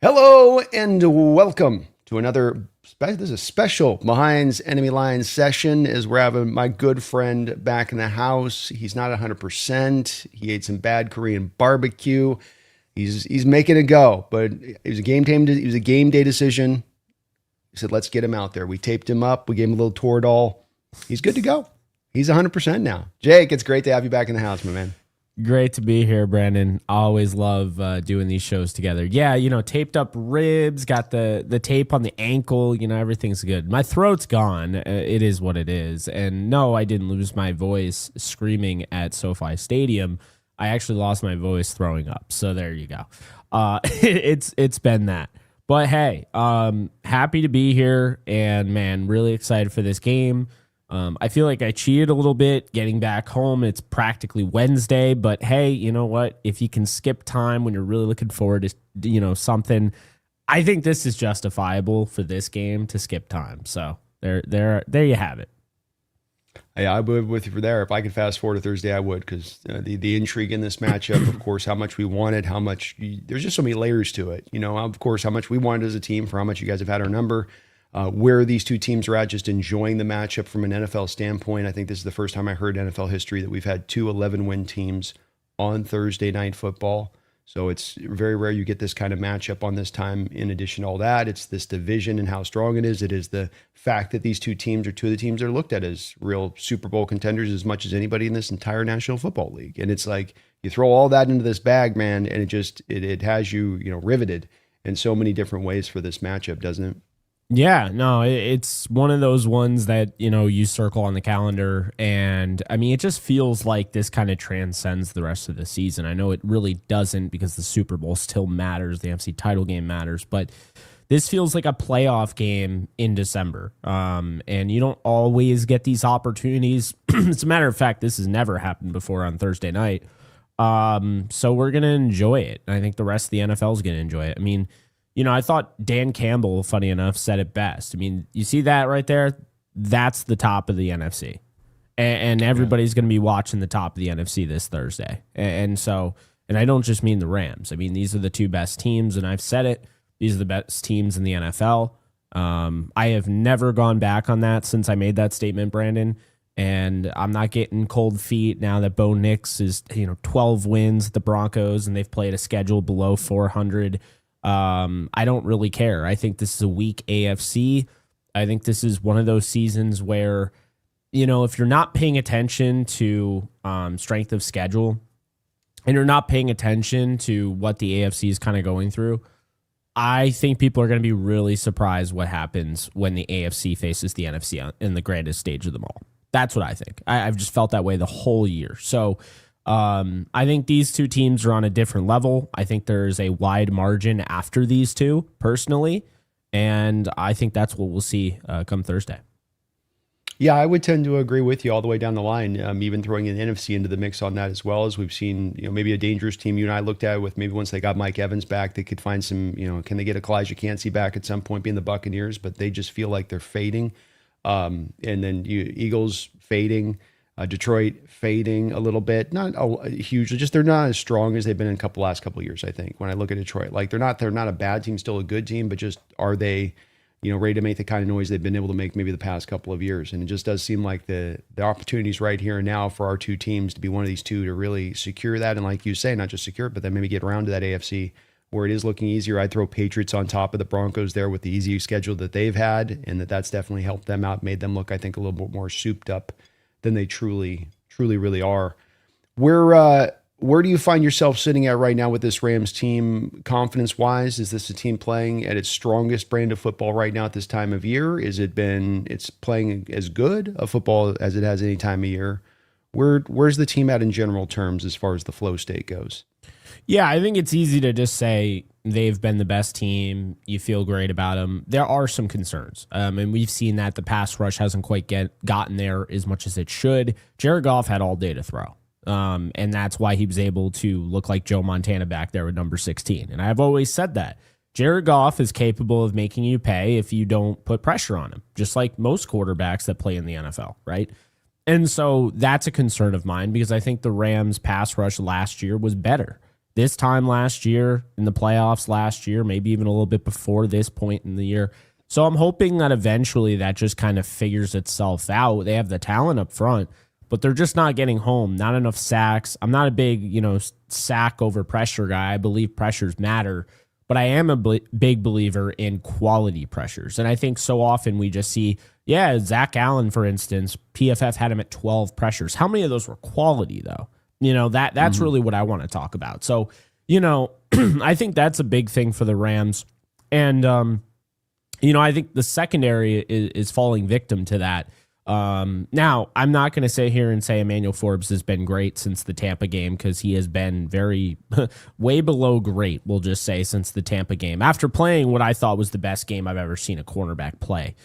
Hello and welcome to another. This is a special Behind Enemy Lines session. As we're having my good friend back in the house. He's not 100%. He ate some bad Korean barbecue. He's making it go, but it was a game day decision. He said, "Let's get him out there." We taped him up. We gave him a little Toradol. He's good to go. He's 100% now. Jake, it's great to have you back in the house, my man. Great to be here, Brandon. Always love doing these shows together. Yeah, taped up ribs, got the tape on the ankle, everything's good. My throat's gone. It is what it is. And no, I didn't lose my voice screaming at SoFi Stadium. I actually lost my voice throwing up. So there you go. It's been that. But hey, happy to be here and man, really excited for this game. I feel like I cheated a little bit getting back home. It's practically Wednesday, but hey, you know what? If you can skip time when you're really looking forward to, something, I think this is justifiable for this game to skip time. So there you have it. Yeah, I would with you for there. If I could fast forward to Thursday, I would, because the intrigue in this matchup, of course, how much we wanted, there's just so many layers to it. Of course, how much we wanted as a team for how much you guys have had our number. Where these two teams are at, just enjoying the matchup from an NFL standpoint. I think this is the first time I heard NFL history that we've had two 11-win teams on Thursday night football. So it's very rare you get this kind of matchup on this time. In addition to all that, it's this division and how strong it is. It is the fact that these two teams are two of the teams that are looked at as real Super Bowl contenders as much as anybody in this entire National Football League. And it's like you throw all that into this bag, man, and it has you, riveted in so many different ways for this matchup, doesn't it? Yeah, no, it's one of those ones that, you circle on the calendar. And I mean, it just feels like this kind of transcends the rest of the season. I know it really doesn't because the Super Bowl still matters. The NFC title game matters. But this feels like a playoff game in December. And you don't always get these opportunities. As a matter of fact, this has never happened before on Thursday night. So we're going to enjoy it. And I think the rest of the NFL is going to enjoy it. I mean, I thought Dan Campbell, funny enough, said it best. I mean, you see that right there? That's the top of the NFC. And everybody's going to be watching the top of the NFC this Thursday. And I don't just mean the Rams. I mean, these are the two best teams, and I've said it. These are the best teams in the NFL. I have never gone back on that since I made that statement, Brandon. And I'm not getting cold feet now that Bo Nix is, 12 wins at the Broncos, and they've played a schedule below 400. I don't really care. I think this is a weak AFC. I think this is one of those seasons where, if you're not paying attention to strength of schedule and you're not paying attention to what the AFC is kind of going through, I think people are going to be really surprised what happens when the AFC faces the NFC in the grandest stage of them all. That's what I think. I've just felt that way the whole year. So, I think these two teams are on a different level. I think there's a wide margin after these two, personally, and I think that's what we'll see come Thursday. Yeah, I would tend to agree with you all the way down the line, even throwing an NFC into the mix on that as well, as we've seen, maybe a dangerous team you and I looked at with maybe once they got Mike Evans back, they could find some, can they get Elijah Cansey back at some point being the Buccaneers, but they just feel like they're fading. And then Eagles fading. Detroit fading a little bit, not hugely, just they're not as strong as they've been in last couple of years. I think when I look at Detroit, like they're not a bad team, still a good team, but just are they, ready to make the kind of noise they've been able to make maybe the past couple of years? And it just does seem like the opportunities right here and now for our two teams to be one of these two to really secure that, and like you say, not just secure it, but then maybe get around to that AFC where it is looking easier. I'd throw Patriots on top of the Broncos there with the easy schedule that they've had, and that's definitely helped them out, made them look, I think, a little bit more souped up than they truly really are. Where do you find yourself sitting at right now with this Rams team, confidence-wise? Is this a team playing at its strongest brand of football right now at this time of year? It's playing as good a football as it has any time of year? Where's the team at in general terms as far as the flow state goes? Yeah, I think it's easy to just say they've been the best team. You feel great about them. There are some concerns, and we've seen that the pass rush hasn't quite gotten there as much as it should. Jared Goff had all day to throw, and that's why he was able to look like Joe Montana back there with number 16. And I've always said that. Jared Goff is capable of making you pay if you don't put pressure on him, just like most quarterbacks that play in the NFL, right? And so that's a concern of mine because I think the Rams pass rush last year was better this time last year in the playoffs last year, maybe even a little bit before this point in the year. So I'm hoping that eventually that just kind of figures itself out. They have the talent up front, but they're just not getting home. Not enough sacks. I'm not a big, sack over pressure guy. I believe pressures matter, but I am a big believer in quality pressures. And I think so often we just see, Zach Allen, for instance, PFF had him at 12 pressures. How many of those were quality, though? That's really what I want to talk about. So, I think that's a big thing for the Rams. And, I think the secondary is falling victim to that. Now, I'm not going to sit here and say Emmanuel Forbes has been great since the Tampa game, because he has been very way below great, we'll just say, since the Tampa game. After playing what I thought was the best game I've ever seen a cornerback play.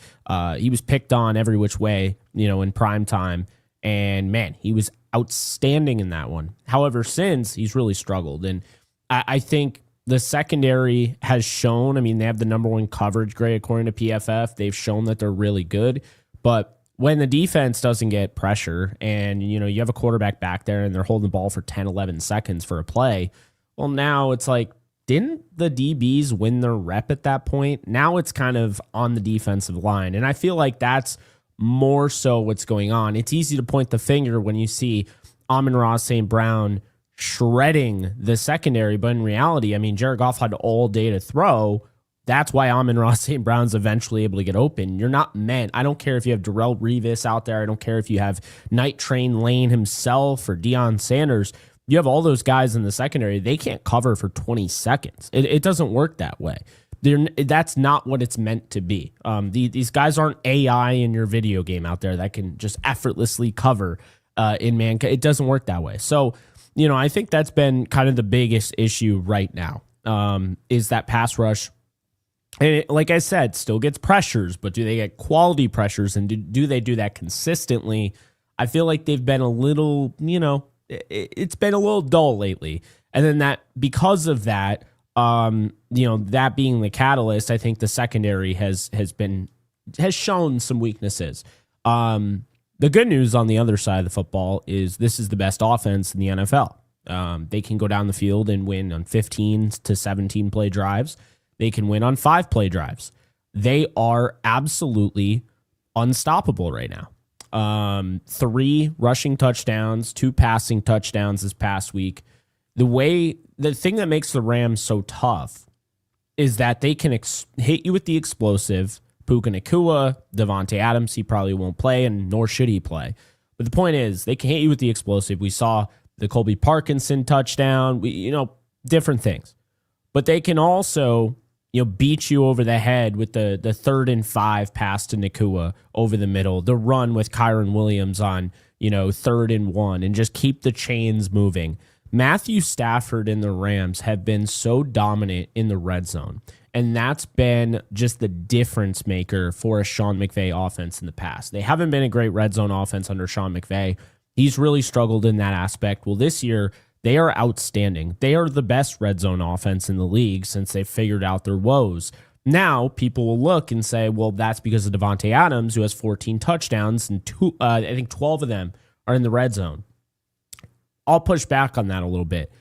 He was picked on every which way, in prime time. And, man, he was outstanding in that one. However, since, he's really struggled. And I think the secondary has shown, they have the number one coverage grade according to PFF. They've shown that they're really good. But when the defense doesn't get pressure and, you have a quarterback back there and they're holding the ball for 10, 11 seconds for a play, well, now it's like, didn't the DBs win their rep at that point? Now it's kind of on the defensive line. And I feel like that's more so what's going on. It's easy to point the finger when you see Amon-Ra St. Brown shredding the secondary, but in reality, Jared Goff had all day to throw. That's why Amon-Ra St. Brown's eventually able to get open. You're not meant. I don't care if you have Darrelle Revis out there. I don't care if you have Night Train Lane himself or Deion Sanders. You have all those guys in the secondary. They can't cover for 20 seconds. It doesn't work that way. That's not what it's meant to be. These guys aren't AI in your video game out there that can just effortlessly cover in man. It doesn't work that way. So, I think that's been kind of the biggest issue right now, is that pass rush. And like I said, still gets pressures, but do they get quality pressures, and do they do that consistently? I feel like they've been a little, it's been a little dull lately. And then that, because of that, that being the catalyst, I think the secondary has shown some weaknesses. The good news on the other side of the football is this is the best offense in the NFL. They can go down the field and win on 15 to 17 play drives. They can win on 5 play drives. They are absolutely unstoppable right now. 3 rushing touchdowns, 2 passing touchdowns this past week. The thing that makes the Rams so tough is that they can hit you with the explosive. Puka Nacua, Devontae Adams, he probably won't play, and nor should he play. But the point is, they can hit you with the explosive. We saw the Colby Parkinson touchdown, different things. But they can also, beat you over the head with the 3rd and 5 pass to Nacua over the middle, the run with Kyron Williams on, 3rd and 1, and just keep the chains moving. Matthew Stafford and the Rams have been so dominant in the red zone, and that's been just the difference maker for a Sean McVay offense in the past. They haven't been a great red zone offense under Sean McVay. He's really struggled in that aspect. Well, this year, they are outstanding. They are the best red zone offense in the league since they've figured out their woes. Now, people will look and say, well, that's because of Devontae Adams, who has 14 touchdowns, and 12 of them are in the red zone. I'll push back on that a little bit.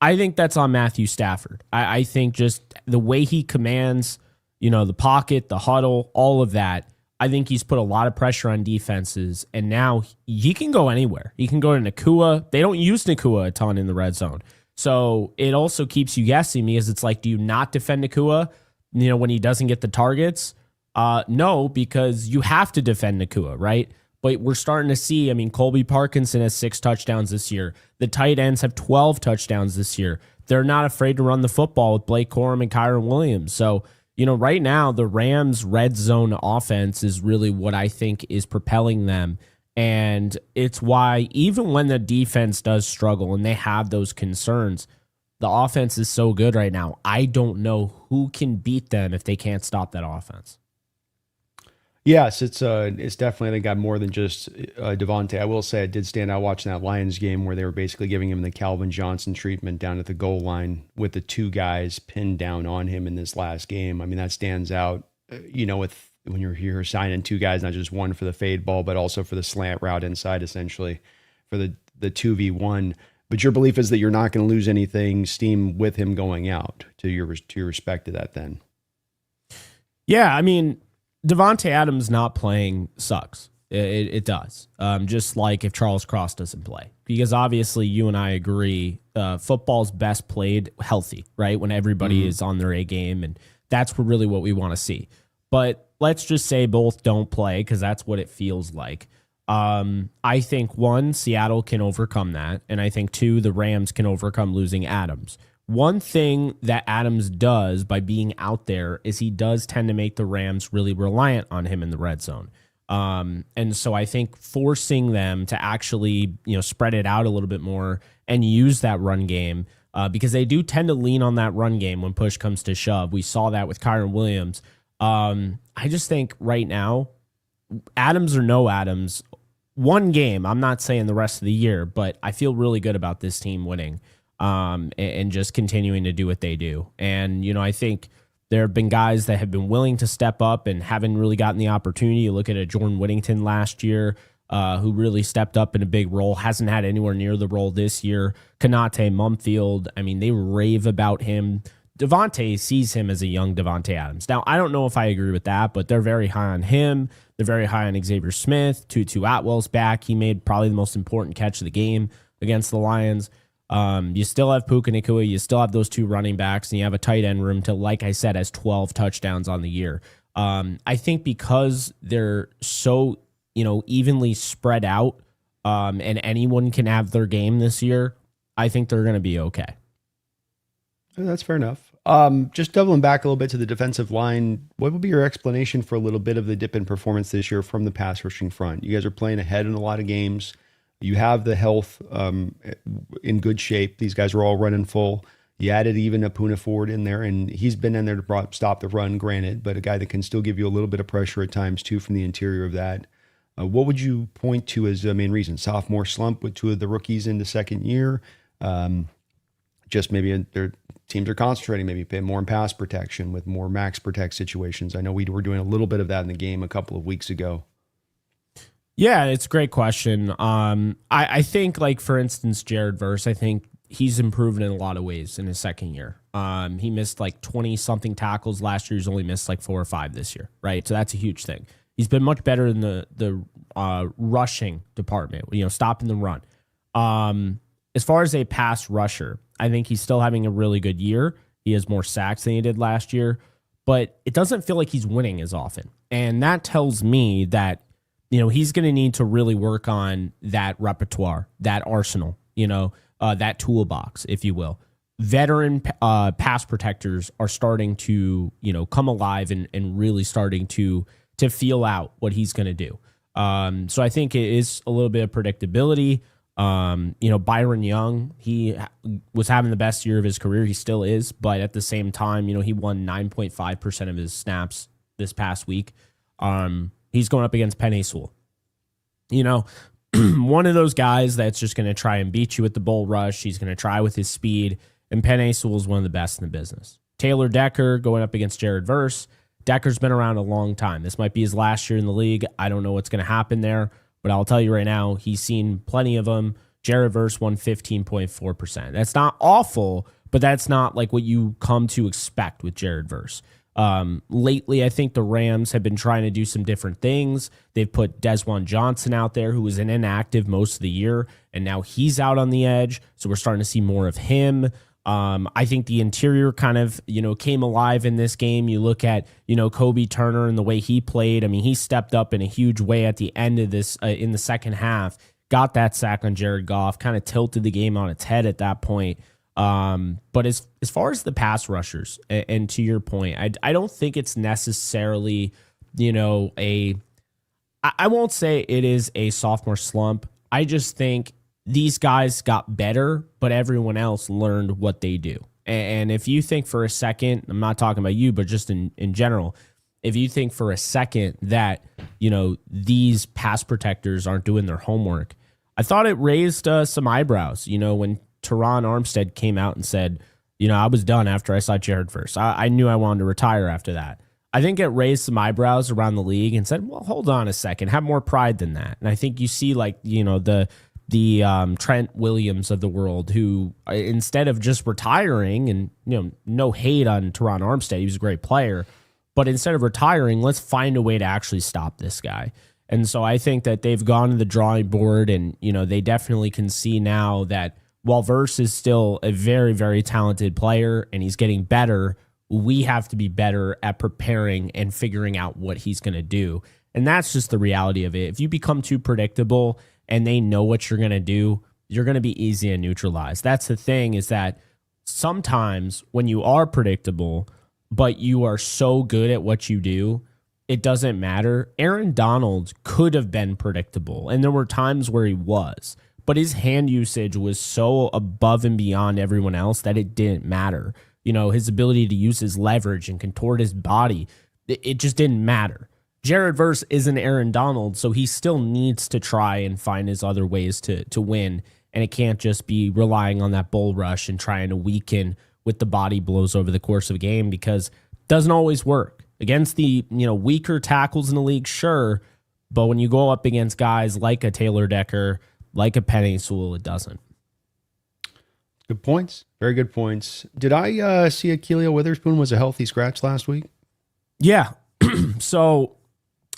I think that's on Matthew Stafford. I think just the way he commands, the pocket, the huddle, all of that, I think he's put a lot of pressure on defenses, and now he can go anywhere. He can go to Nacua. They don't use Nacua a ton in the red zone. So it also keeps you guessing, because it's like, do you not defend Nacua, when he doesn't get the targets? No, because you have to defend Nacua, right? But we're starting to see, Colby Parkinson has 6 touchdowns this year. The tight ends have 12 touchdowns this year. They're not afraid to run the football with Blake Corum and Kyron Williams. So, right now, the Rams' red zone offense is really what I think is propelling them. And it's why, even when the defense does struggle and they have those concerns, the offense is so good right now. I don't know who can beat them if they can't stop that offense. Yes, it's definitely, I think, got more than just Devontae. I will say it did stand out watching that Lions game where they were basically giving him the Calvin Johnson treatment down at the goal line with the 2 guys pinned down on him in this last game. That stands out, with when you're signing 2 guys, not just one for the fade ball, but also for the slant route inside, essentially, for the 2v1. But your belief is that you're not going to lose anything steam with him going out, to your respect to that then. Yeah, I mean, Devontae Adams not playing sucks. It does. Just like if Charles Cross doesn't play. Because obviously you and I agree football's best played healthy, right? When everybody is on their A game, and that's really what we want to see. But let's just say both don't play, because that's what it feels like. I think, one, Seattle can overcome that. And I think, two, the Rams can overcome losing Adams. One thing that Adams does by being out there is he does tend to make the Rams really reliant on him in the red zone. And so I think forcing them to actually, spread it out a little bit more and use that run game, because they do tend to lean on that run game when push comes to shove. We saw that with Kyron Williams. I just think right now, Adams or no Adams, one game, I'm not saying the rest of the year, but I feel really good about this team winning, and just continuing to do what they do. And, I think there have been guys that have been willing to step up and haven't really gotten the opportunity. You look at a Jordan Whittington last year, who really stepped up in a big role, hasn't had anywhere near the role this year. Konate Mumfield, I mean, they rave about him. Devontae sees him as a young Devontae Adams. Now, I don't know if I agree with that, but they're very high on him. They're very high on Xavier Smith. Tutu Atwell's back. He made probably the most important catch of the game against the Lions. You still have Puka Nacua. You still have those two running backs, and you have a tight end room to, like I said, has 12 touchdowns on the year. I think because they're so, evenly spread out, and anyone can have their game this year, I think they're going to be okay. That's fair enough. Just doubling back a little bit to the defensive line, what would be your explanation for a little bit of the dip in performance this year from the pass rushing front? You guys are playing ahead in a lot of games. You have the health in good shape. These guys are all running full. You added even a Puna Ford in there, and he's been in there to stop the run, granted, but a guy that can still give you a little bit of pressure at times, too, from the interior of that. What would you point to as a main reason? Sophomore slump with two of the rookies in the second year? Just maybe their teams are concentrating, maybe pay more in pass protection with more max protect situations. I know we were doing a little bit of that in the game a couple of weeks ago. Yeah, it's a great question. I think, like, for instance, Jared Verse, I think he's improved in a lot of ways in his second year. He missed like 20-something tackles last year. He's only missed like 4 or 5 this year, right? So that's a huge thing. He's been much better in the rushing department, stopping the run. As far as a pass rusher, I think he's still having a really good year. He has more sacks than he did last year, but it doesn't feel like he's winning as often. And that tells me that he's going to need to really work on that repertoire, that arsenal, that toolbox, if you will. Veteran pass protectors are starting to, come alive and really starting to feel out what he's going to do. So I think it is a little bit of predictability. Byron Young, he was having the best year of his career. He still is, but at the same time, he won 9.5% of his snaps this past week. He's going up against Penei Sewell. One of those guys that's just going to try and beat you with the bull rush. He's going to try with his speed, and Penei Sewell is one of the best in the business. Taylor Decker going up against Jared Verse. Decker's been around a long time. This might be his last year in the league. I don't know what's going to happen there, but I'll tell you right now, he's seen plenty of them. Jared Verse won 15.4%. That's not awful, but that's not like what you come to expect with Jared Verse. Lately, I think the Rams have been trying to do some different things. They've put Desjuan Johnson out there, who was inactive most of the year, and now he's out on the edge, so we're starting to see more of him. I think the interior kind of, came alive in this game. You look at, Kobe Turner and the way he played. I mean, he stepped up in a huge way at the end of this, in the second half, got that sack on Jared Goff, kind of tilted the game on its head at that point. But as far as the pass rushers, and to your point, I don't think it's necessarily, I won't say it is a sophomore slump. I just think these guys got better, but everyone else learned what they do. And if you think for a second, I'm not talking about you, but just in general, if you think for a second that, these pass protectors aren't doing their homework, I thought it raised some eyebrows, when Teron Armstead came out and said, I was done after I saw Jared Verse. I knew I wanted to retire after that. I think it raised some eyebrows around the league and said, well, hold on a second, have more pride than that. And I think you see the Trent Williams of the world, who instead of just retiring, and no hate on Teron Armstead, he was a great player, but instead of retiring, let's find a way to actually stop this guy. And so I think that they've gone to the drawing board, and they definitely can see now that while Verse is still a very, very talented player and he's getting better, we have to be better at preparing and figuring out what he's going to do. And that's just the reality of it. If you become too predictable and they know what you're going to do, you're going to be easy to neutralize. That's the thing, is that sometimes when you are predictable, but you are so good at what you do, it doesn't matter. Aaron Donald could have been predictable, and there were times where he was, but his hand usage was so above and beyond everyone else that it didn't matter. His ability to use his leverage and contort his body, it just didn't matter. Jared Verse isn't Aaron Donald, so he still needs to try and find his other ways to win, and it can't just be relying on that bull rush and trying to weaken with the body blows over the course of a game, because it doesn't always work. Against the weaker tackles in the league, sure, but when you go up against guys like a Taylor Decker, like a Penei Sewell, it doesn't. Good points. Very good points. Did I see Akeelia Witherspoon was a healthy scratch last week? Yeah. So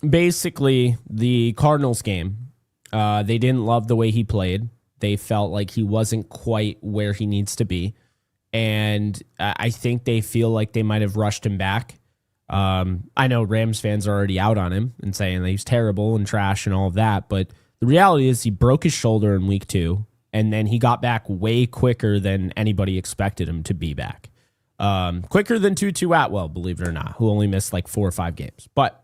basically, the Cardinals game, they didn't love the way he played. They felt like he wasn't quite where he needs to be. And I think they feel like they might have rushed him back. I know Rams fans are already out on him and saying that he's terrible and trash and all of that. But the reality is he broke his shoulder in week 2, and then he got back way quicker than anybody expected him to be back. Quicker than Tutu Atwell, believe it or not, who only missed like 4 or 5 games. But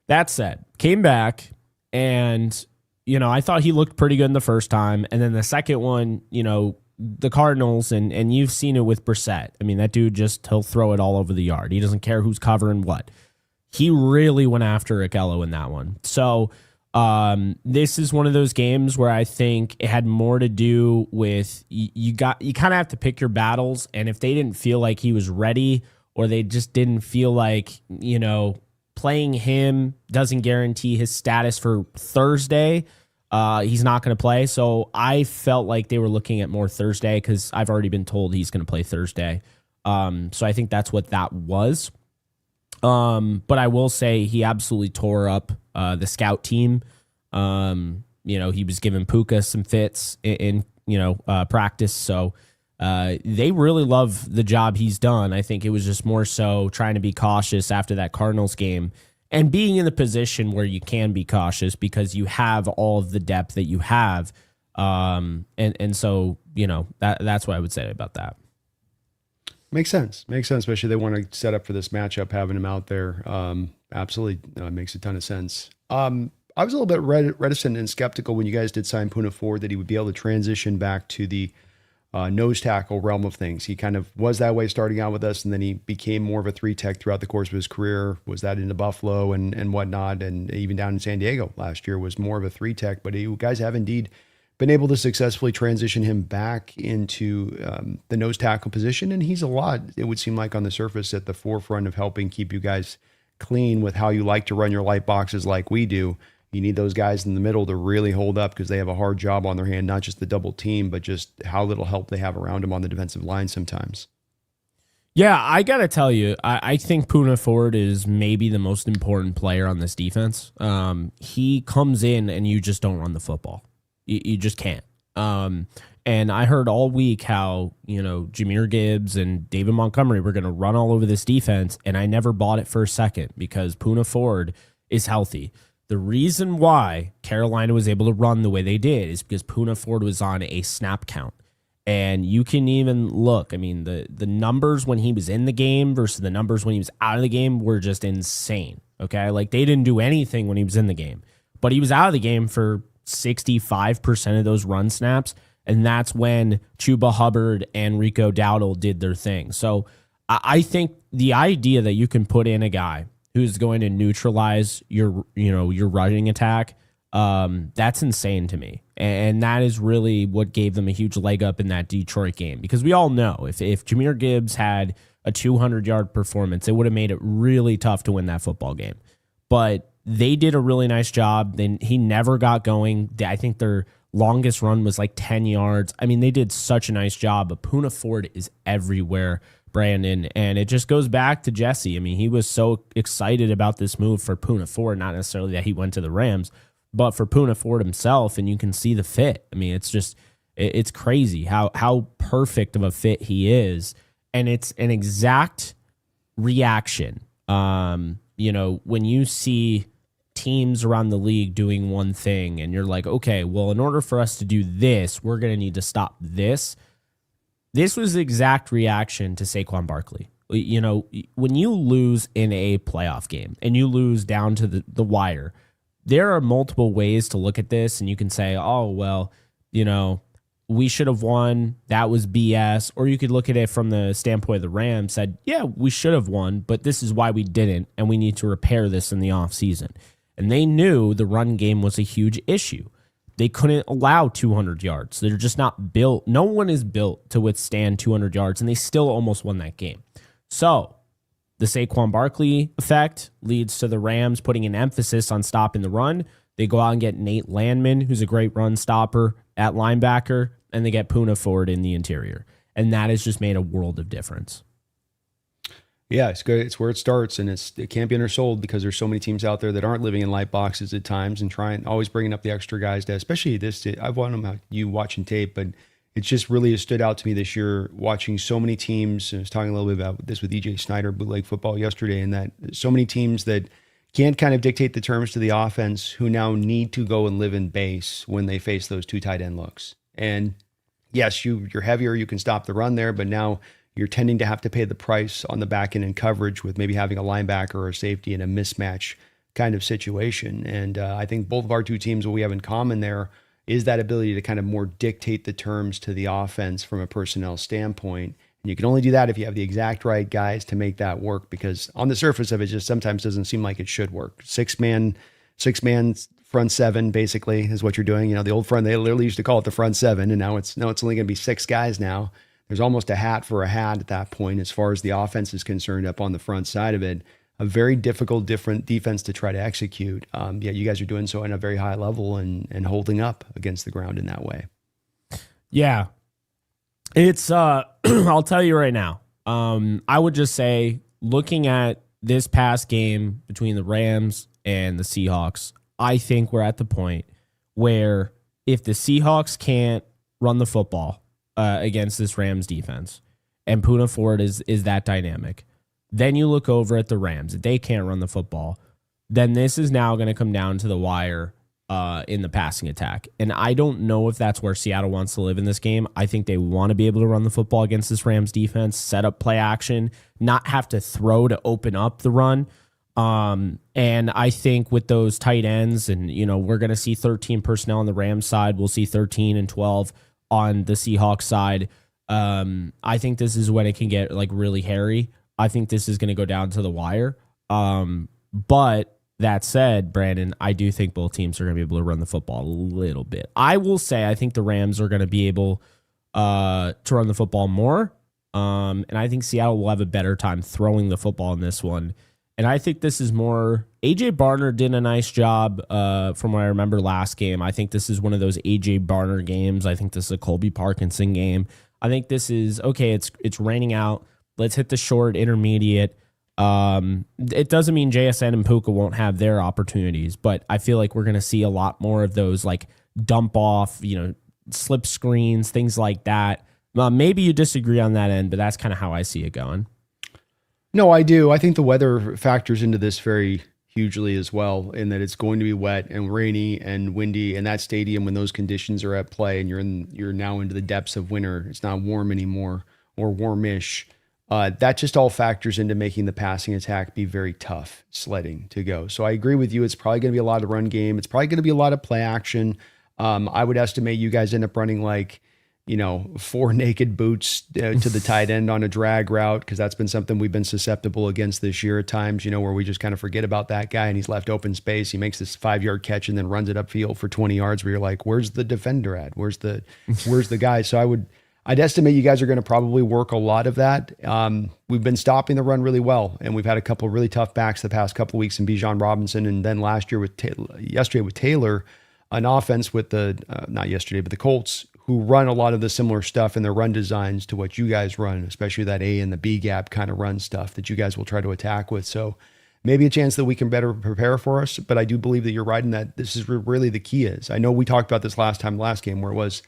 that said, came back, and, I thought he looked pretty good in the first time. And then the second one, the Cardinals, and you've seen it with Brissett. I mean, that dude he'll throw it all over the yard. He doesn't care who's covering what. He really went after Akello in that one. So this is one of those games where I think it had more to do with you kind of have to pick your battles. And if they didn't feel like he was ready, or they just didn't feel like, playing him doesn't guarantee his status for Thursday, he's not going to play. So I felt like they were looking at more Thursday, because I've already been told he's going to play Thursday. So I think that's what that was. But I will say he absolutely tore up the scout team. He was giving Puka some fits in practice. So they really love the job he's done. I think it was just more so trying to be cautious after that Cardinals game, and being in the position where you can be cautious because you have all of the depth that you have. And so, that's what I would say about that. Makes sense. Especially they want to set up for this matchup, having him out there. Absolutely makes a ton of sense. I was a little bit reticent and skeptical when you guys did sign Poona Ford that he would be able to transition back to the nose tackle realm of things. He kind of was that way starting out with us, and then he became more of a 3-tech throughout the course of his career. Was that into Buffalo and whatnot, and even down in San Diego last year was more of a 3-tech. But you guys have indeed been able to successfully transition him back into the nose tackle position, and he's a lot, it would seem like on the surface, at the forefront of helping keep you guys clean with how you like to run your light boxes like we do. You need those guys in the middle to really hold up, because they have a hard job on their hand, not just the double team, but just how little help they have around them on the defensive line sometimes. Yeah, I got to tell you, I think Poona Ford is maybe the most important player on this defense. He comes in and you just don't run the football. You just can't. And I heard all week how, Jahmyr Gibbs and David Montgomery were going to run all over this defense, and I never bought it for a second, because Poona Ford is healthy. The reason why Carolina was able to run the way they did is because Poona Ford was on a snap count. And you can even look, I mean, the numbers when he was in the game versus the numbers when he was out of the game were just insane, okay? Like, they didn't do anything when he was in the game. But he was out of the game for 65% of those run snaps, and that's when Chuba Hubbard and Rico Dowdle did their thing. So I think the idea that you can put in a guy who's going to neutralize your running attack, that's insane to me. And that is really what gave them a huge leg up in that Detroit game. Because we all know if Jahmyr Gibbs had a 200-yard performance, it would have made it really tough to win that football game. But they did a really nice job. Then he never got going. I think their Longest run was like 10 yards. I mean, they did such a nice job, but Poona Ford is everywhere, Brandon. And it just goes back to Jesse. I mean, he was so excited about this move for Poona Ford, not necessarily that he went to the Rams, but for Poona Ford himself. And you can see the fit. I mean, it's just, it's crazy how perfect of a fit he is. And it's an exact reaction. When you see teams around the league doing one thing and you're like, okay, well, in order for us to do this, we're going to need to stop this. This was the exact reaction to Saquon Barkley. When you lose in a playoff game and you lose down to the wire, there are multiple ways to look at this. And you can say, oh, well, we should have won. That was BS. Or you could look at it from the standpoint of the Rams, said, yeah, we should have won, but this is why we didn't. And we need to repair this in the offseason. And they knew the run game was a huge issue. They couldn't allow 200 yards. They're just not built. No one is built to withstand 200 yards, and they still almost won that game. So the Saquon Barkley effect leads to the Rams putting an emphasis on stopping the run. They go out and get Nate Landman, who's a great run stopper at linebacker, and they get Poona Ford in the interior. And that has just made a world of difference. Yeah, it's good. It's where it starts, and it can't be undersold because there's so many teams out there that aren't living in light boxes at times and always bringing up the extra guys. Especially this, I've wanted you watching tape, but it just really has stood out to me this year watching so many teams. I was talking a little bit about this with EJ Snyder, Bootleg Football yesterday, and that so many teams that can't kind of dictate the terms to the offense who now need to go and live in base when they face those two tight end looks. And yes, you're heavier, you can stop the run there, but now you're tending to have to pay the price on the back end in coverage with maybe having a linebacker or a safety in a mismatch kind of situation. And I think both of our two teams, what we have in common there is that ability to kind of more dictate the terms to the offense from a personnel standpoint. And you can only do that if you have the exact right guys to make that work, because on the surface of it just sometimes doesn't seem like it should work. Six man front seven basically is what you're doing. The old front, they literally used to call it the front seven, and now it's only going to be six guys now. There's almost a hat for a hat at that point as far as the offense is concerned up on the front side of it. A very difficult, different defense to try to execute. Yet you guys are doing so at a very high level and holding up against the ground in that way. Yeah. It's, I'll tell you right now, I would just say looking at this past game between the Rams and the Seahawks, I think we're at the point where if the Seahawks can't run the football against this Rams defense, and Poona Ford is that dynamic, then you look over at the Rams. If they can't run the football, then this is now going to come down to the wire in the passing attack. And I don't know if that's where Seattle wants to live in this game. I think they want to be able to run the football against this Rams defense, set up play action, not have to throw to open up the run. And I think with those tight ends, and we're going to see 13 personnel on the Rams side, we'll see 13 and 12 on the Seahawks side. I think this is when it can get really hairy. I think this is going to go down to the wire. But that said, Brandon, I do think both teams are going to be able to run the football a little bit. I will say I think the Rams are going to be able to run the football more. And I think Seattle will have a better time throwing the football in this one. And I think this is more, A.J. Barner did a nice job from what I remember last game. I think this is one of those A.J. Barner games. I think this is a Colby Parkinson game. I think this is, okay, it's raining out. Let's hit the short intermediate. It doesn't mean JSN and Puka won't have their opportunities, but I feel like we're going to see a lot more of those dump off, slip screens, things like that. Maybe you disagree on that end, but that's kind of how I see it going. No, I do. I think the weather factors into this very hugely as well, in that it's going to be wet and rainy and windy, and that stadium, when those conditions are at play and you're now into the depths of winter, it's not warm anymore or warmish. That just all factors into making the passing attack be very tough sledding to go. So I agree with you. It's probably going to be a lot of run game. It's probably going to be a lot of play action. I would estimate you guys end up running 4 naked boots to the tight end on a drag route, because that's been something we've been susceptible against this year at times, where we just kind of forget about that guy and he's left open space. He makes this 5-yard catch and then runs it upfield for 20 yards where you're like, where's the defender at? Where's the guy? So I'd estimate you guys are going to probably work a lot of that. We've been stopping the run really well, and we've had a couple of really tough backs the past couple of weeks in Bijan Robinson, and then yesterday with Taylor. an offense with the not yesterday, but the Colts, who run a lot of the similar stuff in their run designs to what you guys run, especially that A and the B gap kind of run stuff that you guys will try to attack with. So maybe a chance that we can better prepare for us. But I do believe that you're right in that this is really the key is. I know we talked about this last game where it was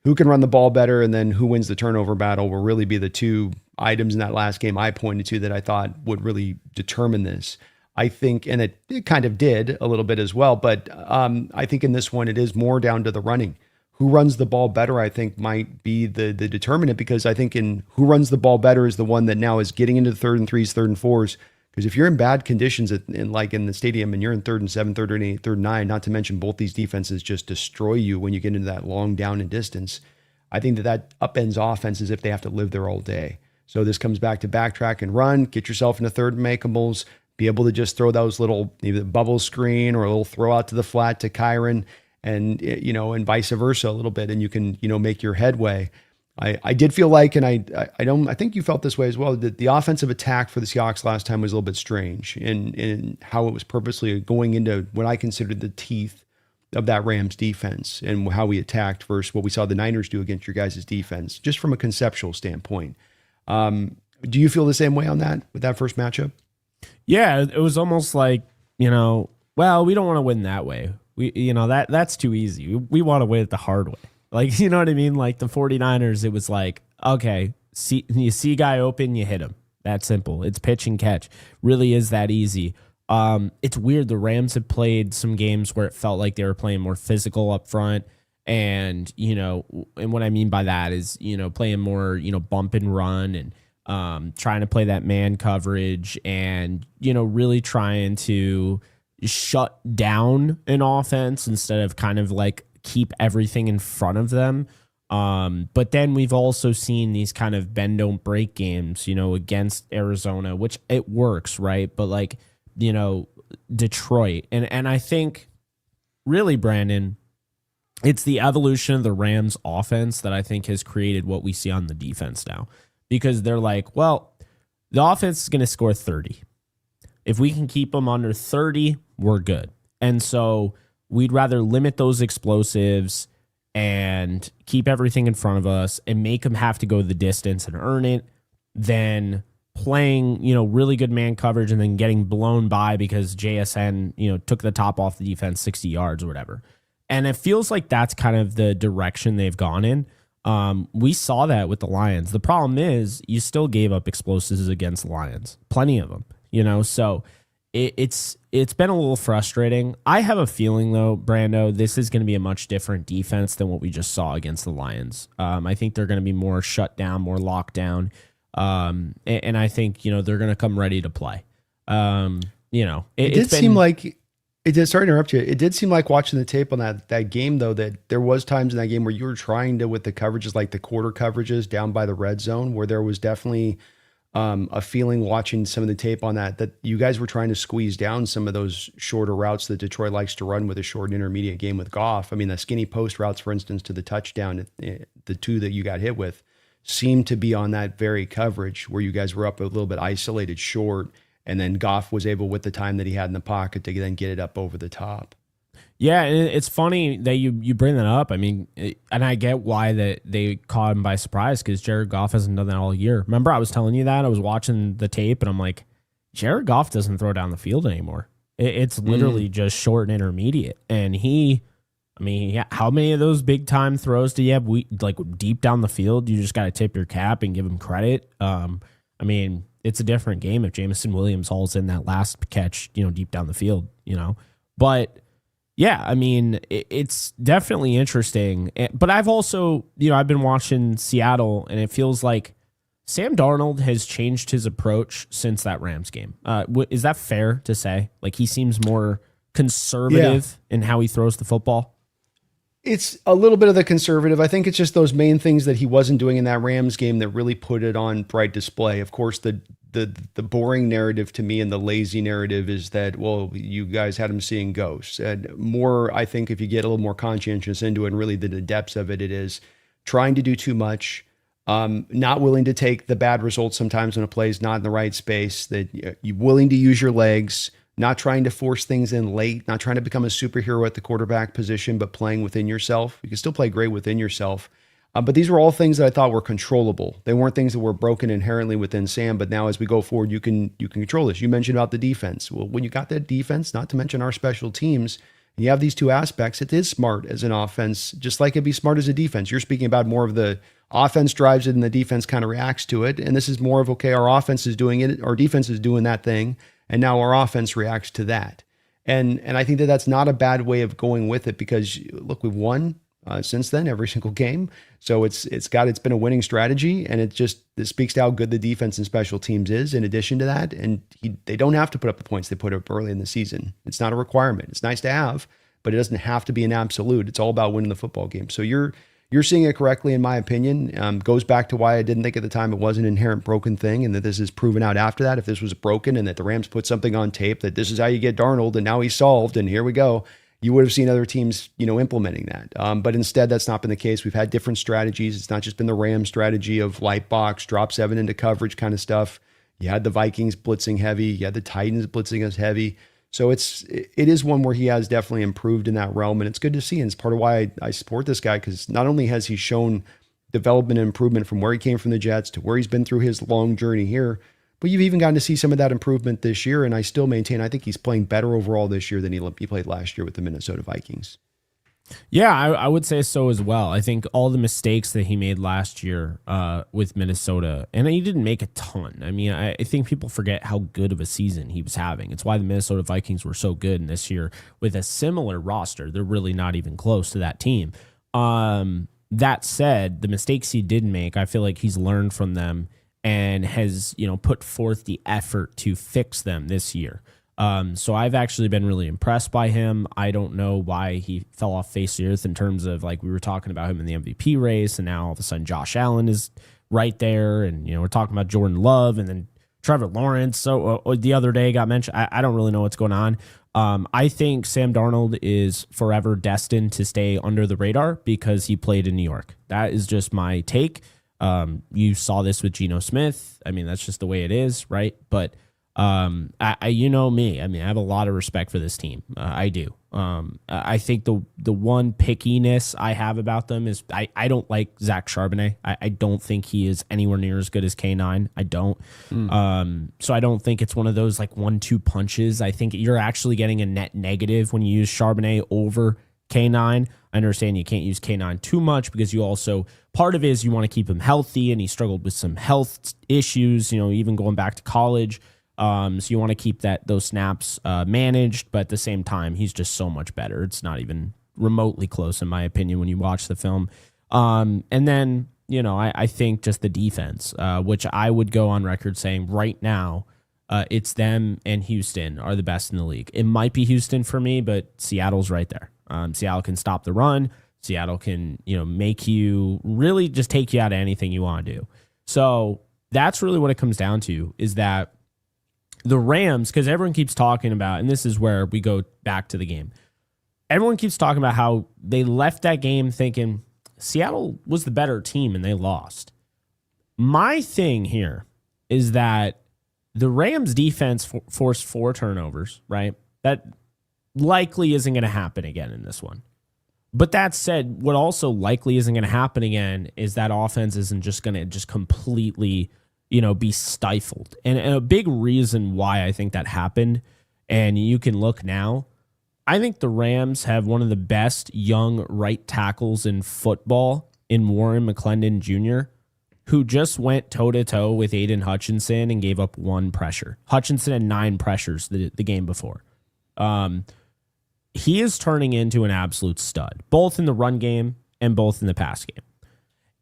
who can run the ball better and then who wins the turnover battle will really be the two items in that last game I pointed to that I thought would really determine this. I think, and it kind of did a little bit as well, but I think in this one, it is more down to the running. Who runs the ball better, I think, might be the determinant, because I think in who runs the ball better is the one that now is getting into the 3rd and 3s, 3rd and 4s. Because if you're in bad conditions like in the stadium and you're in 3rd and 7, 3rd and 8, 3rd and 9, not to mention both these defenses just destroy you when you get into that long down and distance, I think that upends offenses if they have to live there all day. So this comes back to backtrack and run, get yourself into third makeables, be able to just throw those little either bubble screen or a little throw out to the flat to Kyron, and and vice versa a little bit, and you can make your headway. I did feel like, and I think you felt this way as well, that the offensive attack for the Seahawks last time was a little bit strange in how it was purposely going into what I considered the teeth of that Rams defense and how we attacked versus what we saw the Niners do against your guys' defense, just from a conceptual standpoint. Do you feel the same way on that with that first matchup? Yeah, it was almost like, well, we don't want to win that way. That's too easy. We want to win it the hard way. Like, you know what I mean? Like the 49ers, it was like, okay, you see guy open, you hit him. That simple. It's pitch and catch. Really is that easy. It's weird. The Rams have played some games where it felt like they were playing more physical up front. And, and what I mean by that is, playing more, bump and run and trying to play that man coverage and, really trying to shut down an offense instead of kind of like keep everything in front of them. But then we've also seen these kind of bend don't break games, against Arizona, which it works, right? But like, Detroit. And I think really, Brandon, it's the evolution of the Rams offense that I think has created what we see on the defense now, because they're like, well, the offense is going to score 30. If we can keep them under 30, we're good. And so we'd rather limit those explosives and keep everything in front of us and make them have to go the distance and earn it than playing, really good man coverage and then getting blown by because JSN, took the top off the defense 60 yards or whatever. And it feels like that's kind of the direction they've gone in. We saw that with the Lions. The problem is you still gave up explosives against the Lions, plenty of them, so it's been a little frustrating. I have a feeling though, Brando, this is going to be a much different defense than what we just saw against the Lions. I think they're going to be more shut down, more locked down. And I think, they're going to come ready to play. It did seem like, sorry to interrupt you. It did seem like watching the tape on that game though, that there was times in that game where you were trying to, with the coverages, like the quarter coverages down by the red zone, where there was definitely a feeling watching some of the tape on that you guys were trying to squeeze down some of those shorter routes that Detroit likes to run with a short intermediate game with Goff. I mean, the skinny post routes, for instance, to the touchdown, the two that you got hit with seemed to be on that very coverage where you guys were up a little bit isolated short, and then Goff was able, with the time that he had in the pocket, to then get it up over the top. Yeah, and it's funny that you bring that up. I mean, and I get why that they caught him by surprise, because Jared Goff hasn't done that all year. Remember, I was telling you that? I was watching the tape, and I'm like, Jared Goff doesn't throw down the field anymore. It's literally just short and intermediate. And how many of those big-time throws do you have deep down the field? You just got to tip your cap and give him credit. It's a different game if Jameson Williams hauls in that last catch, deep down the field, But yeah, it's definitely interesting. But I've also, I've been watching Seattle, and it feels like Sam Darnold has changed his approach since that Rams game. Is that fair to say? Like, he seems more conservative in how he throws the football? It's a little bit of the conservative. I think it's just those main things that he wasn't doing in that Rams game that really put it on bright display. Of course, the boring narrative to me and the lazy narrative is that, well, you guys had him seeing ghosts. And more, I think, if you get a little more conscientious into it and really the depths of it, it is trying to do too much, not willing to take the bad results sometimes when a play is not in the right space, that you're willing to use your legs, not trying to force things in late, not trying to become a superhero at the quarterback position, but playing within yourself. You can still play great within yourself. But these were all things that I thought were controllable. They weren't things that were broken inherently within Sam. But now, as we go forward, you can control this. You mentioned about the defense. Well, when you got that defense, not to mention our special teams, and you have these two aspects, it is smart as an offense, just like it'd be smart as a defense. You're speaking about more of the offense drives it and the defense kind of reacts to it. And this is more of, okay, our offense is doing it, our defense is doing that thing, and now our offense reacts to that. And I think that that's not a bad way of going with it, because look, we've won since then every single game. So it's been a winning strategy, and it speaks to how good the defense and special teams is in addition to that. And they don't have to put up the points they put up early in the season. It's not a requirement. It's nice to have, but it doesn't have to be an absolute. It's all about winning the football game. So you're seeing it correctly, in my opinion. Goes back to why I didn't think at the time it was an inherent broken thing, and that this is proven out after that. If this was broken and that the Rams put something on tape that this is how you get Darnold and now he's solved and here we go, you would have seen other teams, implementing that. But instead, that's not been the case. We've had different strategies. It's not just been the Rams strategy of light box, drop 7 into coverage kind of stuff. You had the Vikings blitzing heavy. You had the Titans blitzing us heavy. So it is one where he has definitely improved in that realm, and it's good to see. And it's part of why I support this guy, because not only has he shown development and improvement from where he came from the Jets to where he's been through his long journey here, but you've even gotten to see some of that improvement this year. And I still maintain, I think he's playing better overall this year than he played last year with the Minnesota Vikings. Yeah, I would say so as well. I think all the mistakes that he made last year with Minnesota, and he didn't make a ton. I mean, I think people forget how good of a season he was having. It's why the Minnesota Vikings were so good. And this year, with a similar roster, they're really not even close to that team. That said, the mistakes he did make, I feel like he's learned from them and has, put forth the effort to fix them this year. So I've actually been really impressed by him. I don't know why he fell off face of the earth in terms of, like, we were talking about him in the MVP race, and now all of a sudden Josh Allen is right there, and we're talking about Jordan Love, and then Trevor Lawrence. So the other day got mentioned. I don't really know what's going on. I think Sam Darnold is forever destined to stay under the radar because he played in New York. That is just my take. You saw this with Geno Smith. I mean, that's just the way it is, right? But you know me. I mean, I have a lot of respect for this team. I do. I think the one pickiness I have about them is I don't like Zach Charbonnet. I don't think he is anywhere near as good as K9. I don't. So I don't think it's one of those like 1-2 punches. I think you're actually getting a net negative when you use Charbonnet over K9. I understand you can't use K9 too much because you also, part of it is you want to keep him healthy, and he struggled with some health issues, even going back to college. So you want to keep those snaps managed, but at the same time, he's just so much better. It's not even remotely close, in my opinion, when you watch the film. And then, I think just the defense, which I would go on record saying right now, it's them and Houston are the best in the league. It might be Houston for me, but Seattle's right there. Seattle can stop the run. Seattle can, make you really just take you out of anything you want to do. So that's really what it comes down to, is that the Rams, because everyone keeps talking about, and this is where we go back to the game. Everyone keeps talking about how they left that game thinking Seattle was the better team and they lost. My thing here is that the Rams defense forced 4 turnovers, right? That likely isn't going to happen again in this one. But that said, what also likely isn't going to happen again is that offense isn't just going to just completely, be stifled. And a big reason why I think that happened, and you can look now, I think the Rams have one of the best young right tackles in football in Warren McClendon Jr., who just went toe-to-toe with Aiden Hutchinson and gave up 1 pressure. Hutchinson had 9 pressures the game before. He is turning into an absolute stud, both in the run game and both in the pass game.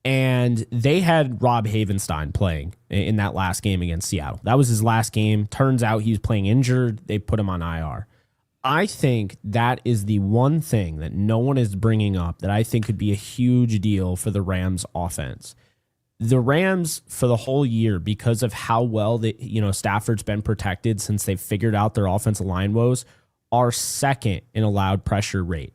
And they had Rob Havenstein playing in that last game against Seattle. That was his last game. Turns out he was playing injured. They put him on IR. I think that is the one thing that no one is bringing up that I think could be a huge deal for the Rams offense. The Rams, for the whole year, because of how well Stafford's been protected since they've figured out their offensive line woes, are second in allowed pressure rate.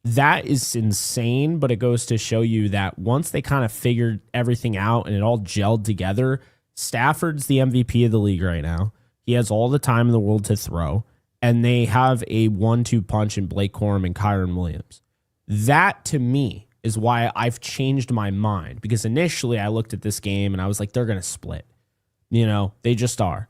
That is insane, but it goes to show you that once they kind of figured everything out and it all gelled together, Stafford's the MVP of the league right now. He has all the time in the world to throw. and they have a 1-2 punch in Blake Corum and Kyron Williams. That, to me, is why I've changed my mind, because initially I looked at this game and I was like, they're going to split. They just are.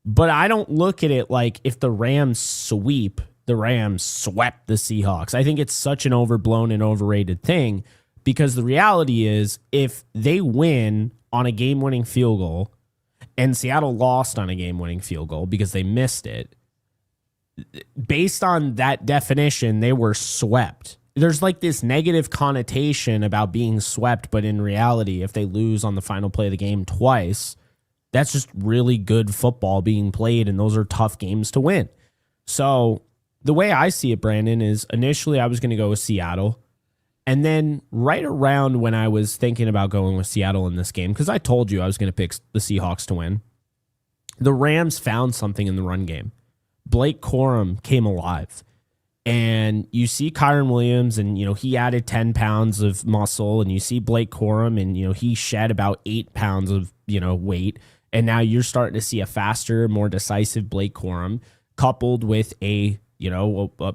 But I don't look at it like if the Rams sweep, the Rams swept the Seahawks. I think it's such an overblown and overrated thing, because the reality is if they win on a game-winning field goal and Seattle lost on a game-winning field goal because they missed it, based on that definition, they were swept. There's like this negative connotation about being swept, but in reality, if they lose on the final play of the game twice, that's just really good football being played, and those are tough games to win. So the way I see it, Brandon, is initially I was going to go with Seattle, and then right around when I was thinking about going with Seattle in this game, because I told you I was going to pick the Seahawks to win, the Rams found something in the run game. Blake Corum came alive. And you see Kyron Williams, and, he added 10 pounds of muscle, and you see Blake Corum, and, he shed about 8 pounds of, weight. And now you're starting to see a faster, more decisive Blake Corum coupled with a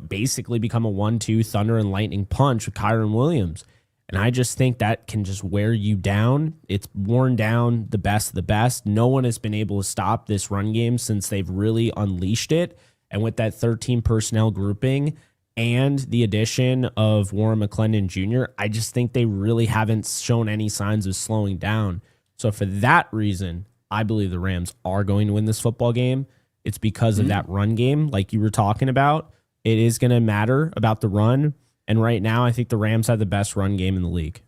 basically become a 1-2 thunder and lightning punch with Kyron Williams. And I just think that can just wear you down. It's worn down the best of the best. No one has been able to stop this run game since they've really unleashed it. And with that 13 personnel grouping and the addition of Warren McClendon Jr., I just think they really haven't shown any signs of slowing down. So for that reason, I believe the Rams are going to win this football game. It's because of that run game, like you were talking about. It is going to matter about the run. And right now, I think the Rams have the best run game in the league.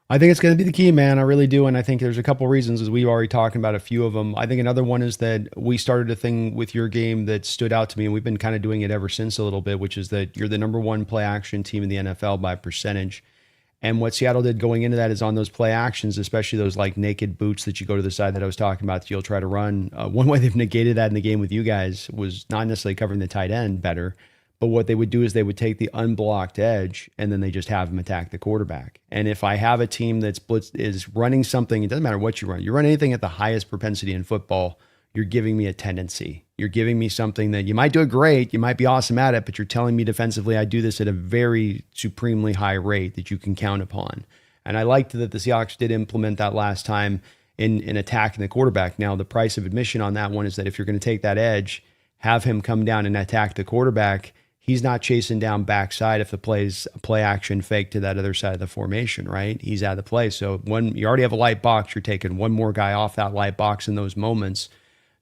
I think it's going to be the key, man. I really do. And I think there's a couple reasons, as we've already talked about a few of them. I think another one is that we started a thing with your game that stood out to me, and we've been kind of doing it ever since a little bit, which is that you're the number one play action team in the NFL by percentage. And what Seattle did going into that is on those play actions, especially those like naked boots that you go to the side that I was talking about that you'll try to run. One way they've negated that in the game with you guys was not necessarily covering the tight end better, but what they would do is they would take the unblocked edge and then they just have them attack the quarterback. And if I have a team that's is running something, it doesn't matter what you run anything at the highest propensity in football, you're giving me a tendency. You're giving me something that you might do it great, you might be awesome at it, but you're telling me defensively I do this at a very supremely high rate that you can count upon. And I liked that the Seahawks did implement that last time in attacking the quarterback. Now, the price of admission on that one is that if you're going to take that edge, have him come down and attack the quarterback, he's not chasing down backside if the play's a play action fake to that other side of the formation, right? He's out of the play. So when you already have a light box, you're taking one more guy off that light box in those moments.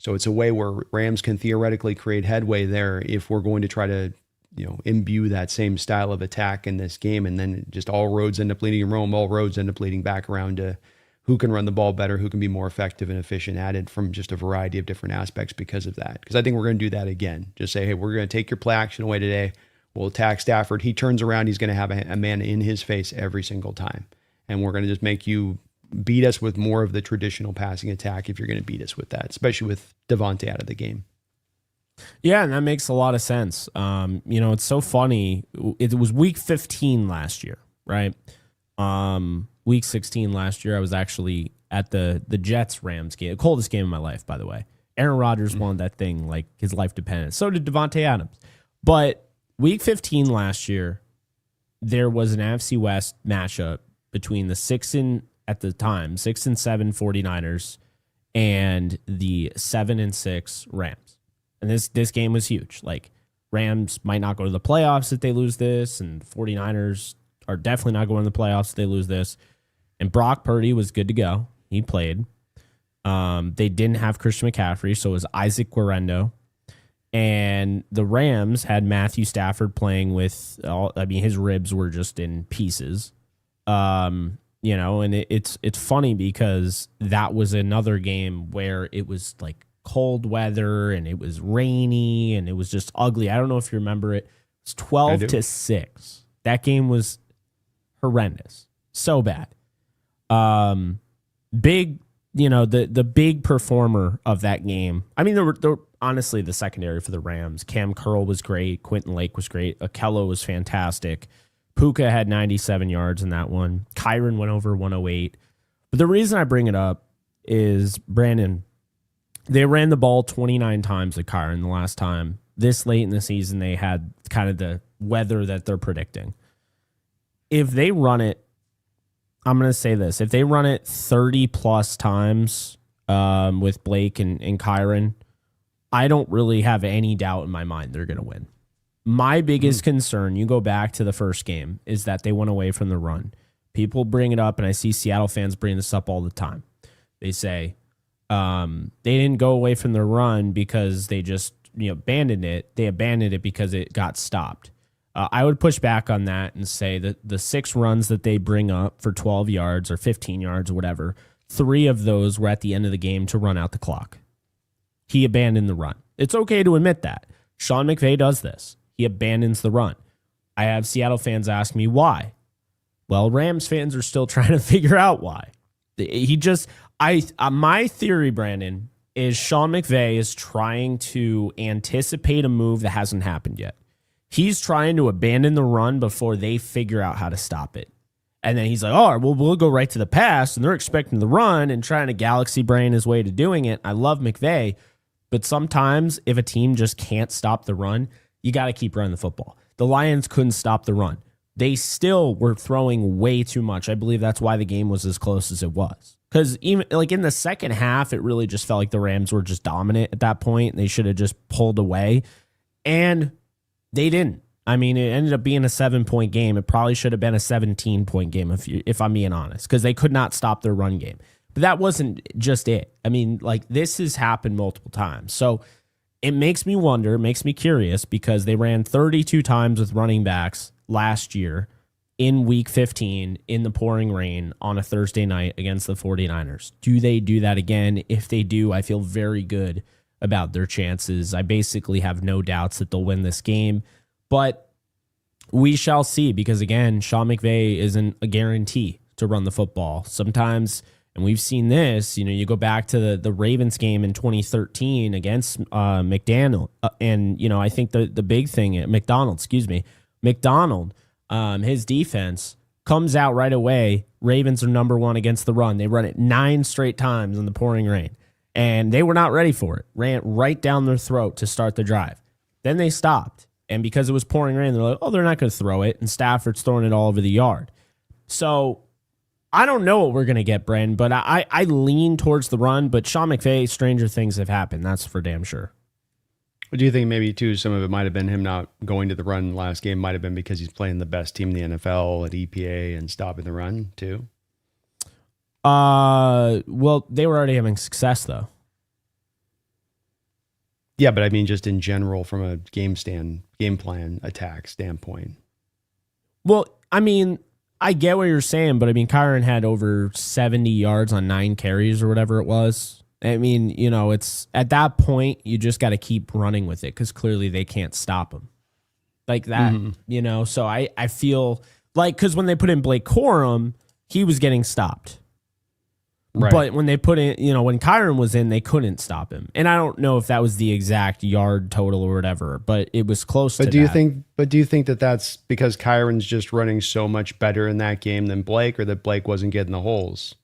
So it's a way where Rams can theoretically create headway there if we're going to try to, imbue that same style of attack in this game. And then just all roads end up leading in Rome, all roads end up leading back around to who can run the ball better, who can be more effective and efficient at it from just a variety of different aspects because of that. Because I think we're going to do that again. Just say, hey, we're going to take your play action away today. We'll attack Stafford. He turns around. He's going to have a man in his face every single time. And we're going to just make you beat us with more of the traditional passing attack if you're going to beat us with that, especially with Devontae out of the game. Yeah, and that makes a lot of sense. It's so funny. It was week 15 last year, right? Week 16 last year, I was actually at the Jets-Rams game, the coldest game of my life, by the way. Aaron Rodgers won that thing like his life depended. So did Devontae Adams. But week 15 last year, there was an NFC West matchup between the 6 and 7 49ers and the 7-6 Rams. And this game was huge. Like, Rams might not go to the playoffs if they lose this, and 49ers are definitely not going to the playoffs if they lose this. And Brock Purdy was good to go. He played. They didn't have Christian McCaffrey, so it was Isaac Guerrero. And the Rams had Matthew Stafford playing with, his ribs were just in pieces. And it's funny because that was another game where it was like cold weather and it was rainy and it was just ugly. I don't know if you remember it. It was 12-6. That game was horrendous. So bad. Big, the big performer of that game. I mean, there were honestly the secondary for the Rams. Cam Curl was great. Quentin Lake was great. Akello was fantastic. Puka had 97 yards in that one. Kyron went over 108. But the reason I bring it up is, Brandon, They ran the ball 29 times at Kyron the last time. This late in the season, they had kind of the weather that they're predicting. If they run it, I'm going to say this. If they run it 30 plus times with Blake and Kyron, I don't really have any doubt in my mind they're going to win. My biggest concern, you go back to the first game, is that they went away from the run. People bring it up, and I see Seattle fans bring this up all the time. They say they didn't go away from the run because they just abandoned it. They abandoned it because it got stopped. I would push back on that and say that the 6 runs that they bring up for 12 yards or 15 yards or whatever, 3 of those were at the end of the game to run out the clock. He abandoned the run. It's okay to admit that. Sean McVay does this. He abandons the run. I have Seattle fans ask me why. Well, Rams fans are still trying to figure out why. My theory, Brandon, is Sean McVay is trying to anticipate a move that hasn't happened yet. He's trying to abandon the run before they figure out how to stop it. And then he's like, oh, well, we'll go right to the pass, and they're expecting the run and trying to galaxy brain his way to doing it. I love McVay, but sometimes if a team just can't stop the run, you got to keep running the football. The Lions couldn't stop the run. They still were throwing way too much. I believe that's why the game was as close as it was. Because even like in the second half, it really just felt like the Rams were just dominant at that point. They should have just pulled away. And they didn't. I mean, it ended up being a 7-point game. It probably should have been a 17-point game if I'm being honest, because they could not stop their run game. But that wasn't just it. I mean, like this has happened multiple times. So it makes me wonder, makes me curious, because they ran 32 times with running backs last year in week 15 in the pouring rain on a Thursday night against the 49ers. Do they do that again? If they do, I feel very good about their chances. I basically have no doubts that they'll win this game, but we shall see, because again, Sean McVay isn't a guarantee to run the football. Sometimes, and we've seen this, you go back to the Ravens game in 2013 against McDonald, and I think the big thing, McDonald, his defense comes out right away. Ravens are number 1 against the run. They run it 9 straight times in the pouring rain, and they were not ready for it. Ran it right down their throat to start the drive. Then they stopped, and because it was pouring rain, they're like, oh, they're not going to throw it, and Stafford's throwing it all over the yard. So I don't know what we're going to get, Bren, but I lean towards the run, but Sean McVay, stranger things have happened. That's for damn sure. What do you think maybe, too, some of it might have been him not going to the run last game might have been because he's playing the best team in the NFL at EPA and stopping the run, too? Well, they were already having success, though. Yeah, but I mean just in general from a game plan, attack standpoint. Well, I mean, I get what you're saying, but I mean, Kyron had over 70 yards on 9 carries or whatever it was. I mean, it's at that point, you just got to keep running with it because clearly they can't stop him like that, So I feel like, because when they put in Blake Corum, he was getting stopped. Right. But when they put in, when Kyron was in, they couldn't stop him. And I don't know if that was the exact yard total or whatever, but it was close to that. Do you think that that's because Kyron's just running so much better in that game than Blake, or that Blake wasn't getting the holes?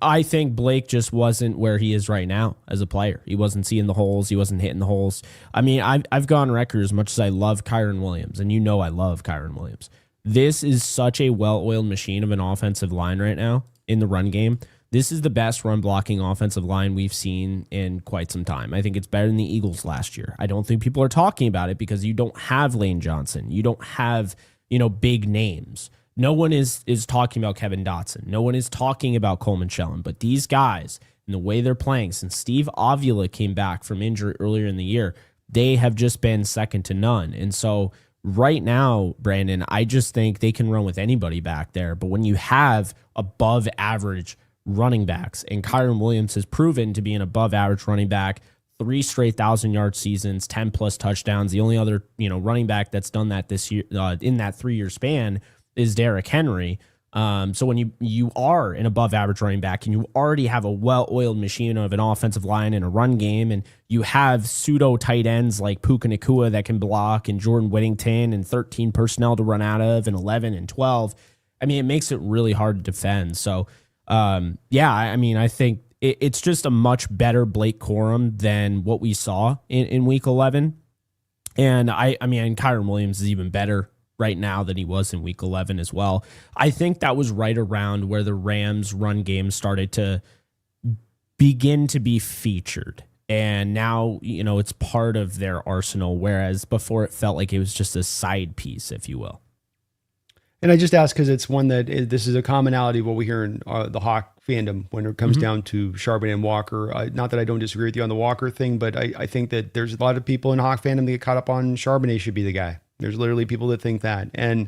I think Blake just wasn't where he is right now as a player. He wasn't seeing the holes. He wasn't hitting the holes. I mean, I've gone record as much as I love Kyron Williams, and I love Kyron Williams. This is such a well-oiled machine of an offensive line right now in the run game. This is the best run-blocking offensive line we've seen in quite some time. I think it's better than the Eagles last year. I don't think people are talking about it because you don't have Lane Johnson. You don't have, big names. No one is talking about Kevin Dotson. No one is talking about Coleman Shelton. But these guys, and the way they're playing, since Steve Avila came back from injury earlier in the year, they have just been second to none. And so right now, Brandon, I just think they can run with anybody back there. But when you have above average running backs, and Kyron Williams has proven to be an above average running back, 3 straight 1,000-yard seasons, 10+ touchdowns. The only other running back that's done that this year in that 3-year span is Derrick Henry. So when you are an above average running back and you already have a well-oiled machine of an offensive line and a run game, and you have pseudo tight ends like Puka Nacua that can block, and Jordan Whittington, and 13 personnel to run out of, and 11 and 12, I mean, it makes it really hard to defend. So I mean, I think it's just a much better Blake Corum than what we saw in Week 11. And I mean, Kyren Williams is even better right now than he was in Week 11 as well. I think that was right around where the Rams' run game started to begin to be featured. And now, it's part of their arsenal, whereas before it felt like it was just a side piece, if you will. And I just ask because it's one that this is a commonality of what we hear in the Hawk fandom when it comes down to Charbonnet and Walker. Not that I don't disagree with you on the Walker thing, but I think that there's a lot of people in Hawk fandom that get caught up on Charbonnet should be the guy. There's literally people that think that. And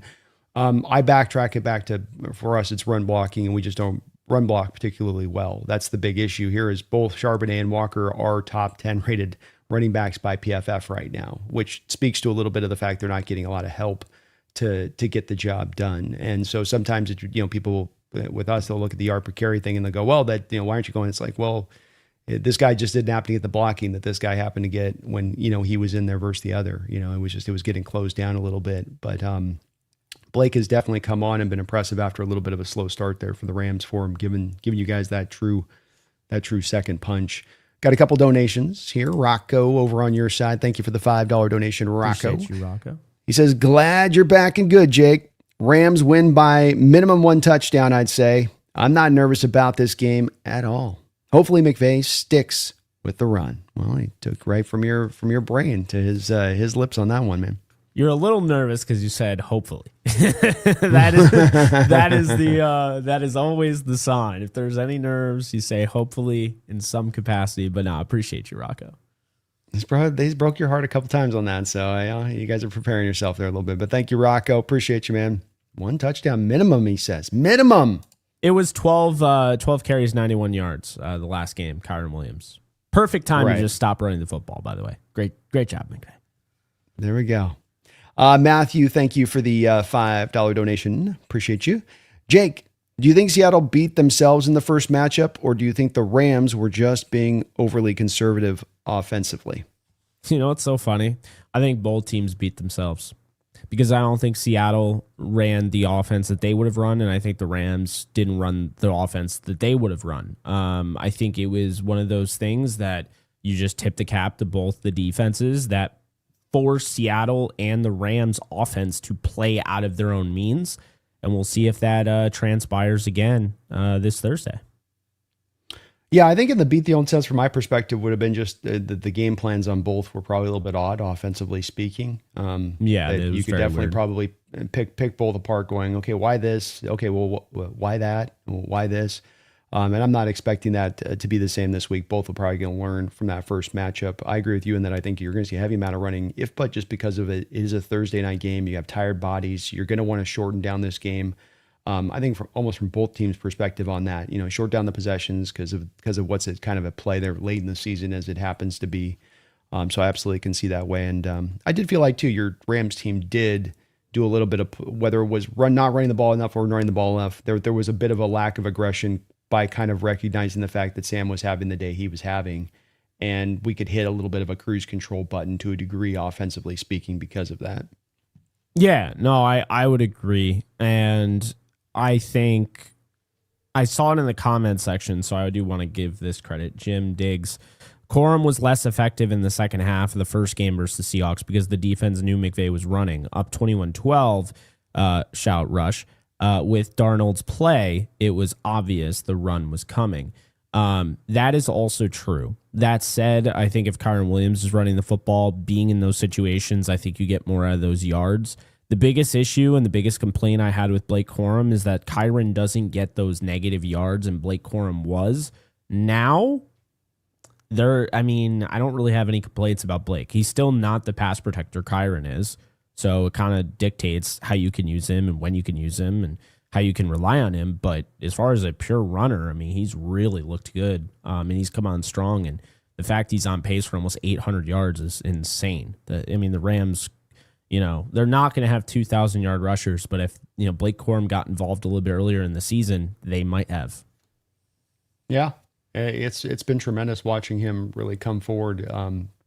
I backtrack it back to, for us, it's run blocking, and we just don't run block particularly well. That's the big issue here is both Charbonnet and Walker are top 10 rated running backs by PFF right now, which speaks to a little bit of the fact they're not getting a lot of help to get the job done. And so sometimes people with us, they'll look at the yard per carry thing and they'll go, well, that, why aren't you going? It's like, well, this guy just didn't happen to get the blocking that this guy happened to get when, he was in there versus the other. It was getting closed down a little bit. But Blake has definitely come on and been impressive after a little bit of a slow start there for the Rams for him, giving you guys that true second punch. Got a couple donations here. Rocco over on your side. Thank you for the $5 donation, Rocco. Appreciate you, Rocco. He says, glad you're back and good, Jake. Rams win by minimum 1 touchdown, I'd say. I'm not nervous about this game at all. Hopefully McVay sticks with the run. Well, he took right from your brain to his lips on that one, man. You're a little nervous because you said hopefully. that is always the sign. If there's any nerves, you say hopefully in some capacity. But no, I appreciate you, Rocco. They broke your heart a couple times on that, so you guys are preparing yourself there a little bit. But thank you, Rocco. Appreciate you, man. 1 touchdown minimum, he says. Minimum. It was 12 carries, 91 yards the last game, Kyren Williams. Perfect time to just stop running the football, by the way. Great job, McVay. There we go. Matthew, thank you for the $5 donation. Appreciate you. Jake, do you think Seattle beat themselves in the first matchup, or do you think the Rams were just being overly conservative offensively? It's so funny. I think both teams beat themselves because I don't think Seattle ran the offense that they would have run, and I think the Rams didn't run the offense that they would have run. I think it was one of those things that you just tip the cap to both the defenses that force Seattle and the Rams offense to play out of their own means. And we'll see if that transpires again this Thursday. Yeah, I think in the beat the own sense from my perspective would have been just the game plans on both were probably a little bit odd, offensively speaking. You could definitely probably pick both apart going, okay, why this? Okay, well, why that? Why this? And I'm not expecting that to be the same this week. Both are probably going to learn from that first matchup. I agree with you in that I think you're going to see a heavy amount of running, but just because of it is a Thursday night game, you have tired bodies. You're going to want to shorten down this game. I think from both teams' perspective on that, short down the possessions because of what's at kind of at play there late in the season as it happens to be. So I absolutely can see that way. And I did feel like too, your Rams team did do a little bit of, whether it was not running the ball enough or running the ball enough, there was a bit of a lack of aggression by kind of recognizing the fact that Sam was having the day he was having, and we could hit a little bit of a cruise control button to a degree, offensively speaking, because of that. Yeah, no, I would agree. And I think I saw it in the comment section, so I do want to give this credit. Jim Diggs. Corum was less effective in the second half of the first game versus the Seahawks because the defense knew McVay was running. Up 21-12, shout rush. With Darnold's play, it was obvious the run was coming. That is also true. That said, I think if Kyren Williams is running the football, being in those situations, I think you get more out of those yards. The biggest issue and the biggest complaint I had with Blake Corum is that Kyren doesn't get those negative yards, and Blake Corum was. Now, I don't really have any complaints about Blake. He's still not the pass protector Kyren is. So it kind of dictates how you can use him and when you can use him and how you can rely on him. But as far as a pure runner, he's really looked good. And he's come on strong. And the fact he's on pace for almost 800 yards is insane. The Rams, they're not going to have 2,000-yard rushers. But if, Blake Corum got involved a little bit earlier in the season, they might have. Yeah. It's been tremendous watching him really come forward.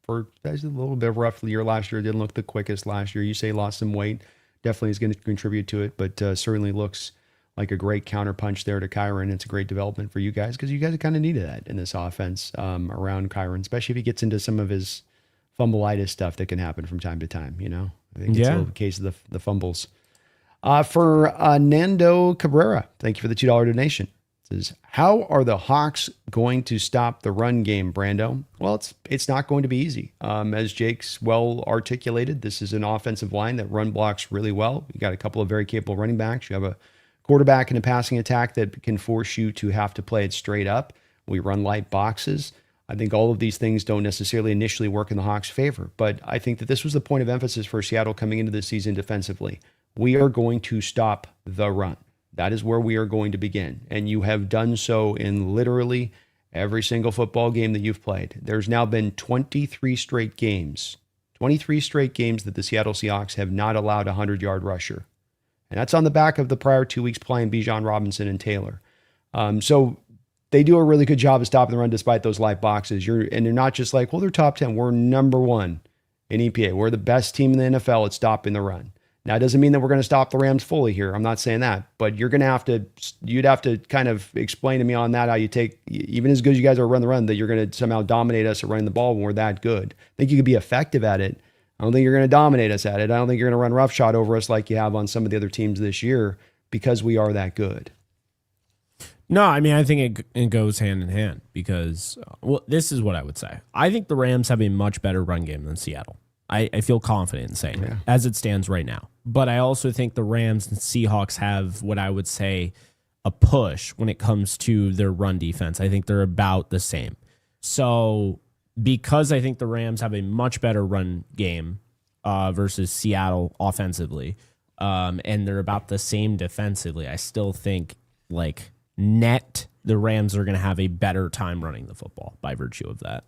For a little bit of a rough year last year. Didn't look the quickest last year. You say lost some weight. Definitely is going to contribute to it, but certainly looks like a great counterpunch there to Kyron. It's a great development for you guys because you guys kind of needed that in this offense around Kyron, especially if he gets into some of his fumbleitis stuff that can happen from time to time. I think it's a little case of the fumbles. For Nando Cabrera, thank you for the $2 donation. It says, how are the Hawks going to stop the run game, Brando? Well, it's not going to be easy. As Jake's well articulated, this is an offensive line that run blocks really well. You got a couple of very capable running backs. You have a quarterback in a passing attack that can force you to have to play it straight up. We run light boxes. I think all of these things don't necessarily initially work in the Hawks' favor, but I think that this was the point of emphasis for Seattle coming into this season defensively. We are going to stop the run. That is where we are going to begin. And you have done so in literally every single football game that you've played. There's now been 23 straight games that the Seattle Seahawks have not allowed a 100-yard rusher. And that's on the back of the prior 2 weeks playing Bijan Robinson and Taylor. So they do a really good job of stopping the run despite those light boxes. And they're not just like, well, they're top 10. We're number 1 in EPA. We're the best team in the NFL at stopping the run. Now, it doesn't mean that we're going to stop the Rams fully here. I'm not saying that, but you'd have to kind of explain to me on that how you take, even as good as you guys are run the run, that you're going to somehow dominate us at running the ball when we're that good. I think you could be effective at it. I don't think you're going to dominate us at it. I don't think you're going to run roughshod over us like you have on some of the other teams this year because we are that good. No, I mean, I think it goes hand in hand because, well, this is what I would say. I think the Rams have a much better run game than Seattle. I feel confident in saying that as it stands right now. But I also think the Rams and Seahawks have what I would say a push when it comes to their run defense. I think they're about the same. So because I think the Rams have a much better run game versus Seattle offensively, and they're about the same defensively, I still think like net the Rams are going to have a better time running the football by virtue of that.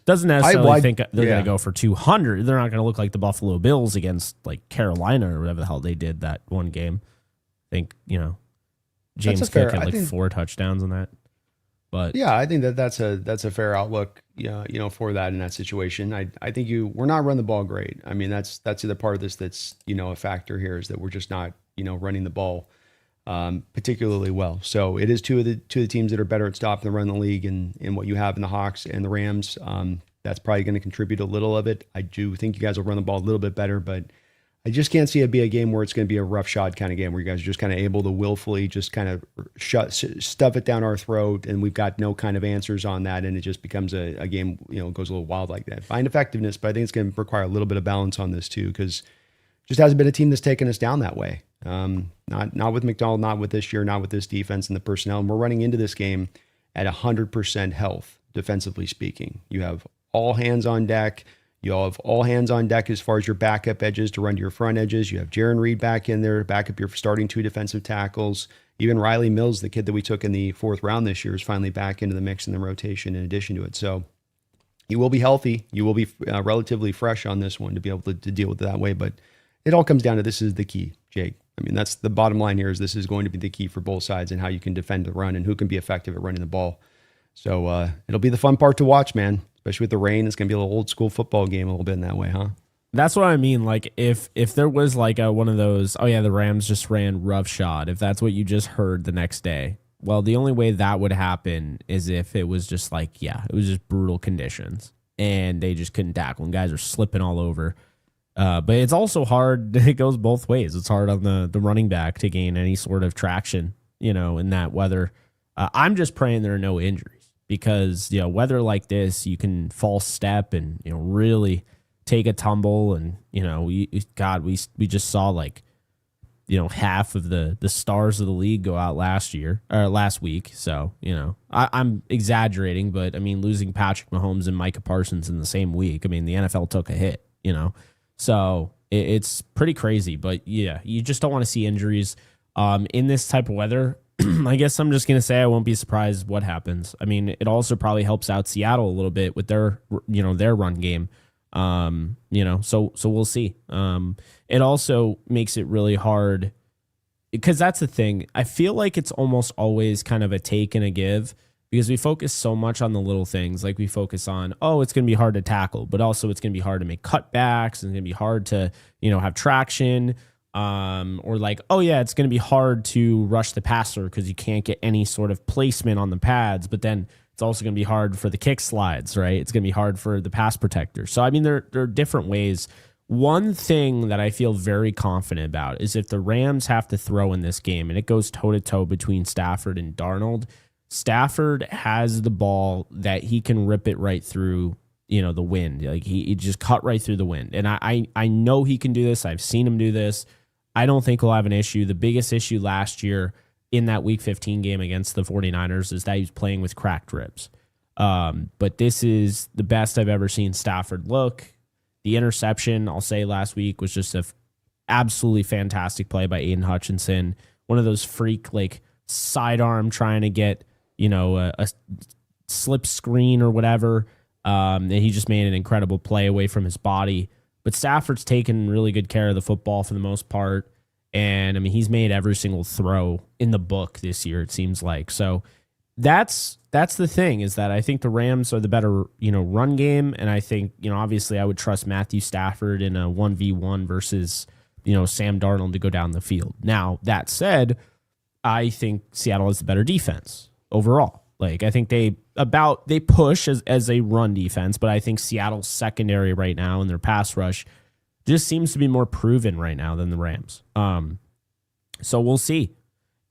Doesn't necessarily think they're going to go for 200. They're not going to look like the Buffalo Bills against like Carolina or whatever the hell they did that one game. I think, James Cook had like 4 touchdowns on that. But yeah, I think that's a fair outlook, for that in that situation. I think we're not running the ball great. I mean, that's the other part of this that's, a factor here is that we're just not, running the ball particularly well. So it is two of the teams that are better at stopping the run in the league, and what you have in the Hawks and the Rams. That's probably going to contribute a little of it. I do think you guys will run the ball a little bit better, but I just can't see it be a game where it's going to be a roughshod kind of game where you guys are just kind of able to willfully just kind of stuff it down our throat, and we've got no kind of answers on that, and it just becomes a game, goes a little wild like that. Find effectiveness, but I think it's going to require a little bit of balance on this too, because just hasn't been a team that's taken us down that way. Not with McDonald, not with this year, not with this defense and the personnel. And we're running into this game at 100% health, defensively speaking. You have all hands on deck. You all have all hands on deck as far as your backup edges to run to your front edges. You have Jaron Reed back in there, back up your starting 2 defensive tackles. Even Riley Mills, the kid that we took in the 4th round this year, is finally back into the mix in the rotation in addition to it. So you will be healthy. You will be relatively fresh on this one to be able to deal with it that way. But it all comes down to this is the key, Jake. I mean, that's the bottom line here is this is going to be the key for both sides and how you can defend the run and who can be effective at running the ball. So it'll be the fun part to watch, man. Especially with the rain, it's going to be a little old school football game a little bit in that way, huh? That's what I mean. Like if there was like one of those, oh yeah, the Rams just ran roughshod. If that's what you just heard the next day, well, the only way that would happen is if it was just like, it was just brutal conditions and they just couldn't tackle and guys are slipping all over. But it's also hard. It goes both ways. It's hard on the running back to gain any sort of traction, in that weather. I'm just praying there are no injuries because, weather like this, you can false step and, really take a tumble. And, we just saw like, half of the stars of the league go out last week. So, I'm exaggerating, but I mean, losing Patrick Mahomes and Micah Parsons in the same week, I mean, the NFL took a hit, So it's pretty crazy, but yeah, you just don't want to see injuries in this type of weather. I guess I'm just going to say I won't be surprised what happens. I mean, it also probably helps out Seattle a little bit with their run game. So we'll see. It also makes it really hard because that's the thing. I feel like it's almost always kind of a take and a give. Because we focus so much on the little things, like we focus on, it's going to be hard to tackle, but also it's going to be hard to make cutbacks and it's going to be hard to, have traction. Or like, oh yeah, it's going to be hard to rush the passer because you can't get any sort of placement on the pads, but then it's also going to be hard for the kick slides, right? It's going to be hard for the pass protector. So, I mean, there are different ways. One thing that I feel very confident about is if the Rams have to throw in this game and it goes toe-to-toe between Stafford and Darnold, Stafford has the ball that he can rip it right through, the wind. Like he just cut right through the wind. And I know he can do this. I've seen him do this. I don't think he'll have an issue. The biggest issue last year in that Week 15 game against the 49ers is that he was playing with cracked ribs. But this is the best I've ever seen Stafford look. The interception, I'll say last week, was just a absolutely fantastic play by Aiden Hutchinson. One of those freak like sidearm trying to get, a slip screen or whatever. And he just made an incredible play away from his body. But Stafford's taken really good care of the football for the most part. And, I mean, he's made every single throw in the book this year, it seems like. So that's the thing, is that I think the Rams are the better, run game. And I think, obviously I would trust Matthew Stafford in a 1v1 versus, Sam Darnold to go down the field. Now, that said, I think Seattle has the better defense overall. Like, I think they push as a run defense, but I think Seattle's secondary right now and their pass rush just seems to be more proven right now than the Rams. So we'll see.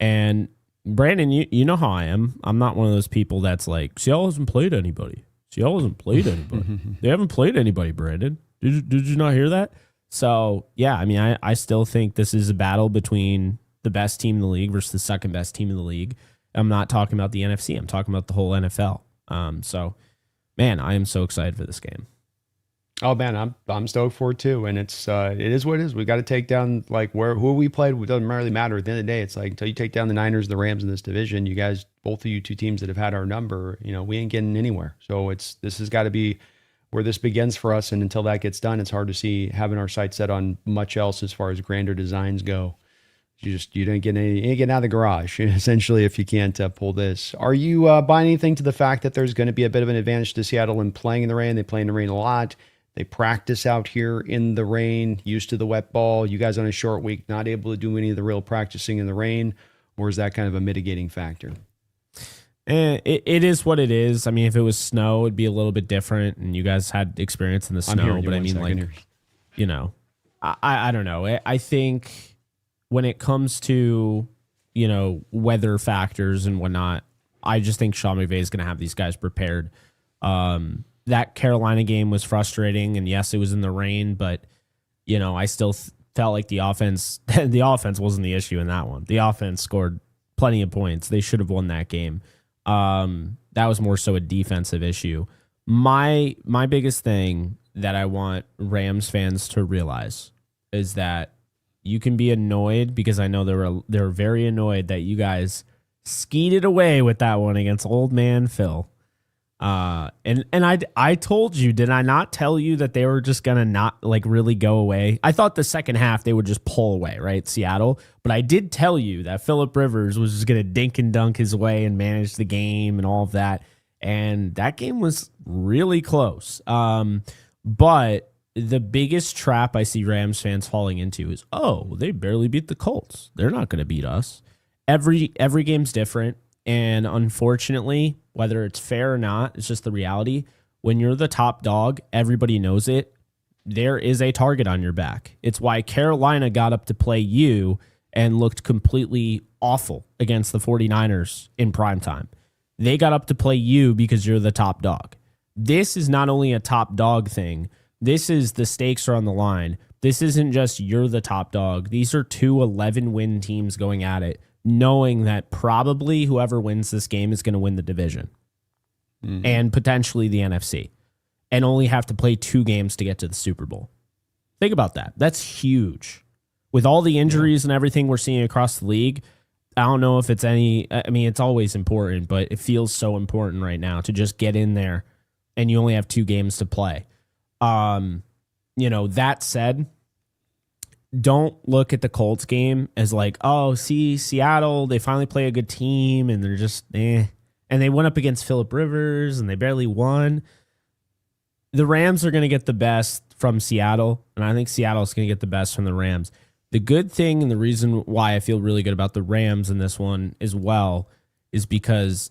And Brandon, you know how I am. I'm not one of those people that's like, Seattle hasn't played anybody. Seattle hasn't played anybody. They haven't played anybody, Brandon. Did you not hear that? So, yeah, I mean, I still think this is a battle between the best team in the league versus the second best team in the league. I'm not talking about the NFC. I'm talking about the whole NFL. So, man, I am so excited for this game. Oh man, I'm stoked for it too, and it is what it is. We got to take down who we played. It doesn't really matter at the end of the day. It's like until you take down the Niners, the Rams in this division, you guys, both of you two teams that have had our number, we ain't getting anywhere. So this has got to be where this begins for us, and until that gets done, it's hard to see having our sights set on much else as far as grander designs go. You ain't getting out of the garage, essentially, if you can't pull this. Are you buying anything to the fact that there's going to be a bit of an advantage to Seattle in playing in the rain? They play in the rain a lot. They practice out here in the rain, used to the wet ball. You guys on a short week, not able to do any of the real practicing in the rain, or is that kind of a mitigating factor? It is what it is. I mean, if it was snow, it'd be a little bit different, and you guys had experience in the snow. But I mean, I don't know. I think when it comes to, weather factors and whatnot, I just think Sean McVay is going to have these guys prepared. That Carolina game was frustrating, and yes, it was in the rain, but, I still felt like the offense wasn't the issue in that one. The offense scored plenty of points. They should have won that game. That was more so a defensive issue. My biggest thing that I want Rams fans to realize is that you can be annoyed, because I know they were very annoyed that you guys skeeted away with that one against old man Phil. And I told you, did I not tell you that they were just gonna not really go away? I thought the second half they would just pull away, right, Seattle. But I did tell you that Phillip Rivers was just gonna dink and dunk his way and manage the game and all of that. And that game was really close. But the biggest trap I see Rams fans falling into is, they barely beat the Colts. They're not gonna beat us. Every game's different. And unfortunately, whether it's fair or not, it's just the reality. When you're the top dog, everybody knows it. There is a target on your back. It's why Carolina got up to play you and looked completely awful against the 49ers in primetime. They got up to play you because you're the top dog. This is not only a top dog thing. This is the stakes are on the line. This isn't just you're the top dog. These are two 11-win teams going at it, knowing that probably whoever wins this game is going to win the division and potentially the NFC, and only have to play 2 games to get to the Super Bowl. Think about that. That's huge. With all the injuries and everything we're seeing across the league, I don't know if it's it's always important, but it feels so important right now to just get in there, and you only have 2 games to play. That said, don't look at the Colts game as Seattle, they finally play a good team and they're just and they went up against Phillip Rivers and they barely won. The Rams are going to get the best from Seattle, and I think Seattle is going to get the best from the Rams. The good thing and the reason why I feel really good about the Rams in this one as well is because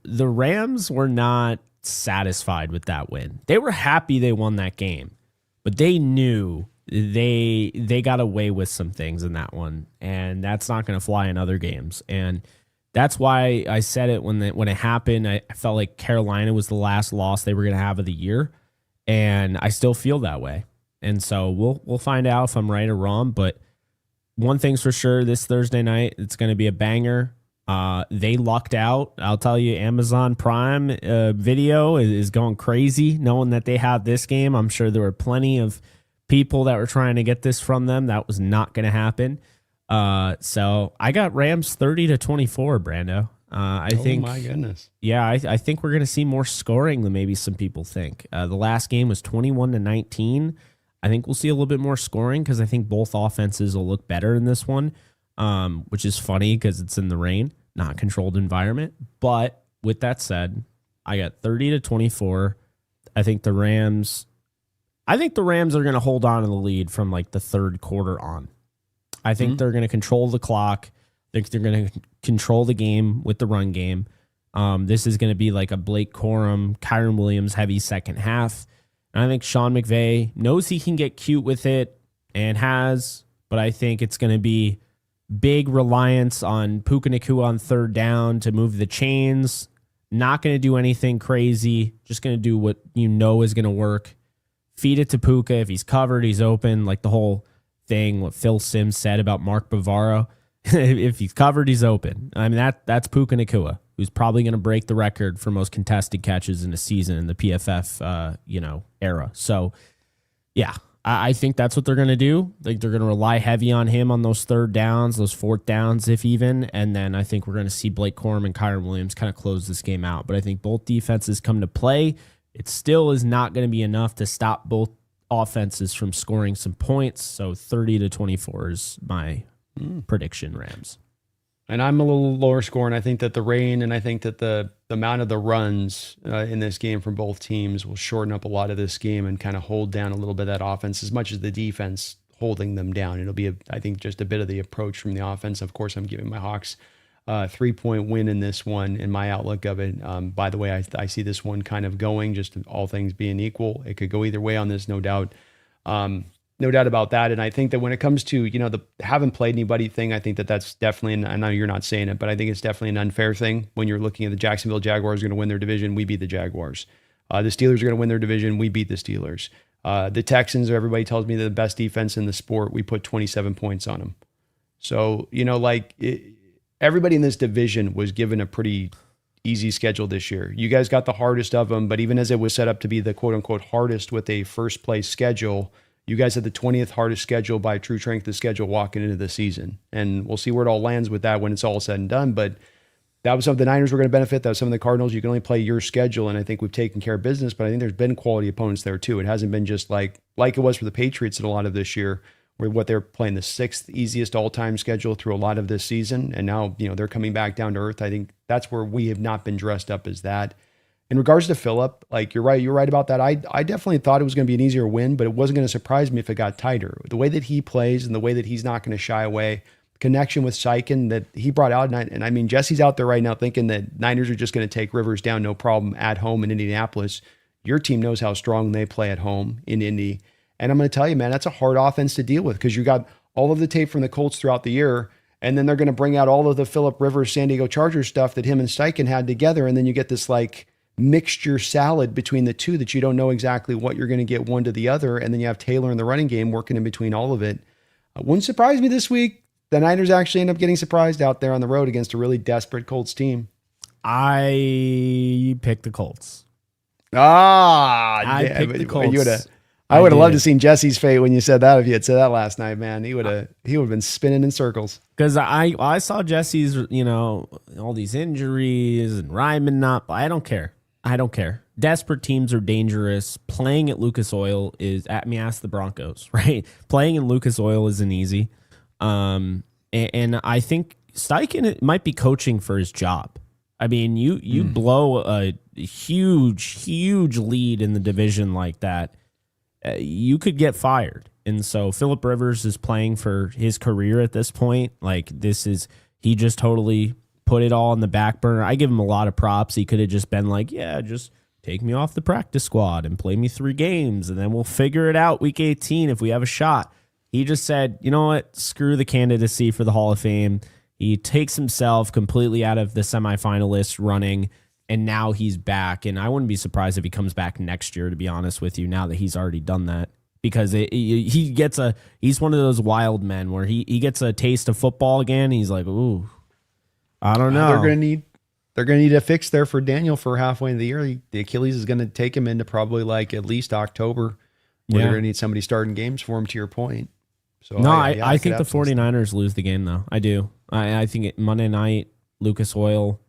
the Rams were not satisfied with that win. They were happy they won that game, but they knew they got away with some things in that one, and that's not going to fly in other games. And that's why I said it when it happened. I felt like Carolina was the last loss they were going to have of the year, and I still feel that way. And so we'll find out if I'm right or wrong, but one thing's for sure, this Thursday night, it's going to be a banger. They lucked out. I'll tell you, Amazon Prime Video is going crazy knowing that they have this game. I'm sure there were plenty of people that were trying to get this from them. That was not going to happen. So I got Rams 30-24, Brando. I think. Oh my goodness. Yeah, I think we're going to see more scoring than maybe some people think. The last game was 21-19. I think we'll see a little bit more scoring because I think both offenses will look better in this one, which is funny because it's in the rain, not controlled environment. But with that said, I got 30-24. I think the Rams are going to hold on to the lead from like the third quarter on. I think they're going to control the clock. I think they're going to control the game with the run game. This is going to be like a Blake Corum, Kyron Williams heavy second half. And I think Sean McVay knows he can get cute with it and has, but I think it's going to be big reliance on Puka Nacua on third down to move the chains. Not going to do anything crazy. Just going to do what you know is going to work. Feed it to Puka. If he's covered, he's open. Like the whole thing, what Phil Simms said about Mark Bavaro. If he's covered, he's open. I mean, that's Puka Nacua, who's probably going to break the record for most contested catches in a season in the PFF, era. So, yeah, I think that's what they're going to do. Like they're going to rely heavy on him on those third downs, those fourth downs, if even. And then I think we're going to see Blake Corum and Kyron Williams kind of close this game out. But I think both defenses come to play. It still is not going to be enough to stop both offenses from scoring some points. So 30-24 is my prediction, Rams. And I'm a little lower scoring. I think that the rain and I think that the amount of the runs in this game from both teams will shorten up a lot of this game and kind of hold down a little bit of that offense as much as the defense holding them down. It'll be, I think, just a bit of the approach from the offense. Of course, I'm giving my Hawks 3-point win in this one in my outlook of it. By the way, I see this one kind of going, just all things being equal. It could go either way on this, no doubt. No doubt about that. And I think that when it comes to, the haven't played anybody thing, I think that that's definitely, and I know you're not saying it, but I think it's definitely an unfair thing when you're looking at the Jacksonville Jaguars are going to win their division. We beat the Jaguars. The Steelers are going to win their division. We beat the Steelers. The Texans, everybody tells me they're the best defense in the sport. We put 27 points on them. So, everybody in this division was given a pretty easy schedule this year. You guys got the hardest of them, but even as it was set up to be the quote unquote hardest with a first place schedule, you guys had the 20th hardest schedule by true strength of schedule walking into the season. And we'll see where it all lands with that when it's all said and done. But that was some of the Niners were going to benefit. That was some of the Cardinals. You can only play your schedule. And I think we've taken care of business, but I think there's been quality opponents there too. It hasn't been just like it was for the Patriots in a lot of this year, where what they're playing the sixth easiest all-time schedule through a lot of this season. And now, they're coming back down to earth. I think that's where we have not been dressed up as that. In regards to Phillip, you're right about that. I definitely thought it was going to be an easier win, but it wasn't going to surprise me if it got tighter. The way that he plays and the way that he's not going to shy away, connection with Sykin that he brought out. And I mean, Jesse's out there right now thinking that Niners are just going to take Rivers down, no problem, at home in Indianapolis. Your team knows how strong they play at home in Indy. And I'm going to tell you, man, that's a hard offense to deal with because you got all of the tape from the Colts throughout the year, and then they're going to bring out all of the Phillip Rivers, San Diego Chargers stuff that him and Steichen had together, and then you get this mixture salad between the two that you don't know exactly what you're going to get one to the other, and then you have Taylor in the running game working in between all of it. Wouldn't surprise me this week. The Niners actually end up getting surprised out there on the road against a really desperate Colts team. I picked the Colts. I picked the Colts. I would have loved to seen Jesse's fate when you said that. If you had said that last night, man, he would have been spinning in circles. Because I saw Jesse's, all these injuries and Ryman not. I don't care. Desperate teams are dangerous. Playing at Lucas Oil is, ask the Broncos, right? Playing in Lucas Oil isn't easy. And I think Steichen might be coaching for his job. I mean, you blow a huge lead in the division like that. you could get fired. And so Phillip Rivers is playing for his career at this point. Like he just totally put it all on the back burner. I give him a lot of props. He could have just been like, yeah, just take me off the practice squad and play me 3 games, and then we'll figure it out week 18 if we have a shot. He just said, you know what, screw the candidacy for the Hall of Fame. He takes himself completely out of the semifinalist running, and now he's back. And I wouldn't be surprised if he comes back next year, to be honest with you, now that he's already done that. Because he's one of those wild men where he gets a taste of football again. He's like, ooh, I don't know. They're gonna need a fix there for Daniel for halfway in the year. The Achilles is gonna take him into probably like at least October, where they're gonna need somebody starting games for him. To your point, so no, I think the 49ers lose the game though. I do. I think Monday night, Lucas Oil.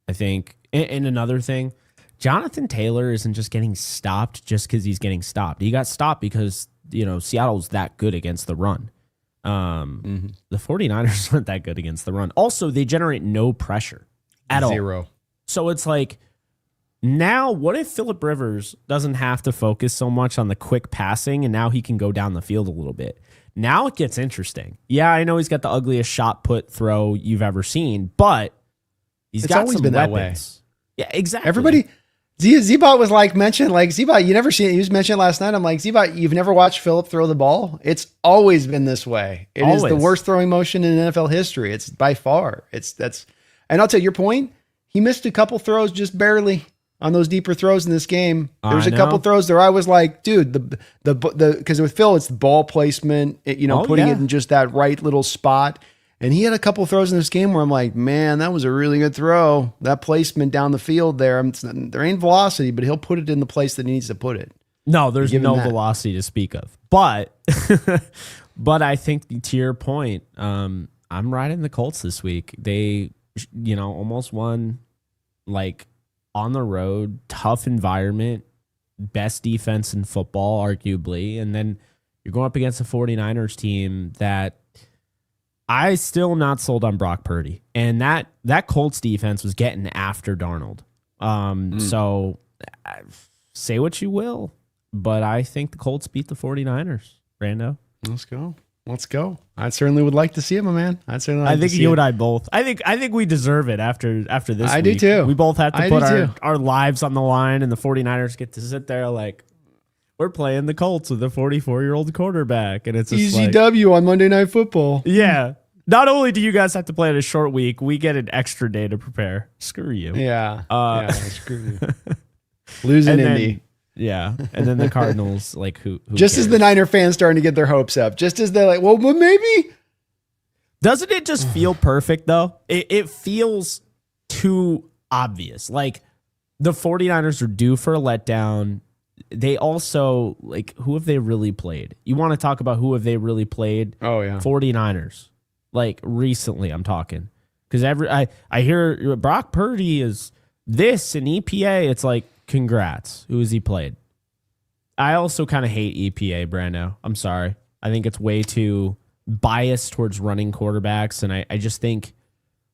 I think, and another thing, Jonathan Taylor isn't just getting stopped just because he's getting stopped. He got stopped because Seattle's that good against the run. The 49ers aren't that good against the run. Also, they generate no pressure at all. Zero. So it's like, now what if Phillip Rivers doesn't have to focus so much on the quick passing, and now he can go down the field a little bit? Now it gets interesting. Yeah, I know he's got the ugliest shot put throw you've ever seen, but it's got always some been weapons. That way. Yeah, exactly. Everybody, Z-Bot was mentioned, Z-Bot, you never seen it. He was mentioned last night. I'm like, Z-Bot, you've never watched Phillip throw the ball? It's always been this way. It is the worst throwing motion in NFL history. It's by far. And I'll tell you your point. He missed a couple throws just barely on those deeper throws in this game. There was a couple throws there. I was like, dude, because with Phil, it's the ball placement, putting it in just that right little spot. And he had a couple throws in this game where I'm like, man, that was a really good throw. That placement down the field there. There ain't velocity, but he'll put it in the place that he needs to put it. No, there's no velocity to speak of. But I think to your point, I'm riding the Colts this week. They, almost won on the road, tough environment, best defense in football, arguably. And then you're going up against a 49ers team that I still not sold on Brock Purdy. And that Colts defense was getting after Darnold. So say what you will, but I think the Colts beat the 49ers, Brando. Let's go. I certainly would like to see it, my man. I think you and I both. I think we deserve it after this I week. do too. We both have to put our lives on the line, and the 49ers get to sit there like, we're playing the Colts with a 44-year-old quarterback. And it's just easy W on Monday Night Football. Yeah. Not only do you guys have to play it a short week, we get an extra day to prepare. Screw you. Yeah. Screw you. Losing Indy. Yeah, and then the Cardinals, who just cares? As the Niner fans starting to get their hopes up, just as they're like, well, maybe. Doesn't it just feel perfect, though? It feels too obvious. Like, the 49ers are due for a letdown. They also, who have they really played? You want to talk about who have they really played? Oh, yeah. 49ers. Recently, I'm talking. Because I hear Brock Purdy is this and EPA. It's like, congrats. Who has he played? I also kind of hate EPA, Brando. I'm sorry. I think it's way too biased towards running quarterbacks. And I just think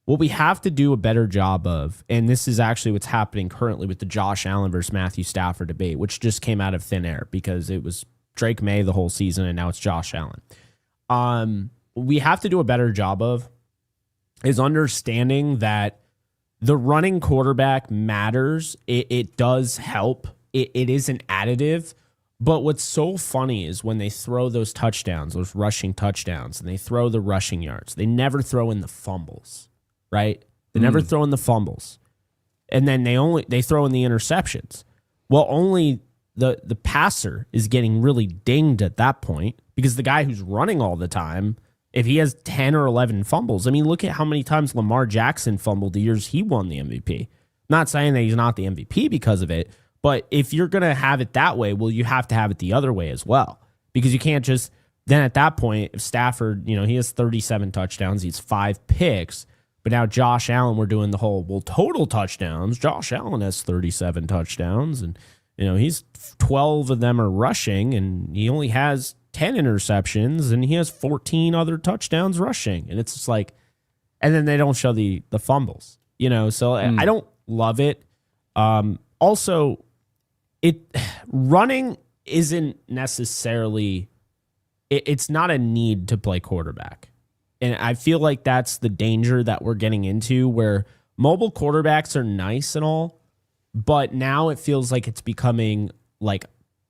what we have to do a better job of, and this is actually what's happening currently with the Josh Allen versus Matthew Stafford debate, which just came out of thin air because it was Drake May the whole season and now it's Josh Allen. We have to do a better job of is understanding that the running quarterback matters. It does help. It is an additive. But what's so funny is when they throw those touchdowns, those rushing touchdowns, and they throw the rushing yards, they never throw in the fumbles, right? They never throw in the fumbles. And then they throw in the interceptions. Well, only the passer is getting really dinged at that point because the guy who's running all the time, if he has 10 or 11 fumbles, I mean, look at how many times Lamar Jackson fumbled the years he won the MVP. Not saying that he's not the MVP because of it, but if you're going to have it that way, well, you have to have it the other way as well. Because you can't just, then at that point, if Stafford, he has 37 touchdowns, he's 5 picks, but now Josh Allen, we're doing the whole, total touchdowns. Josh Allen has 37 touchdowns, and, he's 12 of them are rushing, and he only has 10 interceptions, and he has 14 other touchdowns rushing. And it's just and then they don't show the fumbles, so I don't love it. Also, running isn't necessarily, it's not a need to play quarterback. And I feel like that's the danger that we're getting into, where mobile quarterbacks are nice and all, but now it feels like it's becoming like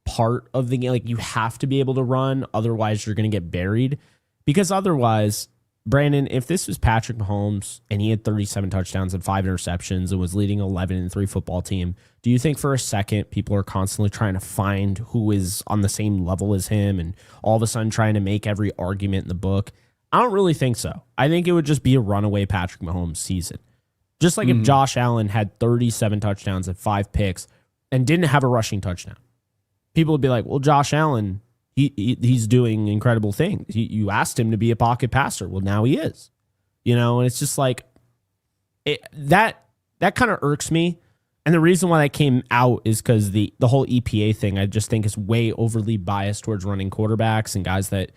part of the game. Like you have to be able to run, otherwise you're going to get buried. Because otherwise, Brandon, if this was Patrick Mahomes and he had 37 touchdowns and 5 interceptions and was leading 11-3 football team, do you think for a second people are constantly trying to find who is on the same level as him and all of a sudden trying to make every argument in the book? I don't really think so. I think it would just be a runaway Patrick Mahomes season. Just like if Josh Allen had 37 touchdowns and 5 picks and didn't have a rushing touchdown. People would be like, well, Josh Allen, he's doing incredible things. You asked him to be a pocket passer. Well, now he is. And it's just like that kind of irks me. And the reason why that came out is because the whole EPA thing, I just think is way overly biased towards running quarterbacks and guys that,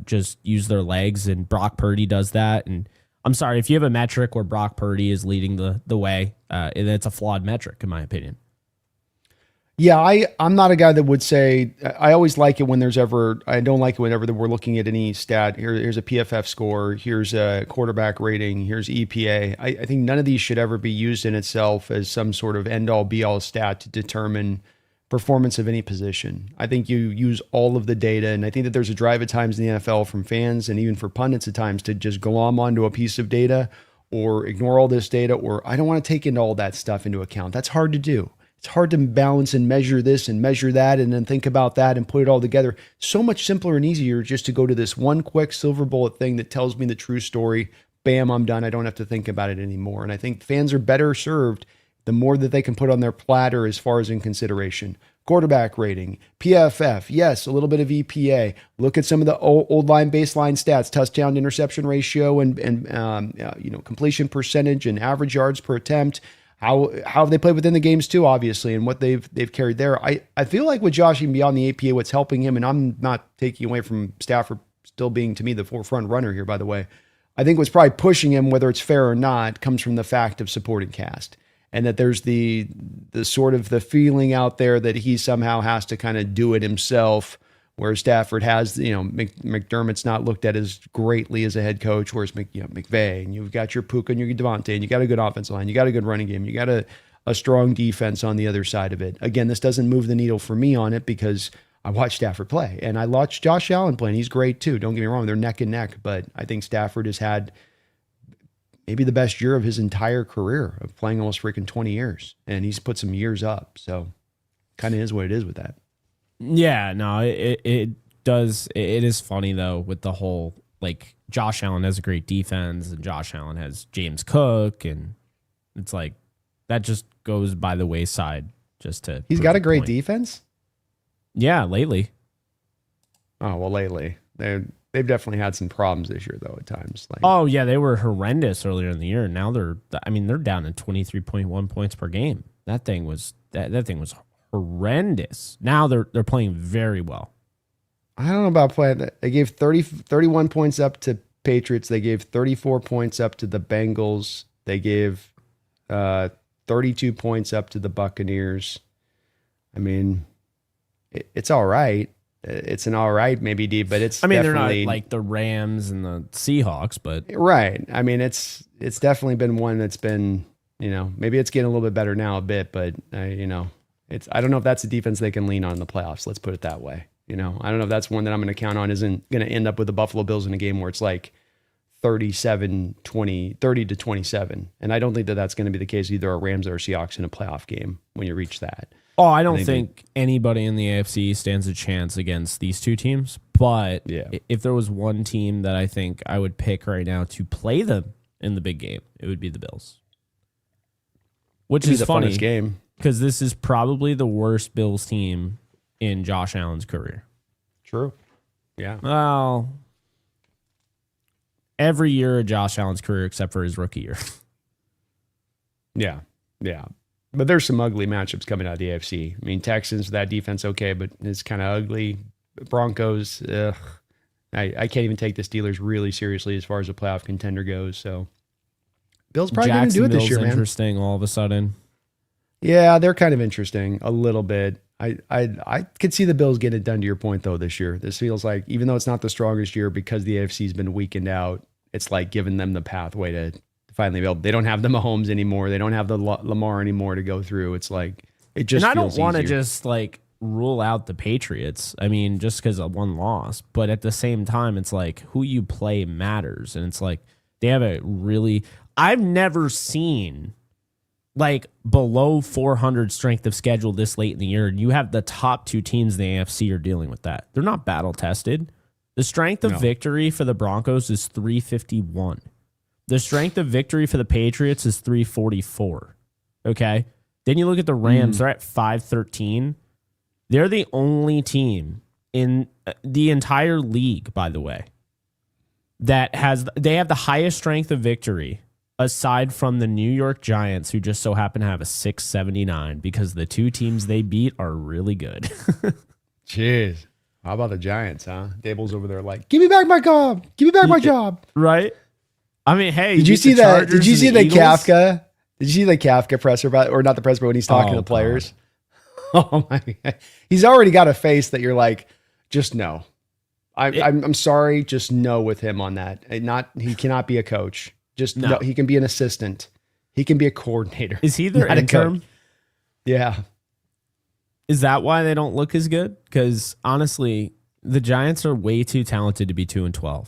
just use their legs. And Brock Purdy does that. And I'm sorry, if you have a metric where Brock Purdy is leading the way, it's a flawed metric, in my opinion. Yeah, I'm not a guy that would say, I always like it when I don't like it whenever we're looking at any stat. Here's a PFF score, here's a quarterback rating, here's EPA. I think none of these should ever be used in itself as some sort of end-all be-all stat to determine performance of any position. I think you use all of the data, and I think that there's a drive at times in the NFL from fans and even for pundits at times to just glom onto a piece of data or ignore all this data, or I don't want to take into all that stuff into account. That's hard to do. It's hard to balance and measure this and measure that and then think about that and put it all together. So much simpler and easier just to go to this one quick silver bullet thing that tells me the true story. Bam, I'm done. I don't have to think about it anymore. And I think fans are better served the more that they can put on their platter as far as in consideration. Quarterback rating, PFF, yes, a little bit of EPA. Look at some of the old line baseline stats, touchdown to interception ratio and completion percentage and average yards per attempt. How have they played within the games too, obviously, and what they've carried there. I feel like with Josh, even beyond the APA, what's helping him, and I'm not taking away from Stafford still being, to me, the forefront runner here, by the way. I think what's probably pushing him, whether it's fair or not, comes from the fact of supporting cast. And that there's the sort of the feeling out there that he somehow has to kind of do it himself, whereas Stafford has, McDermott's not looked at as greatly as a head coach, whereas McVay, and you've got your Puka and your Devontae, and you got a good offensive line, you got a good running game, you got a strong defense on the other side of it. Again, this doesn't move the needle for me on it because I watched Stafford play, and I watched Josh Allen play, and he's great too. Don't get me wrong, they're neck and neck, but I think Stafford has had maybe the best year of his entire career of playing almost freaking 20 years. And he's put some years up. So kind of is what it is with that. Yeah, no, it does. It is funny though, with the whole, like, Josh Allen has a great defense and Josh Allen has James Cook. And it's like, that just goes by the wayside He's got a great defense. Yeah. Lately. Oh, well, lately they've definitely had some problems this year, though, at times. Oh, yeah, they were horrendous earlier in the year. Now they're down to 23.1 points per game. That thing was horrendous. Now they're playing very well. I don't know about playing. They gave 31 points up to Patriots. They gave 34 points up to the Bengals. They gave 32 points up to the Buccaneers. I mean, it's all right. It's an all right, maybe, D, but it's they're definitely not like the Rams and the Seahawks, but right. I mean, it's definitely been one that's been, maybe it's getting a little bit better now a bit, but I don't know if that's a defense they can lean on in the playoffs. Let's put it that way. I don't know if that's one that I'm going to count on isn't going to end up with the Buffalo Bills in a game where it's like 30-27. And I don't think that that's going to be the case either a Rams or a Seahawks in a playoff game when you reach that. Oh, I don't think anybody in the AFC stands a chance against these two teams. But if there was one team that I think I would pick right now to play them in the big game, it would be the Bills. Which is funny because this is probably the worst Bills team in Josh Allen's career. True. Yeah. Well, every year of Josh Allen's career except for his rookie year. Yeah. Yeah. But there's some ugly matchups coming out of the AFC. I mean, Texans, that defense, okay, but it's kind of ugly. Broncos, I can't even take the Steelers really seriously as far as a playoff contender goes. So, Bills probably going to do it this year, man. Interesting all of a sudden. Yeah, they're kind of interesting a little bit. I could see the Bills getting it done to your point though this year. This feels like, even though it's not the strongest year because the AFC's been weakened out, it's like giving them the pathway to finally be able. They don't have the Mahomes anymore. They don't have the Lamar anymore to go through. It's like it just. And I feels don't want to easier. just like rule out the Patriots. I mean, just because of one loss, but at the same time, it's like who you play matters, and it's like they have a really. I've never seen like below 400 strength of schedule this late in the year, and you have the top two teams in the AFC are dealing with that. They're not battle tested. The strength of victory for the Broncos is 351. The strength of victory for the Patriots is 344. Okay. Then you look at the Rams, they're at 513. They're the only team in the entire league, by the way, that they have the highest strength of victory aside from the New York Giants, who just so happen to have a 679 because the two teams they beat are really good. Jeez. How about the Giants, huh? Dable's over there like, give me back my job. Give me back my job. Right? I mean, hey, did you see that? Did you see the Eagles? Kafka? Did you see the Kafka presser about, or not the presser, but when he's talking to players? Oh my God. He's already got a face that you're like, just no. I'm sorry, just no with him on that. He cannot be a coach. Just no. He can be an assistant. He can be a coordinator. Is he their interim? Yeah. Is that why they don't look as good? Because honestly, the Giants are way too talented to be 2-12.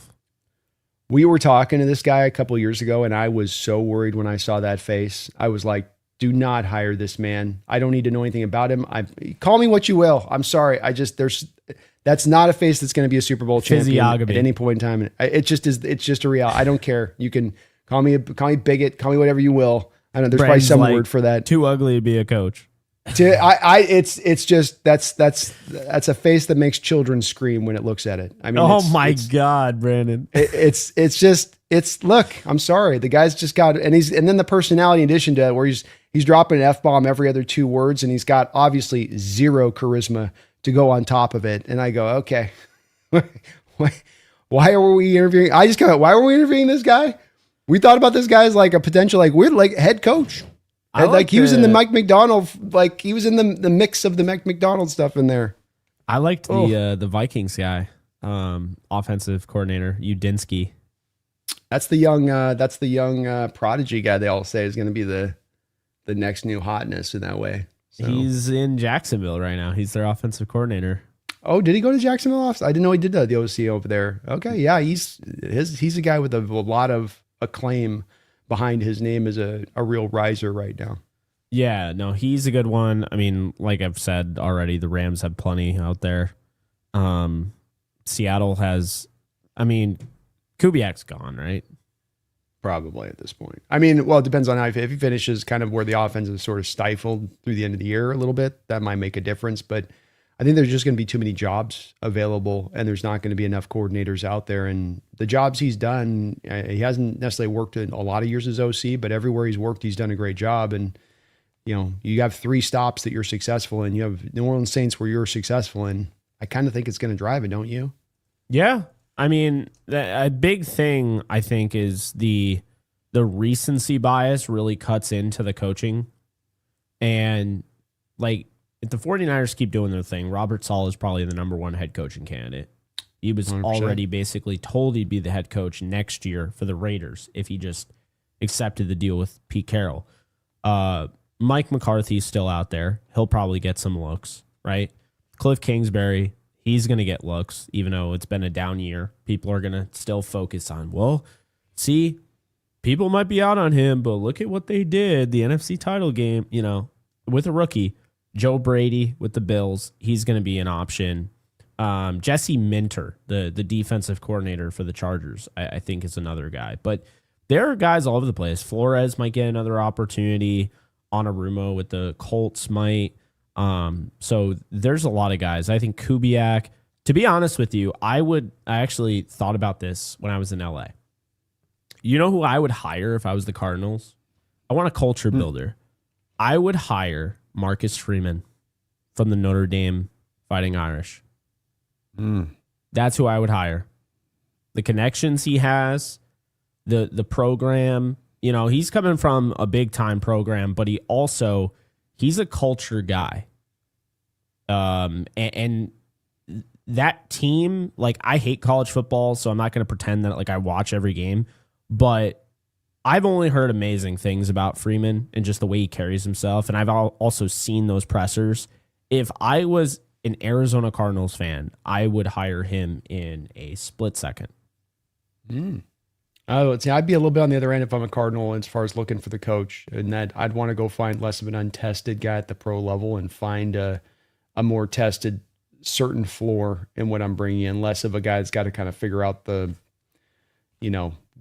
We were talking to this guy a couple years ago, and I was so worried when I saw that face. I was like, do not hire this man. I don't need to know anything about him. Call me what you will. I'm sorry. That's not a face that's going to be a Super Bowl champion at any point in time. It just is. It's just a reality. I don't care. You can call me bigot, call me whatever you will. I know there's probably some word for that. Too ugly to be a coach. It's just that's a face that makes children scream when it looks at it. I mean, oh my God, Brandon. Look, I'm sorry. The guy's just got, and then the personality in addition to it, where he's dropping an F-bomb every other 2 words, and he's got obviously zero charisma to go on top of it. And I go, okay, why are we interviewing? Why were we interviewing this guy? We thought about this guy as like a potential, like we're like head coach. He was in the Mike McDonald, like he was in the mix of the Mike McDonald stuff in there. I liked the Vikings guy, offensive coordinator, Udinsky. That's the young prodigy guy they all say is going to be the next new hotness in that way. So. He's in Jacksonville right now. He's their offensive coordinator. Oh, did he go to Jacksonville? I didn't know he did the OC over there. Okay, yeah, he's a guy with a lot of acclaim behind his name as a real riser right now. Yeah, no, he's a good one. I mean, like I've said already, the Rams have plenty out there. Seattle has, I mean, Kubiak's gone, right? Probably at this point. I mean, well, it depends on if he finishes kind of where the offense is sort of stifled through the end of the year a little bit, that might make a difference. But I think there's just going to be too many jobs available, and there's not going to be enough coordinators out there. And the jobs he's done, he hasn't necessarily worked in a lot of years as OC, but everywhere he's worked, he's done a great job. And, you know, you have 3 stops that you're successful in. You have New Orleans Saints where you're successful in. I kind of think it's going to drive it, don't you? Yeah. I mean, a big thing, I think, is the recency bias really cuts into the coaching. And, like, if the 49ers keep doing their thing, Robert Saleh is probably the number 1 head coaching candidate. He was 100%. Already basically told he'd be the head coach next year for the Raiders if he just accepted the deal with Pete Carroll. Mike McCarthy's still out there. He'll probably get some looks, right? Cliff Kingsbury, he's going to get looks, even though it's been a down year. People are going to still focus on, well, see, people might be out on him, but look at what they did, the NFC title game, you know, with a rookie. Joe Brady with the Bills, he's going to be an option. Jesse Minter, the defensive coordinator for the Chargers, I think is another guy. But there are guys all over the place. Flores might get another opportunity. Anarumo with the Colts might. So there's a lot of guys. I think Kubiak, to be honest with you, I actually thought about this when I was in LA. You know who I would hire if I was the Cardinals? I want a culture builder. I would hire Marcus Freeman from the Notre Dame Fighting Irish. That's who I would hire. The connections he has, the program, you know, he's coming from a big time program, but he's a culture guy. And that team, like, I hate college football, so I'm not going to pretend that like I watch every game, but I've only heard amazing things about Freeman and just the way he carries himself. And I've also seen those pressers. If I was an Arizona Cardinals fan, I would hire him in a split second. I'd be a little bit on the other end if I'm a Cardinal as far as looking for the coach, and that I'd want to go find less of an untested guy at the pro level and find a more tested certain floor in what I'm bringing in, less of a guy that's got to kind of figure out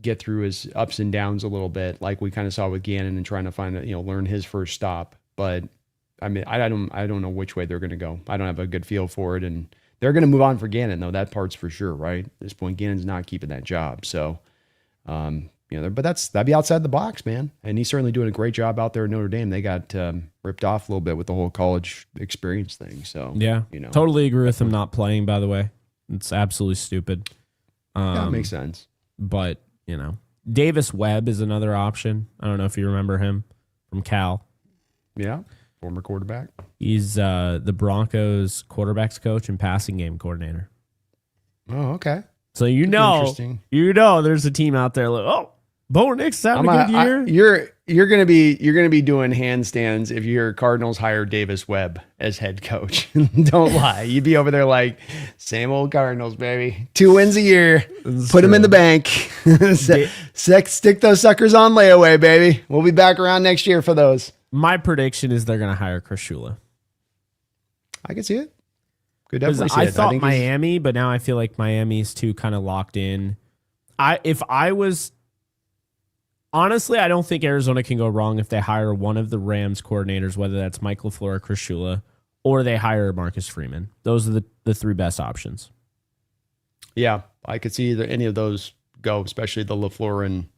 get through his ups and downs a little bit, like we kind of saw with Gannon and trying to find learn his first stop. But I mean, I don't know which way they're going to go. I don't have a good feel for it, and they're going to move on for Gannon though. That part's for sure, right? At this point, Gannon's not keeping that job, so. But that'd be outside the box, man. And he's certainly doing a great job out there in Notre Dame. They got ripped off a little bit with the whole college experience thing. So yeah, totally agree with him not playing. By the way, it's absolutely stupid. Yeah, it makes sense. But Davis Webb is another option. I don't know if you remember him from Cal. Yeah, former quarterback. He's the Broncos quarterbacks coach and passing game coordinator. Oh, okay. So there's a team out there like, oh, Bo Nix having a good year. You're gonna be doing handstands if your Cardinals hire Davis Webb as head coach. Don't lie. You'd be over there like, same old Cardinals, baby. 2 wins a year. Put them in the bank. Stick those suckers on layaway, baby. We'll be back around next year for those. My prediction is they're gonna hire Chris Shula. I can see it. Could definitely see I it. thought Miami, but now I feel like Miami's too kind of locked in. Honestly, I don't think Arizona can go wrong if they hire one of the Rams coordinators, whether that's Mike LaFleur or Chris Shula, or they hire Marcus Freeman. Those are the 3 best options. Yeah, I could see any of those go, especially the LaFleur and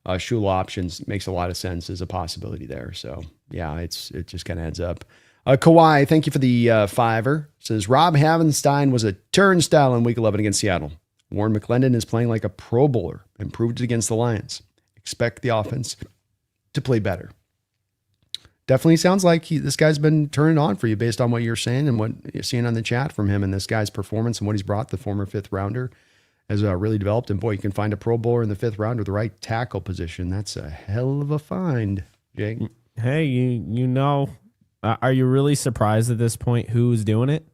Shula options. Makes a lot of sense as a possibility there. So, yeah, it just kind of adds up. Kawhi, thank you for the fiver. Says, Rob Havenstein was a turnstile in Week 11 against Seattle. Warren McClendon is playing like a Pro Bowler and proved it against the Lions. Expect the offense to play better. Definitely sounds like this guy's been turning on for you based on what you're saying and what you're seeing on the chat from him and this guy's performance and what he's brought. The former 5th rounder has really developed. And boy, you can find a Pro Bowler in the 5th round with the right tackle position. That's a hell of a find, Jake. Hey, are you really surprised at this point who's doing it?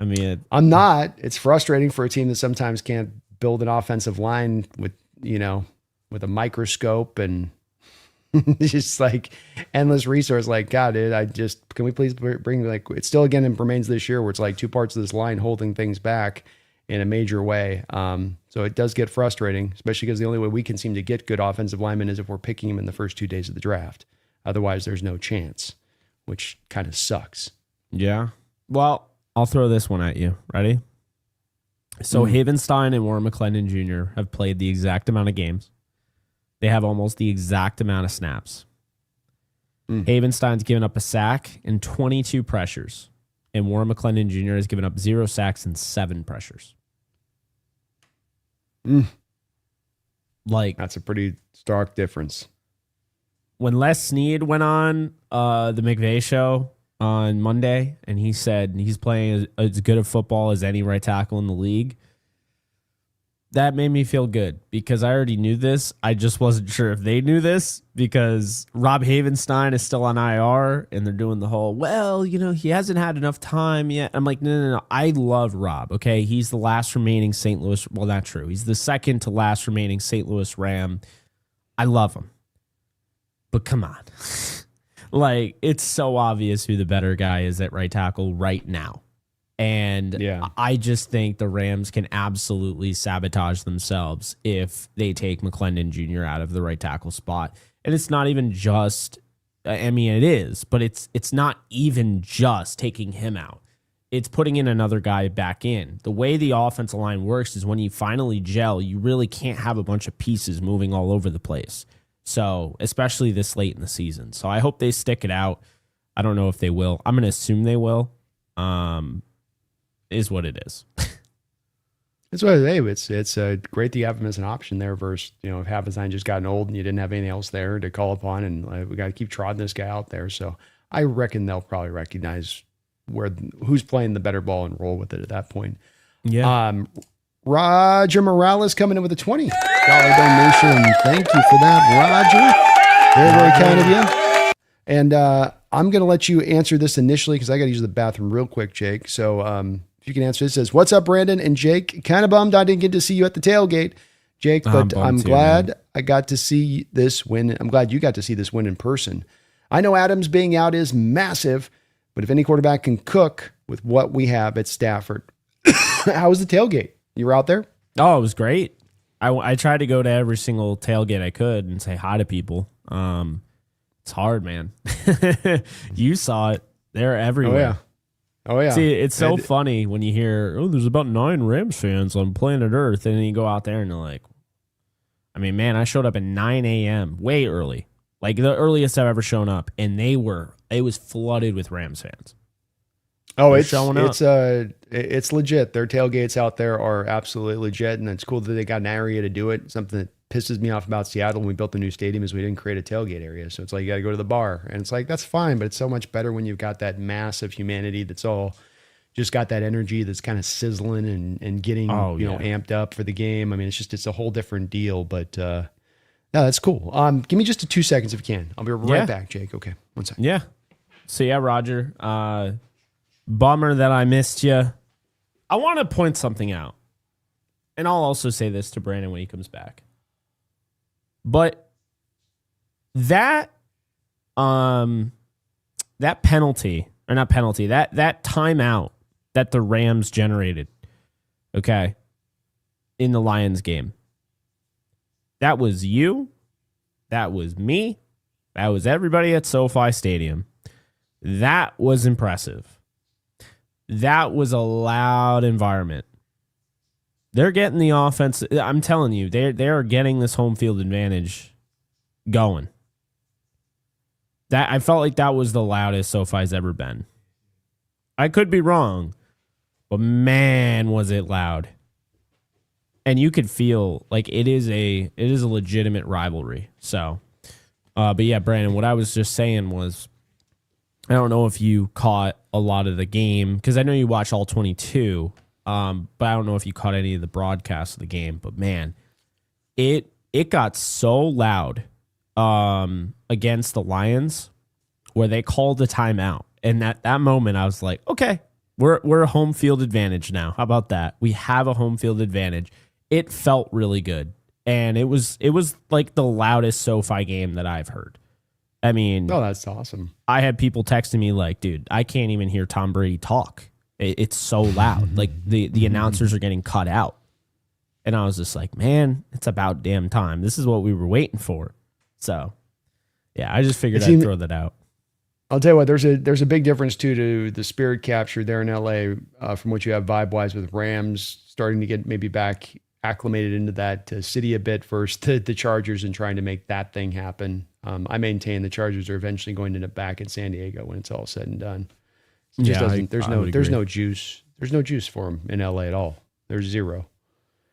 I mean, I'm not. It's frustrating for a team that sometimes can't build an offensive line with a microscope and just like endless resource. Like, God, dude, can we please bring, like, it still again it remains this year where it's like 2 parts of this line holding things back in a major way. So it does get frustrating, especially because the only way we can seem to get good offensive linemen is if we're picking them in the first 2 days of the draft. Otherwise, there's no chance, which kind of sucks. Yeah. Well, I'll throw this one at you. Ready? So Havenstein and Warren McClendon Jr. have played the exact amount of games. They have almost the exact amount of snaps. Havenstein's given up a sack and 22 pressures, and Warren McClendon Jr. has given up 0 sacks and 7 pressures. Like, that's a pretty stark difference. When Les Snead went on the McVay show on Monday, and he said he's playing as good of football as any right tackle in the league, that made me feel good because I already knew this. I just wasn't sure if they knew this because Rob Havenstein is still on IR and they're doing the whole, he hasn't had enough time yet. I'm like, no. I love Rob, okay? He's the last remaining St. Louis. Well, not true. He's the second to last remaining St. Louis Ram. I love him. But come on. Like, it's so obvious who the better guy is at right tackle right now. And I just think the Rams can absolutely sabotage themselves if they take McClendon Jr. out of the right tackle spot. And it's not even just, it is, but it's not even just taking him out. It's putting in another guy back in. The way the offensive line works is when you finally gel, you really can't have a bunch of pieces moving all over the place. So, especially this late in the season. So I hope they stick it out. I don't know if they will. I'm going to assume they will. Is what it is. It's what it is. It's great that you have him as an option there versus, if Havenstein just gotten old and you didn't have anything else there to call upon, and we got to keep trotting this guy out there. So I reckon they'll probably recognize who's playing the better ball and roll with it at that point. Yeah. Roger Morales coming in with a $20 donation. Thank you for that, Roger. Very, very kind of you. And I'm going to let you answer this initially because I got to use the bathroom real quick, Jake. So if you can answer this, it says, what's up, Brandon and Jake? Kind of bummed I didn't get to see you at the tailgate, Jake, but I'm glad I got to see this win. I'm glad you got to see this win in person. I know Adams being out is massive, but if any quarterback can cook with what we have at Stafford, how was the tailgate? You were out there? Oh, it was great. I tried to go to every single tailgate I could and say hi to people. It's hard, man. You saw it. They're everywhere. Oh, yeah. See, it's so funny when you hear, there's about 9 Rams fans on planet Earth, and then you go out there and they're like, I mean, man, I showed up at 9 a.m., way early, like the earliest I've ever shown up, and it was flooded with Rams fans. Oh, it's legit. Their tailgates out there are absolutely legit, and it's cool that they got an area to do it. Something that pisses me off about Seattle when we built the new stadium is we didn't create a tailgate area. So it's like you got to go to the bar, and it's like that's fine, but it's so much better when you've got that mass of humanity that's all just got that energy that's kind of sizzling and getting amped up for the game. I mean, it's a whole different deal. But no, that's cool. Give me just 2 seconds if you can. I'll be right back, Jake. Okay, 1 second. Yeah. So yeah, Roger. Bummer that I missed you. I want to point something out. And I'll also say this to Brandon when he comes back. But that penalty, or not penalty, that timeout that the Rams generated, okay, in the Lions game. That was you. That was me. That was everybody at SoFi Stadium. That was impressive. That was a loud environment. They're getting the offense. I'm telling you, they are getting this home field advantage going. That I felt like that was the loudest SoFi's ever been. I could be wrong, but man, was it loud. And you could feel like it is a legitimate rivalry. So, but yeah, Brandon, what I was just saying was, I don't know if you caught a lot of the game because I know you watch all 22. But I don't know if you caught any of the broadcasts of the game. But man, it got so loud against the Lions where they called the timeout, and at that moment I was like, okay, we're a home field advantage now. How about that? We have a home field advantage. It felt really good, and it was like the loudest SoFi game that I've heard. I mean, oh, that's awesome. I had people texting me like, dude, I can't even hear Tom Brady talk. It's so loud. Like the announcers are getting cut out. And I was just like, man, it's about damn time. This is what we were waiting for. So, yeah, I just figured I'd throw that out. I'll tell you what, there's a big difference too to the spirit capture there in LA from what you have vibe-wise with Rams starting to get maybe back acclimated into that city a bit versus the Chargers and trying to make that thing happen. I maintain the Chargers are eventually going to end up back in San Diego when it's all said and done. It just doesn't. There's no juice. There's no juice for them in LA at all. There's zero.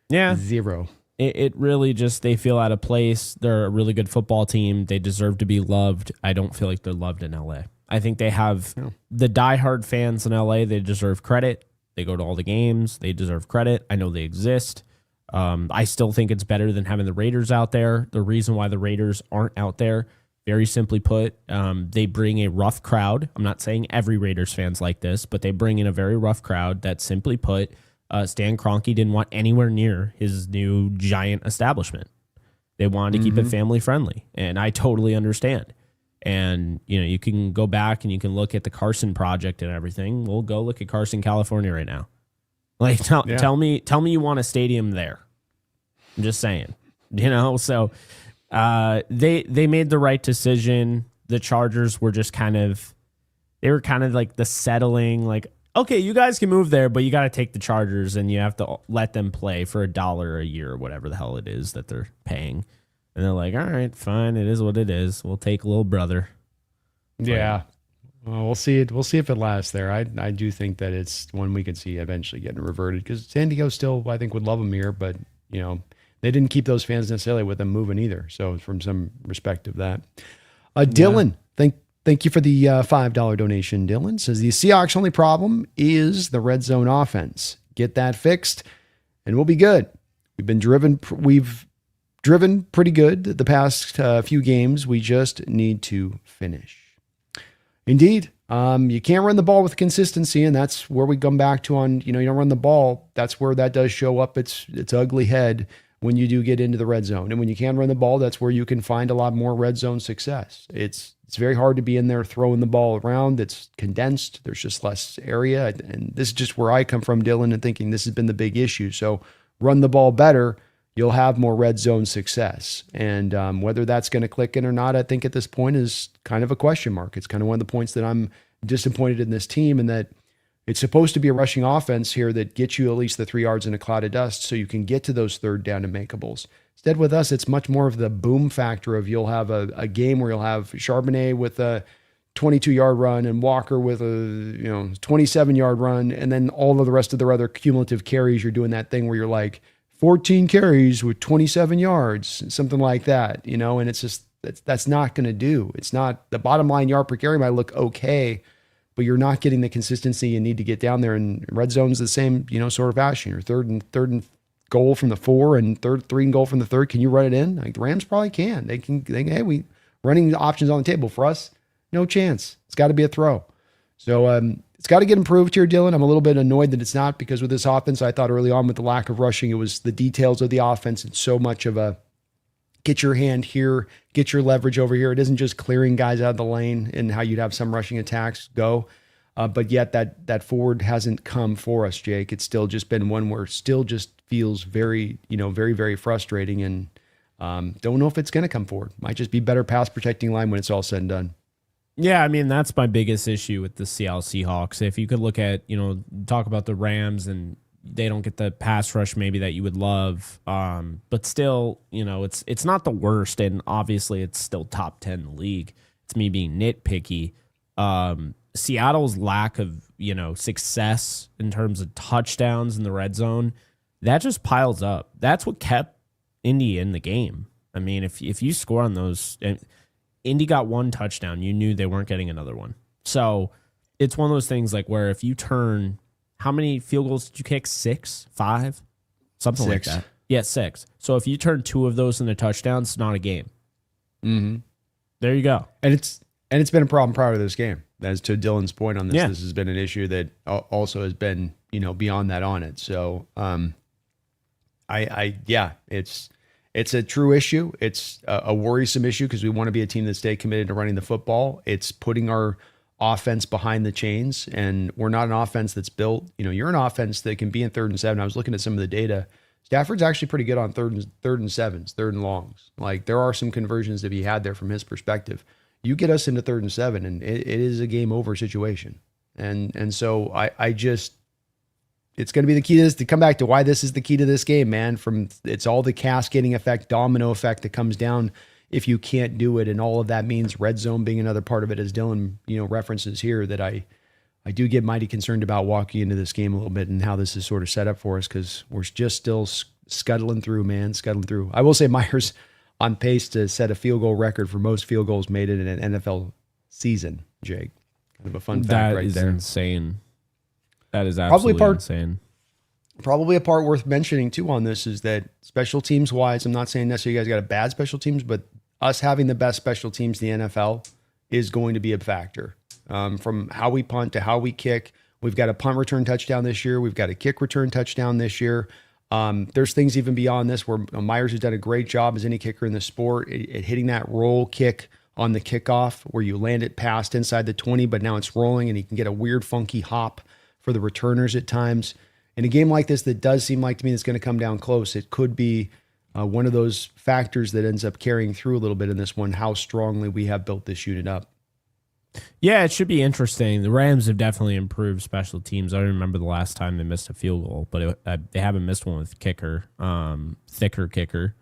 Yeah, zero. It really just, they feel out of place. They're a really good football team. They deserve to be loved. I don't feel like they're loved in LA. I think they have the diehard fans in LA. They deserve credit. They go to all the games. They deserve credit. I know they exist. I still think it's better than having the Raiders out there. The reason why the Raiders aren't out there, very simply put, they bring a rough crowd. I'm not saying every Raiders fan's like this, but they bring in a very rough crowd that, simply put, Stan Kroenke didn't want anywhere near his new giant establishment. They wanted to keep it family friendly, and I totally understand. And you can go back and you can look at the Carson project and everything. We'll go look at Carson, California right now. Like, tell me you want a stadium there. I'm just saying, So they made the right decision. The Chargers were just kind of like the settling, like, okay, you guys can move there, but you got to take the Chargers and you have to let them play for $1 a year or whatever the hell it is that they're paying. And they're like, all right, fine, it is what it is. We'll take little brother. Yeah. Well, we'll see it. We'll see if it lasts there. I do think that it's one we could see eventually getting reverted because San Diego still, I think, would love them here, but they didn't keep those fans necessarily with them moving either. So from some respect of that, Dylan, Thank you for the $5 donation, Dylan. Says the Seahawks' only problem is the red zone offense. Get that fixed, and we'll be good. We've driven pretty good the past few games. We just need to finish. Indeed. You can't run the ball with consistency, and that's where we come back to on, you don't run the ball. That's where that does show up its ugly head when you do get into the red zone. And when you can run the ball, that's where you can find a lot more red zone success. It's very hard to be in there throwing the ball around. It's condensed. There's just less area. And this is just where I come from, Dylan, and thinking this has been the big issue. So run the ball better, you'll have more red zone success. And whether that's going to click in or not, I think at this point is kind of a question mark. It's kind of one of the points that I'm disappointed in this team, and that it's supposed to be a rushing offense here that gets you at least the 3 yards in a cloud of dust so you can get to those third down and makeables. Instead with us, it's much more of the boom factor of you'll have a game where you'll have Charbonnet with a 22-yard run and Walker with a 27-yard run, and then all of the rest of their other cumulative carries, you're doing that thing where you're like 14 carries with 27 yards, something like that, and it's just that's not going to do. It's not, the bottom line yard per carry might look okay, but you're not getting the consistency you need to get down there. And red zone's the same, sort of fashion. Your third and goal from the 4 and three and goal from the 3rd. Can you run it in? Like the Rams probably can. They can. Hey, we running the options on the table for us. No chance. It's got to be a throw. So it's got to get improved here, Dylan. I'm a little bit annoyed that it's not, because with this offense, I thought early on with the lack of rushing, it was the details of the offense. It's so much of a get your hand here, get your leverage over here. It isn't just clearing guys out of the lane and how you'd have some rushing attacks go. But yet that forward hasn't come for us, Jake. It's still just been one where still just feels very, very, very frustrating, and don't know if it's going to come forward. Might just be better pass protecting line when it's all said and done. Yeah, I mean, that's my biggest issue with the Seattle Seahawks. If you could look at, talk about the Rams, and they don't get the pass rush maybe that you would love, but still, it's not the worst, and obviously it's still top 10 in the league. It's me being nitpicky. Seattle's lack of, success in terms of touchdowns in the red zone, that just piles up. That's what kept Indy in the game. I mean, if you score on those, Indy got 1 touchdown, you knew they weren't getting another one. So it's one of those things like where if you turn, how many field goals did you kick? 6, 5, something 6. like that. Yeah, 6. So if you turn 2 of those into touchdowns, it's not a game. Mm-hmm. There you go. And it's been a problem prior to this game. As to Dylan's point on this, Yeah. This has been an issue that also has been, beyond that on it. So, it's a true issue. It's a worrisome issue because we want to be a team that stay committed to running the football. It's putting our offense behind the chains, and we're not an offense that's built. You're an offense that can be in 3rd and 7. I was looking at some of the data. Stafford's actually pretty good on third and 7s, 3rd and longs. Like there are some conversions to be had there from his perspective. You get us into 3rd and 7, and it is a game over situation. And so I just, it's going to be the key to this, to come back to why this is the key to this game, man. It's all the cascading effect, domino effect that comes down if you can't do it. And all of that means red zone being another part of it, as Dylan, references here, that I do get mighty concerned about walking into this game a little bit and how this is sort of set up for us, because we're just still scuttling through. I will say Myers on pace to set a field goal record for most field goals made in an NFL season, Jake. Kind of a fun fact right there. That is insane. That is absolutely insane. Probably a part worth mentioning too on this is that special teams wise, I'm not saying necessarily you guys got a bad special teams, but us having the best special teams in the NFL is going to be a factor. From how we punt to how we kick. We've got a punt return touchdown this year. We've got a kick return touchdown this year. There's things even beyond this where Myers has done a great job as any kicker in the sport at hitting that roll kick on the kickoff where you land it past inside the 20, but now it's rolling and he can get a weird funky hop for the returners at times. In a game like this that does seem like to me it's going to come down close, it could be one of those factors that ends up carrying through a little bit in this one, how strongly we have built this unit up. Yeah, it should be interesting. The Rams have definitely improved special teams. I don't remember the last time they missed a field goal, but they haven't missed one with thicker kicker.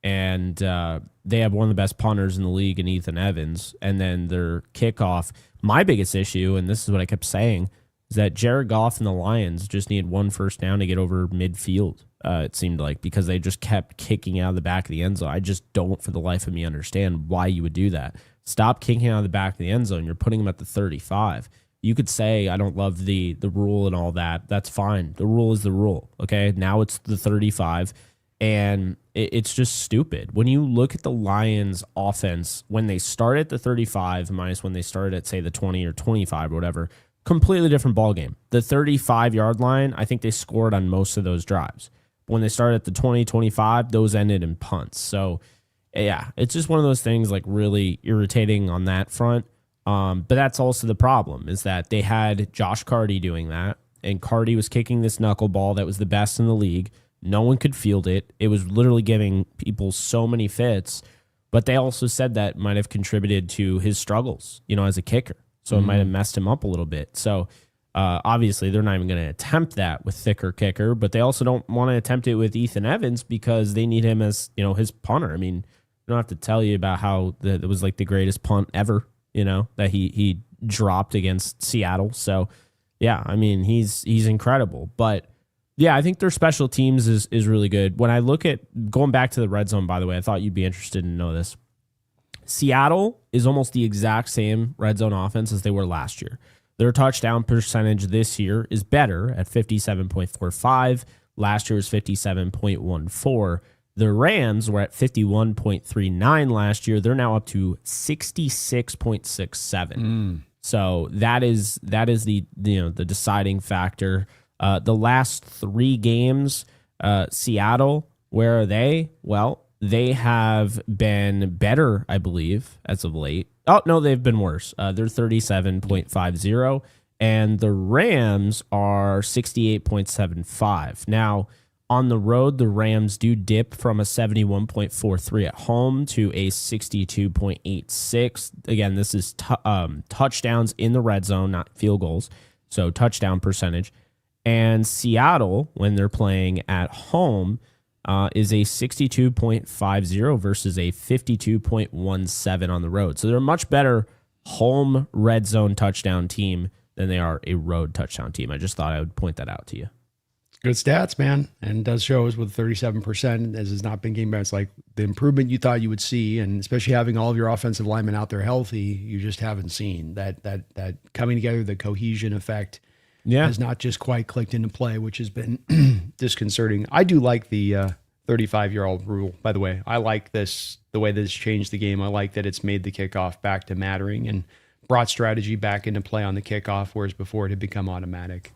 And they have one of the best punters in the league in Ethan Evans. And then their kickoff, my biggest issue, and this is what I kept saying, is that Jared Goff and the Lions just needed 1 first down to get over midfield, it seemed like, because they just kept kicking out of the back of the end zone. I just don't, for the life of me, understand why you would do that. Stop kicking out of the back of the end zone. You're putting them at the 35. You could say, I don't love the rule and all that. That's fine. The rule is the rule. Okay. Now it's the 35. And it's just stupid. When you look at the Lions offense, when they start at the 35 minus when they started at, say, the 20 or 25 or whatever, completely different ballgame. The 35-yard line, I think they scored on most of those drives. When they started at the 20, 25, those ended in punts. So, yeah, it's just one of those things like really irritating on that front. But that's also the problem is that they had Josh Carty doing that, and Carty was kicking this knuckleball that was the best in the league. No one could field it. It was literally giving people so many fits, but they also said that might have contributed to his struggles, as a kicker. So it might have messed him up a little bit. So obviously they're not even going to attempt that with thicker kicker, but they also don't want to attempt it with Ethan Evans because they need him as, his punter. I mean, I don't have to tell you about how it was like the greatest punt ever, that he dropped against Seattle. So yeah, I mean, he's incredible, but yeah, I think their special teams is really good. When I look at going back to the red zone, by the way, I thought you'd be interested to know this. Seattle is almost the exact same red zone offense as they were last year. Their touchdown percentage this year is better at 57.45. Last year was 57.14. The Rams were at 51.39 last year. They're now up to 66.67. So that is the deciding factor. The last 3 games, Seattle, where are they? Well, they have been better, I believe, as of late. Oh, no, they've been worse. They're 37.50, and the Rams are 68.75. Now, on the road, the Rams do dip from a 71.43 at home to a 62.86. Again, this is touchdowns in the red zone, not field goals, so touchdown percentage. And Seattle, when they're playing at home, is a 62.50 versus a 52.17 on the road. So they're a much better home red zone touchdown team than they are a road touchdown team. I just thought I would point that out to you. Good stats, man. And it does show us with 37%, as has not been game bad. It's like the improvement you thought you would see, and especially having all of your offensive linemen out there healthy, you just haven't seen that coming together, the cohesion effect. Yeah, has not just quite clicked into play, which has been disconcerting. I do like the 35-year-old rule, by the way. I like this, the way that it's changed the game. I like that it's made the kickoff back to mattering and brought strategy back into play on the kickoff, whereas before it had become automatic.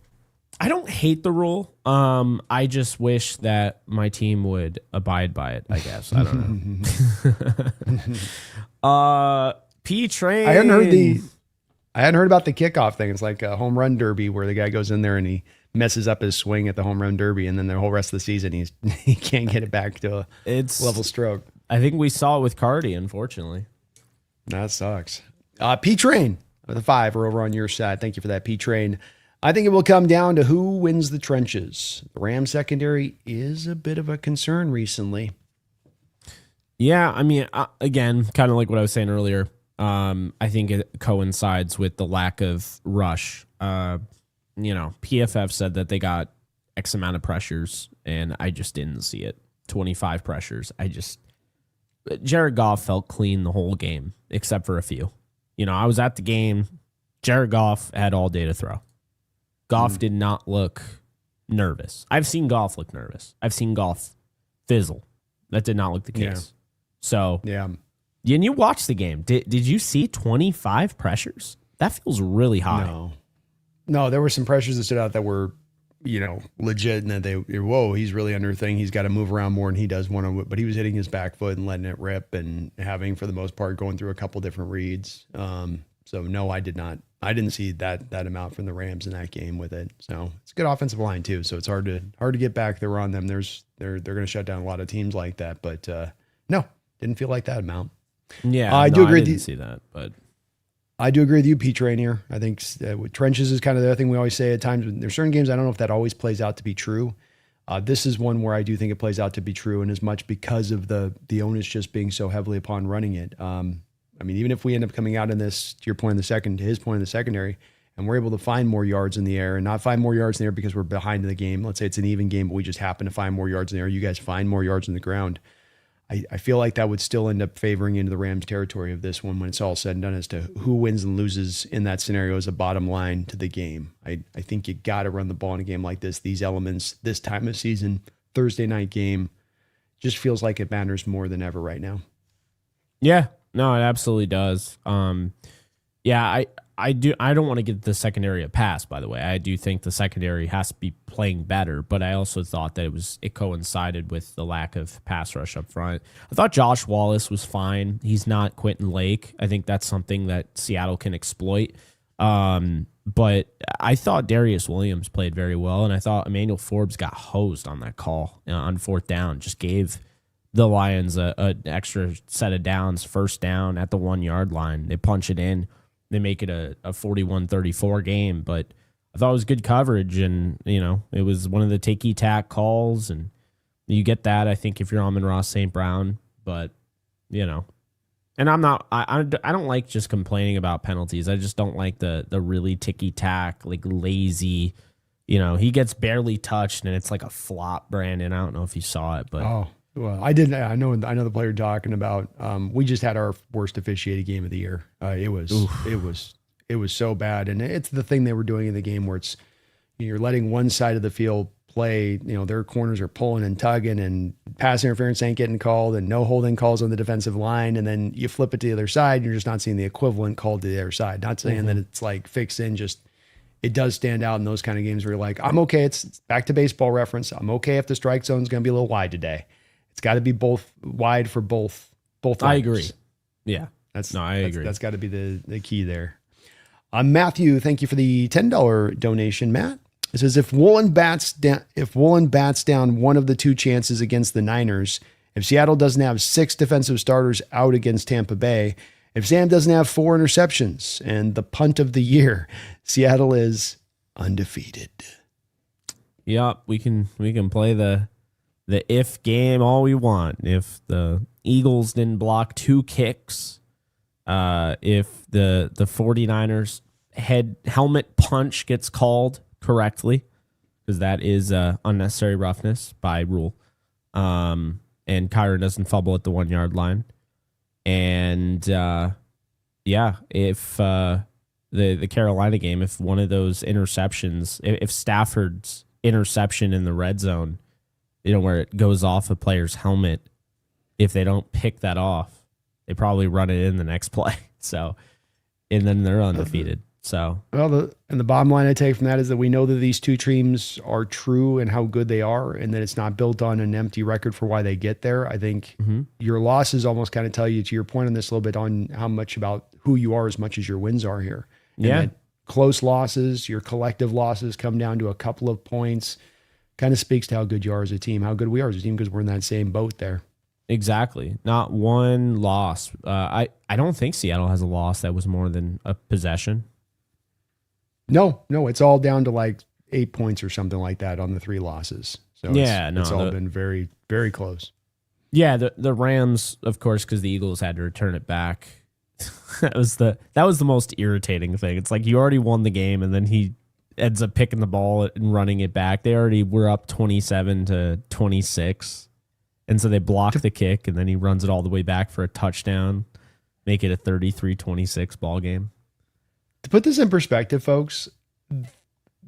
I don't hate the rule. I just wish that my team would abide by it, I guess. I don't know. P-Train. I hadn't heard about the kickoff thing. It's like a home run derby where the guy goes in there and he messes up his swing at the home run derby, and then the whole rest of the season he can't get it back to a level stroke. I think we saw it with Cardi, unfortunately. That sucks. P-Train with a 5 are over on your side. Thank you for that, P-Train. I think it will come down to who wins the trenches. The Rams secondary is a bit of a concern recently. Yeah, I mean, again, kind of like what I was saying earlier. I think it coincides with the lack of rush. PFF said that they got X amount of pressures, and I just didn't see it. 25 pressures. Jared Goff felt clean the whole game, except for a few. I was at the game. Jared Goff had all day to throw. Goff did not look nervous. I've seen Goff look nervous. I've seen Goff fizzle. That did not look the case. Yeah. So, yeah. And you watched the game. Did you see 25 pressures? That feels really high. No, there were some pressures that stood out that were, legit, and that he's really under a thing. He's got to move around more than he does but he was hitting his back foot and letting it rip and having, for the most part, going through a couple different reads. So no, I did not. I didn't see that amount from the Rams in that game with it. So it's a good offensive line too. So it's hard to get back there on them. They're going to shut down a lot of teams like that. But no, didn't feel like that amount. Yeah, I do agree. I didn't see that, but I do agree with you, P-Train here. I think with trenches is kind of the other thing we always say at times. There's certain games, I don't know if that always plays out to be true. This is one where I do think it plays out to be true, and as much because of the onus just being so heavily upon running it. Even if we end up coming out in this, to his point in the secondary, and we're able to find more yards in the air and not find more yards in the air because we're behind in the game. Let's say it's an even game, but we just happen to find more yards in the air. You guys find more yards in the ground. I feel like that would still end up favoring into the Rams territory of this one when it's all said and done as to who wins and loses in that scenario as a bottom line to the game. I think you got to run the ball in a game like this. These elements, this time of season, Thursday night game, just feels like it matters more than ever right now. Yeah, no, it absolutely does. Yeah, I don't want to give the secondary a pass, by the way. I do think the secondary has to be playing better, but I also thought that it coincided with the lack of pass rush up front. I thought Josh Wallace was fine. He's not Quentin Lake. I think that's something that Seattle can exploit. But I thought Darius Williams played very well, and I thought Emmanuel Forbes got hosed on that call on fourth down. Just gave the Lions an extra set of downs, first down at the 1 yard line. They punch it in. They make it a 41-34 game, but I thought it was good coverage, and it was one of the ticky-tack calls, and you get that, I think, if you're Amon-Ra St. Brown, but and I'm not, I don't like just complaining about penalties. I just don't like the really ticky-tack, like lazy, he gets barely touched, and it's like a flop, Brandon. I don't know if you saw it, but well, I didn't. I know the player you're talking about. We just had our worst officiated game of the year. It was so bad, and it's the thing they were doing in the game where it's you're letting one side of the field play. Their corners are pulling and tugging, and pass interference ain't getting called, and no holding calls on the defensive line, and then you flip it to the other side, and you're just not seeing the equivalent called to the other side. Not saying that it's like fixed in, just it does stand out in those kind of games where you're like, I'm okay. It's back to baseball reference. I'm okay if the strike zone is going to be a little wide today. It's got to be both wide for both. I agree. Yeah. I agree. That's got to be the key there. Matthew, thank you for the $10 donation, Matt. It says, if Woolen bats down one of the two chances against the Niners, if Seattle doesn't have 6 defensive starters out against Tampa Bay, if Sam doesn't have 4 interceptions and the punt of the year, Seattle is undefeated. Yeah, we can play the if game all we want. If the Eagles didn't block 2 kicks, if the 49ers helmet punch gets called correctly, because that is unnecessary roughness by rule, and Kyron doesn't fumble at the 1 yard line, and if the Carolina game, if one of those interceptions, if Stafford's interception in the red zone, where it goes off a player's helmet, if they don't pick that off, they probably run it in the next play. So, and then they're undefeated. So, well, the bottom line I take from that is that we know that these two teams are true and how good they are, and that it's not built on an empty record for why they get there. I think your losses almost kind of tell you, to your point on this, a little bit on how much about who you are as much as your wins are here. And yeah. Close losses, your collective losses come down to a couple of points. Kind of speaks to how good you are as a team, how good we are as a team, because we're in that same boat there. Exactly. Not one loss. I don't think Seattle has a loss that was more than a possession. No, it's all down to like 8 points or something like that on the 3 losses. So it's all been very, very close. Yeah, the Rams, of course, because the Eagles had to return it back. that was the most irritating thing. It's like you already won the game, and then he ends up picking the ball and running it back. They already were up 27-26. And so they block the kick, and then he runs it all the way back for a touchdown, make it a 33-26 ball game. To put this in perspective, folks,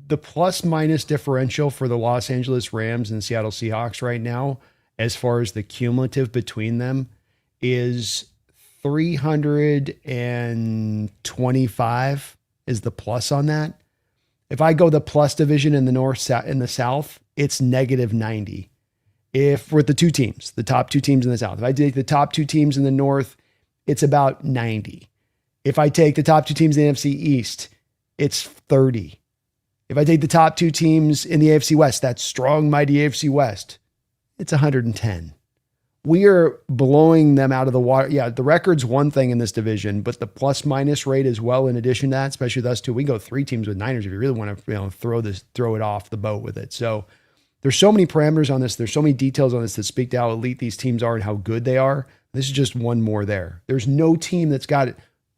the plus-minus differential for the Los Angeles Rams and Seattle Seahawks right now, as far as the cumulative between them, is 325 is the plus on that. If I go the plus division in the north, in the south, it's -90. If we're the 2 teams, the top 2 teams in the south, if I take the top 2 teams in the north, it's about 90. If I take the top 2 teams in the NFC East, it's 30. If I take the top 2 teams in the AFC West, that strong, mighty AFC West, it's 110. We are blowing them out of the water. Yeah, the record's one thing in this division, but the plus-minus rate as well, in addition to that, especially with us 2, we can go 3 teams with Niners if you really want to throw it off the boat with it. So there's so many parameters on this. There's so many details on this that speak to how elite these teams are and how good they are. This is just one more there. There's no team that's got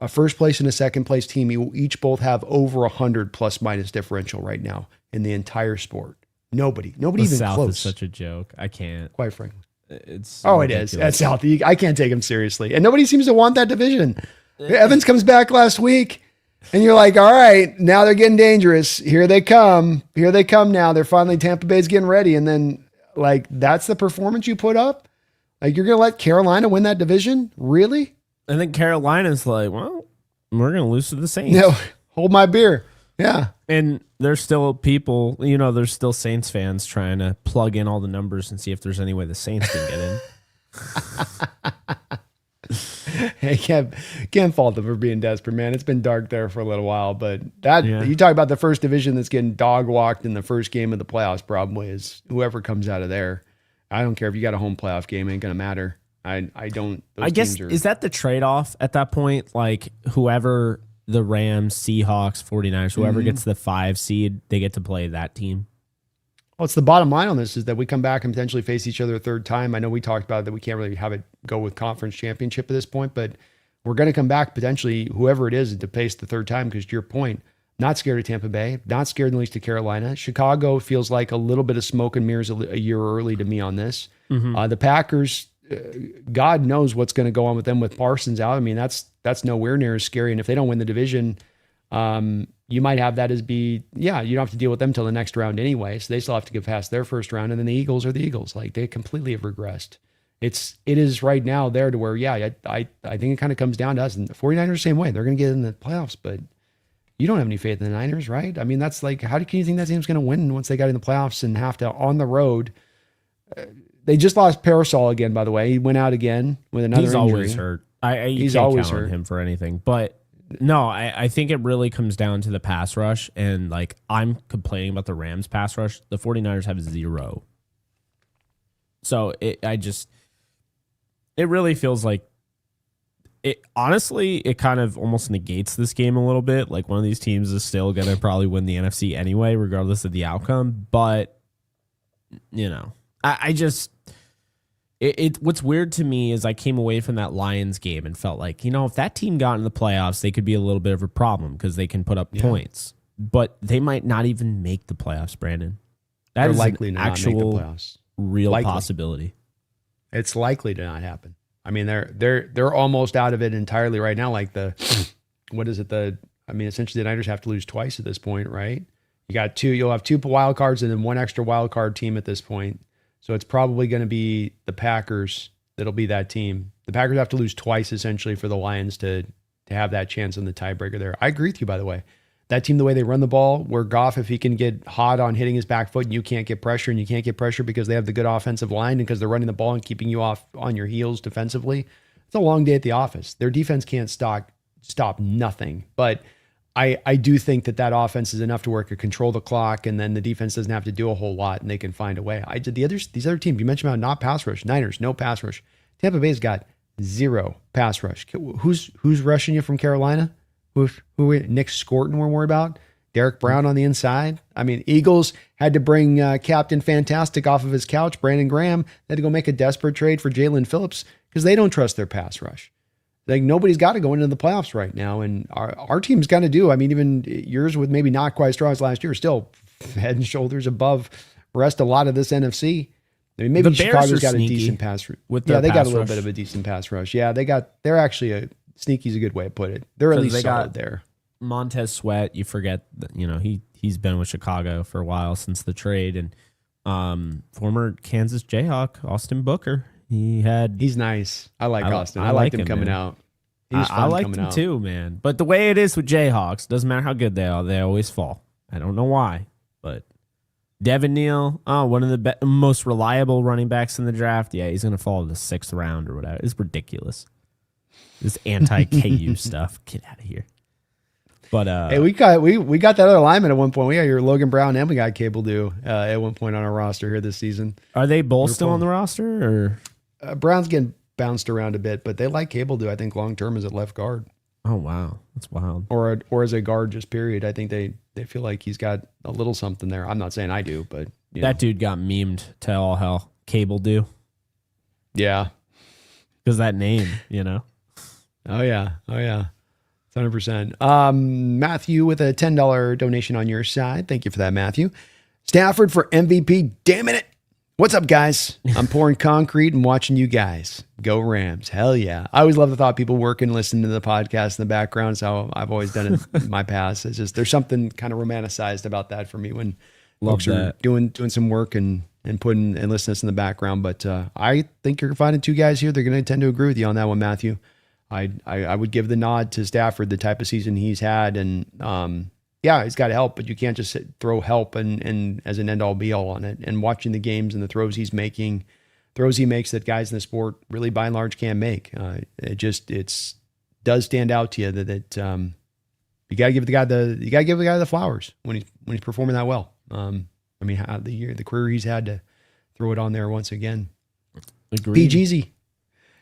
a first place and a second place team. You each both have over 100 plus-minus differential right now in the entire sport. Nobody the even South close. Is such a joke. I can't. Quite frankly. It's it is ridiculous. at South. I can't take him seriously, and nobody seems to want that division. Evans comes back last week, and you're like, all right, now they're getting dangerous. Here they come. Here they come now. They're finally Tampa Bay's getting ready, and then like that's the performance you put up. Like you're gonna let Carolina win that division, really? And then Carolina's like, well, we're gonna lose to the Saints. No, hold my beer. Yeah. And there's still people, there's still Saints fans trying to plug in all the numbers and see if there's any way the Saints can get in. Hey, can't fault them for being desperate, man. It's been dark there for a little while, but you talk about the first division that's getting dog walked in the first game of the playoffs probably is whoever comes out of there. I don't care if you got a home playoff game, it ain't going to matter. I don't. I guess, is that the trade-off at that point? Like whoever the Rams, Seahawks, 49ers, whoever gets the 5 seed, they get to play that team. Well, it's the bottom line on this is that we come back and potentially face each other a third time. I know we talked about that we can't really have it go with conference championship at this point, but we're going to come back potentially whoever it is to face the third time because to your point, not scared of Tampa Bay, not scared in the least of Carolina. Chicago feels like a little bit of smoke and mirrors a year early to me on this. The Packers, God knows what's going to go on with them with Parsons out. I mean, that's nowhere near as scary. And if they don't win the division, you might have that as you don't have to deal with them till the next round anyway. So they still have to get past their first round. And then the Eagles are the Eagles. Like they completely have regressed. It is right now there to where, I think it kind of comes down to us. And the 49ers the same way. They're going to get in the playoffs, but you don't have any faith in the Niners, right? I mean, that's like, how can you think that team's going to win once they got in the playoffs and have to on the road? They just lost Parasol again, by the way. He went out again with another injury. He's always hurt. He's always hurt. On him for anything. But no, I think it really comes down to the pass rush. And like I'm complaining about the Rams pass rush. The 49ers have 0. So it really feels like honestly, it kind of almost negates this game a little bit. Like one of these teams is still going to probably win the NFC anyway, regardless of the outcome. But, what's weird to me is I came away from that Lions game and felt like, if that team got in the playoffs, they could be a little bit of a problem because they can put up points. But they might not even make the playoffs, Brandon. They're likely to not make the playoffs. Real possibility. It's likely to not happen. I mean, they're almost out of it entirely right now. Like essentially the Niners have to lose twice at this point, right? You'll have 2 wild cards and then 1 extra wild card team at this point. So it's probably going to be the Packers that'll be that team. The Packers have to lose twice essentially for the Lions to have that chance on the tiebreaker there. I agree with you, by the way. That team, the way they run the ball, where Goff, if he can get hot on hitting his back foot and you can't get pressure, and you can't get pressure because they have the good offensive line and because they're running the ball and keeping you off on your heels defensively, it's a long day at the office. Their defense can't stop nothing. But I do think that offense is enough to work to control the clock, and then the defense doesn't have to do a whole lot, and they can find a way. These other teams, you mentioned about not pass rush. Niners, no pass rush. Tampa Bay's got 0 pass rush. Who's rushing you from Carolina? Who Nick Scorton we're worried about? Derek Brown on the inside. I mean, Eagles had to bring Captain Fantastic off of his couch, Brandon Graham. They had to go make a desperate trade for Jalen Phillips because they don't trust their pass rush. Like nobody's got to go into the playoffs right now, and our team's got to do. I mean, even yours with maybe not quite as strong as last year, still head and shoulders above rest a lot of this NFC. I mean, maybe Chicago's got a decent pass rush. They got a little bit of a decent pass rush. Yeah, they're actually sneaky's a good way to put it. They're at least solid there. Montez Sweat, you forget that, he's been with Chicago for a while since the trade, and former Kansas Jayhawk Austin Booker. He's nice. I like Austin. I like him coming out. I liked him too, man. But the way it is with Jayhawks, doesn't matter how good they are, they always fall. I don't know why, but Devin Neal, one of the most reliable running backs in the draft. Yeah, he's going to fall to the 6th round or whatever. It's ridiculous. This anti-KU stuff. Get out of here. But hey, we got that other lineman at one point. We got your Logan Brown and we got Cable Dew at one point on our roster here this season. Are they both still on the roster? Or Brown's getting bounced around a bit, but they like Cable Dew. I think long term is at left guard. Oh wow, that's wild. Or as a guard, just period. I think they feel like he's got a little something there. I'm not saying I do, but that dude got memed to all hell. Cable Dew. Yeah, because that name, Oh yeah. 100%. Matthew with a $10 donation on your side. Thank you for that, Matthew. Stafford for MVP. Damn it. What's up, guys? I'm pouring concrete and watching you guys. Go Rams. Hell yeah. I always love the thought people working, listening to the podcast in the background. So I've always done it in my past. It's just, there's something kind of romanticized about that for me when folks are doing some work and putting and listening to us in the background. But I think you're finding two guys here. They're going to tend to agree with you on that one, Matthew. I would give the nod to Stafford, the type of season he's had. And yeah, he's got help, but you can't just throw help and as an end all be all on it. And watching the games and the throws he makes that guys in the sport really by and large can't make. It does stand out to you that you got to give the guy the flowers when he's performing that well. I mean, the career he's had to throw it on there once again. Agreed. PGZ.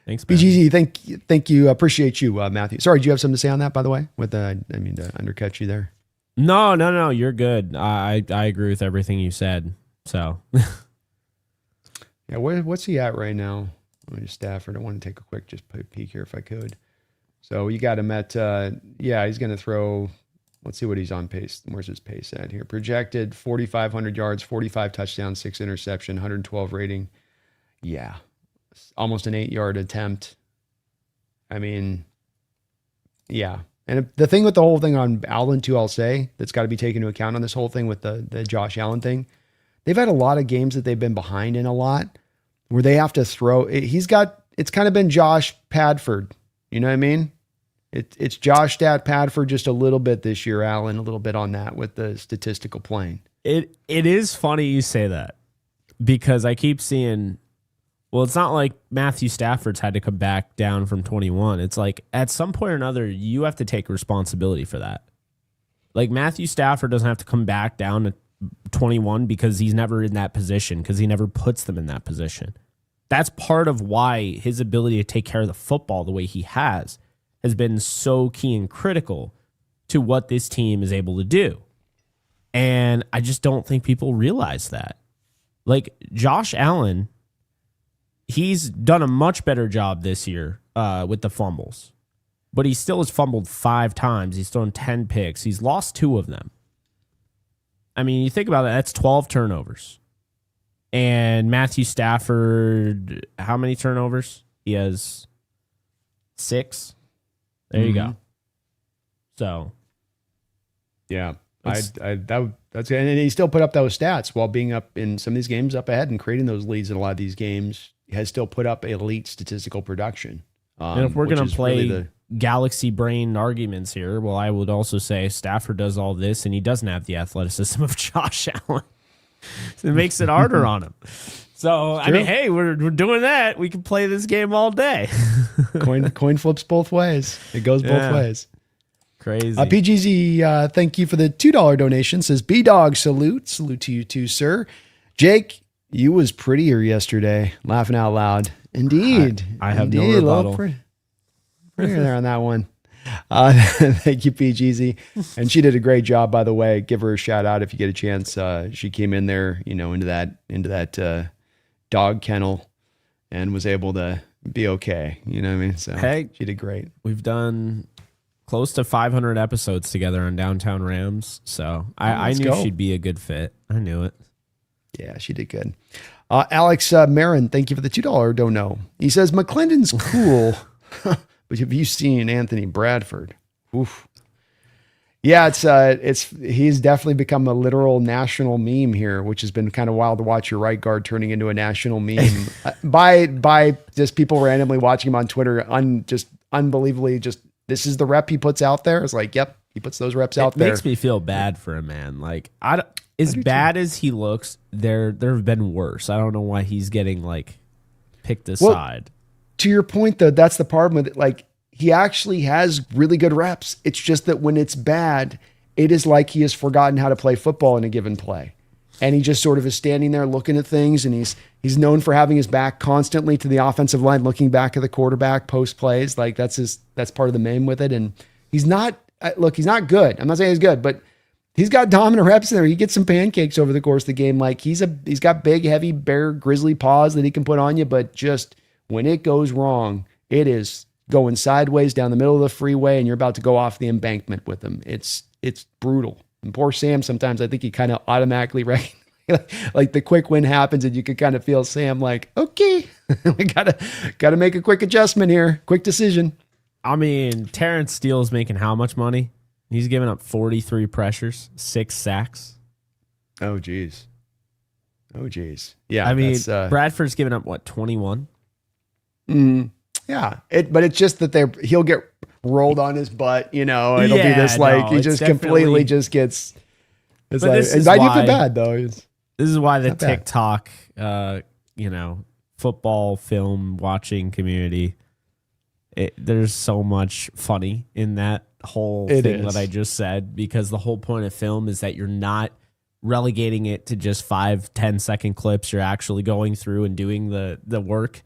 Thanks, man. PGZ. Thank you. Appreciate you, Matthew. Sorry, do you have something to say on that, by the way? To undercut you there. No, you're good. I agree with everything you said. So, yeah, what's he at right now? Let me just Stafford. I want to take a quick peek here if I could. So you got him at he's going to throw. Let's see what he's on pace. Where's his pace at here? Projected 4,500 yards, 45 touchdowns, 6 interception, 112 rating. Yeah, almost an 8-yard attempt. I mean, yeah. And the thing with the whole thing on Allen, too, I'll say, that's got to be taken into account on this whole thing with the Josh Allen thing. They've had a lot of games that they've been behind in a lot where they have to throw. It's kind of been Josh Padford. You know what I mean? It's Josh Stat Padford just a little bit this year, Allen, a little bit on that with the statistical playing. It is funny you say that because I keep seeing. Well, it's not like Matthew Stafford's had to come back down from 21. It's like at some point or another, you have to take responsibility for that. Like Matthew Stafford doesn't have to come back down to 21 because he's never in that position, because he never puts them in that position. That's part of why his ability to take care of the football the way he has been so key and critical to what this team is able to do. And I just don't think people realize that. Like Josh Allen, he's done a much better job this year with the fumbles, but he still has fumbled 5 times. He's thrown 10 picks. He's lost 2 of them. I mean, you think about it, that's 12 turnovers. And Matthew Stafford, how many turnovers? He has 6. There you go. So, yeah, that's and he still put up those stats while being up in some of these games up ahead and creating those leads in a lot of these games. Has still put up elite statistical production. And if we're going to play galaxy brain arguments here, well, I would also say Stafford does all this and he doesn't have the athleticism of Josh Allen. So it makes it harder on him. So, I mean, hey, we're doing that. We can play this game all day. Coin flips both ways. It goes both ways. Crazy. PGZ, thank you for the $2 donation. Says B-Dog, salute. Salute to you too, sir. Jake, you was prettier yesterday. Laughing out loud. Indeed. I have no rebuttal. Prettier there on that one. Thank you, PGZ. And she did a great job, by the way. Give her a shout out if you get a chance. She came in there, into that dog kennel and was able to be okay. You know what I mean? So hey, she did great. We've done close to 500 episodes together on Downtown Rams. So I knew she'd be a good fit. I knew it. Yeah, she did good. Alex Marin, thank you for the $2 dono. He says, McClendon's cool, but have you seen Anthony Bradford? Oof. Yeah, he's definitely become a literal national meme here, which has been kind of wild to watch your right guard turning into a national meme by just people randomly watching him on Twitter. Just unbelievably, this is the rep he puts out there. It's like, yep, he puts those reps out there. It makes me feel bad for him, man. Like as bad as he looks, there have been worse. I don't know why he's getting picked aside. To your point, though, that's the problem with it. He actually has really good reps. It's just that when it's bad, it is like he has forgotten how to play football in a given play. And he just sort of is standing there looking at things, and he's known for having his back constantly to the offensive line, looking back at the quarterback post plays. That's part of the meme with it. And he's not good. I'm not saying he's good, but he's got dominant reps in there. He gets some pancakes over the course of the game. He's got big, heavy, bear, grizzly paws that he can put on you, but just when it goes wrong, it is going sideways down the middle of the freeway, and you're about to go off the embankment with him. It's brutal. And poor Sam, sometimes I think he kind of automatically recognizes like the quick win happens and you can kind of feel Sam like, okay, we gotta make a quick adjustment here. Quick decision. I mean, Terrence Steele's making how much money? He's giving up 43 pressures, 6 sacks. Oh, geez. Yeah. I mean, Bradford's giving up, what, 21? Yeah. But it's just that he'll get rolled on his butt, it'll be this like, he just completely just gets, it's like, I do feel bad though. This is why the TikTok, football film watching community, there's so much funny in that whole thing that I just said, because the whole point of film is that you're not relegating it to just 5-10 second clips. You're actually going through and doing the work.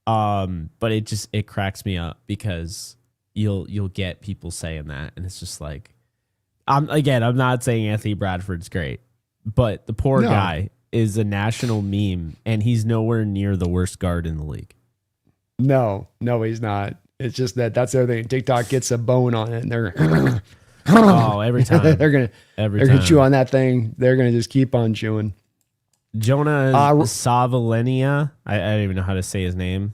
But it cracks me up because you'll get people saying that, and it's just like, I'm not saying Anthony Bradford's great, but the poor guy is a national meme, and he's nowhere near the worst guard in the league. No, he's not. It's just that's the other thing. TikTok gets a bone on it, and they're every time they're gonna chew on that thing. They're gonna just keep on chewing. Jonah Savalenia. I don't even know how to say his name.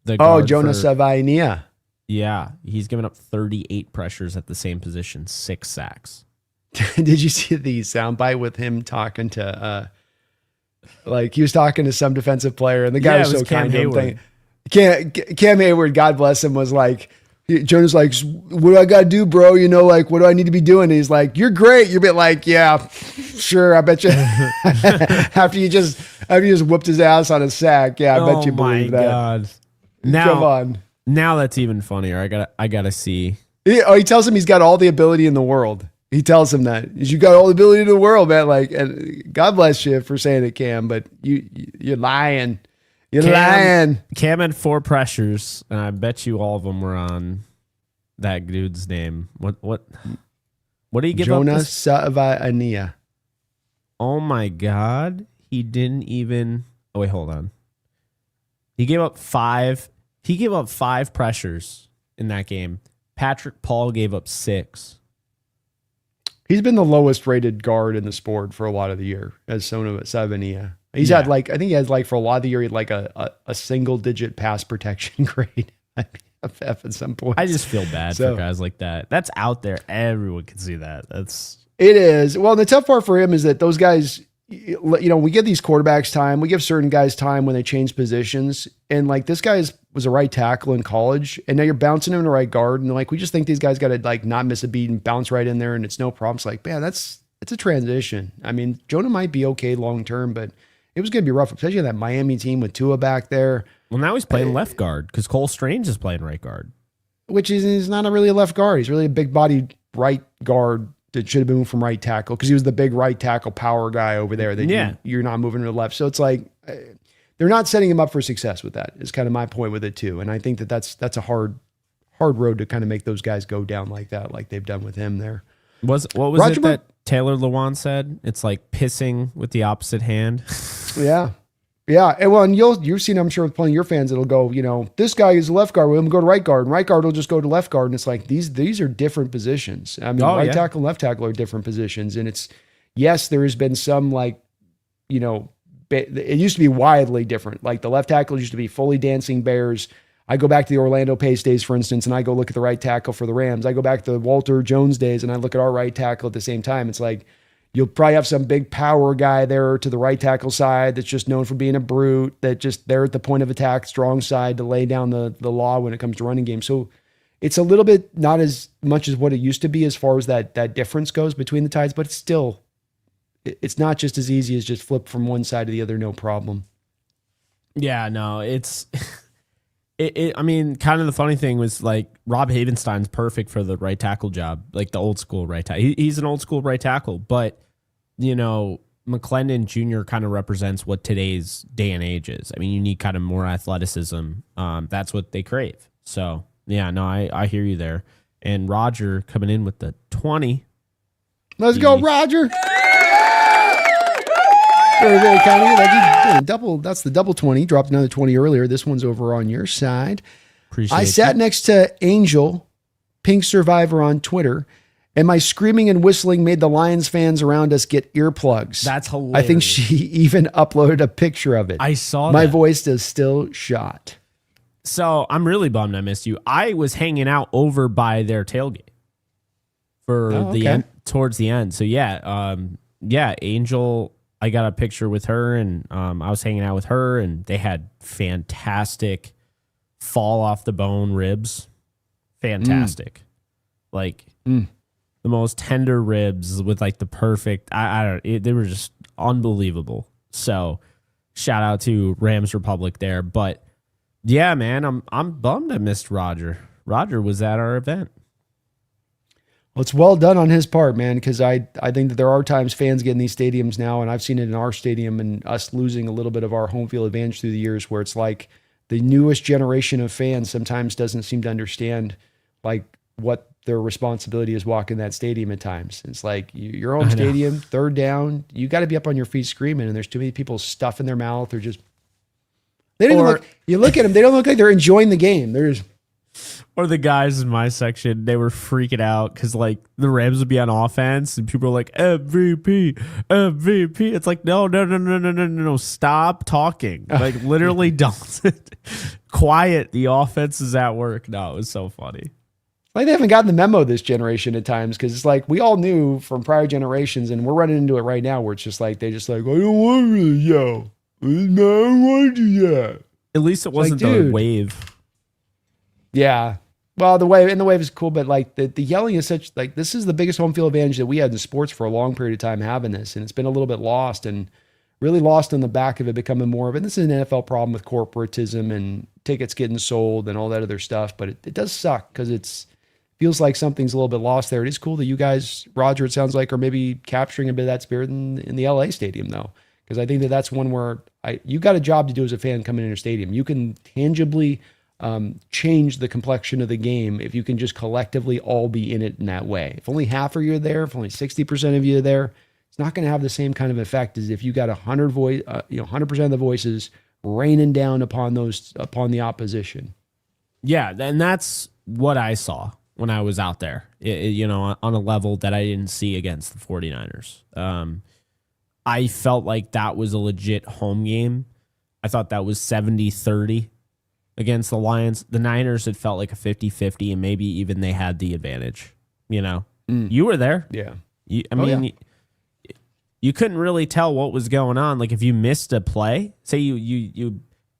Jonah Savalenia. Yeah, he's given up 38 pressures at the same position, 6 sacks. Did you see the soundbite with him talking to, he was talking to some defensive player, and the guy was so Cam kind Hayward. to him. Cam Hayward, God bless him, was like, Jonah's like, what do I got to do, bro? What do I need to be doing? And he's like, you're great. You're a bit like, yeah, sure. I bet you after you just whooped his ass on a sack. Yeah, I bet you believe that. God. Come on. Now that's even funnier. I gotta see. He tells him he's got all the ability in the world. He tells him that you got all the ability in the world, man. And God bless you for saying it, Cam, but you're lying. Cam had 4 pressures, and I bet you all of them were on that dude's name. What did he give up? Jonah Savalenia. Oh my God. He didn't even. Oh, wait, hold on. He gave up 5. He gave up 5 pressures in that game. Patrick Paul gave up 6. He's been the lowest rated guard in the sport for a lot of the year as Savalenia. He's had I think he has for a lot of the year, he had a single digit pass protection grade at some point. I just feel bad for guys like that. That's out there. Everyone can see that. It is. Well, the tough part for him is that those guys, we give these quarterbacks time. We give certain guys time when they change positions. And this guy was a right tackle in college, and now you're bouncing him to right guard. And we just think these guys got to not miss a beat and bounce right in there, and it's no problem. It's man, it's a transition. I mean, Jonah might be okay long term, but it was going to be rough, especially that Miami team with Tua back there. Well, now he's playing left guard because Cole Strange is playing right guard. Which he's not really a left guard. He's really a big-bodied right guard that should have been moved from right tackle because he was the big right tackle power guy over there that you're not moving to the left. So it's they're not setting him up for success with that is kind of my point with it too. And I think that's a hard road to kind of make those guys go down like that, like they've done with him there. What was it that Taylor Lewan said? It's like pissing with the opposite hand. Yeah. And you've seen, I'm sure with plenty of your fans, it'll go, this guy is left guard. We'll go to right guard, and right guard will just go to left guard. And it's like, these are different positions. I mean, right tackle and left tackle are different positions. And yes, there has been some it used to be widely different. Like the left tackle used to be fully dancing bears. I go back to the Orlando Pace days, for instance, and I go look at the right tackle for the Rams. I go back to the Walter Jones days and I look at our right tackle at the same time. It's like, you'll probably have some big power guy there to the right tackle side that's just known for being a brute, that just there at the point of attack, strong side to lay down the law when it comes to running game. So it's a little bit not as much as what it used to be as far as that difference goes between the tides, but it's not just as easy as just flip from one side to the other, no problem. Yeah, no, I mean, kind of the funny thing was Rob Havenstein's perfect for the right tackle job, like the old school right tackle. He's an old school right tackle, but McClendon Jr. kind of represents what today's day and age is. I mean, you need kind of more athleticism. That's what they crave. So yeah, no, I hear you there. And Roger coming in with the 20. Let's go, Roger. Very, very kind of you. Double. That's the double 20. Dropped another 20 earlier. This one's over on your side. Appreciate I sat next to Angel, Pink Survivor on Twitter, And my screaming and whistling made the Lions fans around us get earplugs. That's hilarious. I think she even uploaded a picture of it. I saw my that. voice is still shot. So I'm really bummed I missed you. I was hanging out over by their tailgate for the end, towards the end. So yeah, Angel, I got a picture with her, and I was hanging out with her, and they had fantastic fall off the bone ribs. Fantastic. The most tender ribs with like the perfect, they were just unbelievable. So shout out to Rams Republic there. But yeah, man, I'm bummed I missed Roger. Roger was at our event. Well, it's well done on his part, man, because I think that there are times fans get in these stadiums now, and I've seen it in our stadium and us losing a little bit of our home field advantage through the years, where it's like the newest generation of fans sometimes doesn't seem to understand like what their responsibility is walking that stadium at times. It's like your home stadium, third down, you got to be up on your feet screaming, and there's too many people stuffing their mouth or just, they don't even look, you look at them, they don't look like they're enjoying the game. They're just, or the guys in my section, they were freaking out because like the Rams would be on offense and people are like, MVP. It's like, no, stop talking. Like literally don't. Quiet, the offense is at work. No, it was so funny. Like they haven't gotten the memo this generation at times, because it's like we all knew from prior generations, and we're running into it right now where it's just like, they just like, I don't want to yell. I don't want to do that. At least it wasn't the wave. Yeah. Well, the wave is cool, but like the yelling is such, like, this is the biggest home field advantage that we had in sports for a long period of time having this. And it's been a little bit lost, and really lost on the back of it becoming more of it. This is an NFL problem with corporatism and tickets getting sold and all that other stuff. But it does suck because feels like something's a little bit lost there. It is cool that you guys, Roger, it sounds like, are maybe capturing a bit of that spirit in the LA stadium though. Because I think that's one where you got a job to do as a fan coming in your stadium. You can tangibly change the complexion of the game if you can just collectively all be in it in that way. If only half of you are there, if only 60% of you are there, it's not going to have the same kind of effect as if you got 100% of the voices raining down upon the opposition. Yeah, and that's what I saw when I was out there, on a level that I didn't see against the 49ers. I felt like that was a legit home game. I thought that was 70-30 against the Lions. The Niners, it felt like a 50-50, and maybe even they had the advantage. You were there. Yeah. You couldn't really tell what was going on. Like if you missed a play, say you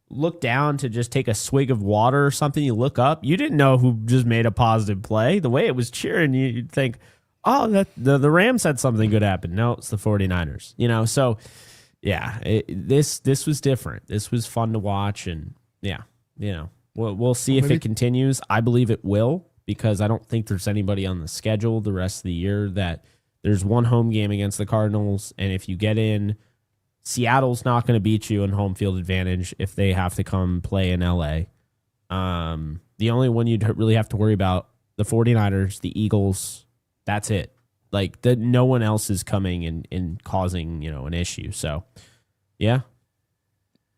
look down to just take a swig of water or something, you look up, you didn't know who just made a positive play. The way it was cheering, you'd think, oh, that the Rams had something good happen. No, it's the 49ers. So yeah, this was different. This was fun to watch, and yeah, we'll see if it continues. I believe it will, because I don't think there's anybody on the schedule the rest of the year that there's one home game against the Cardinals, and if you get in, Seattle's not going to beat you in home field advantage if they have to come play in LA. The only one you'd really have to worry about, the 49ers, the Eagles, that's it. Like no one else is coming and causing, an issue. So yeah.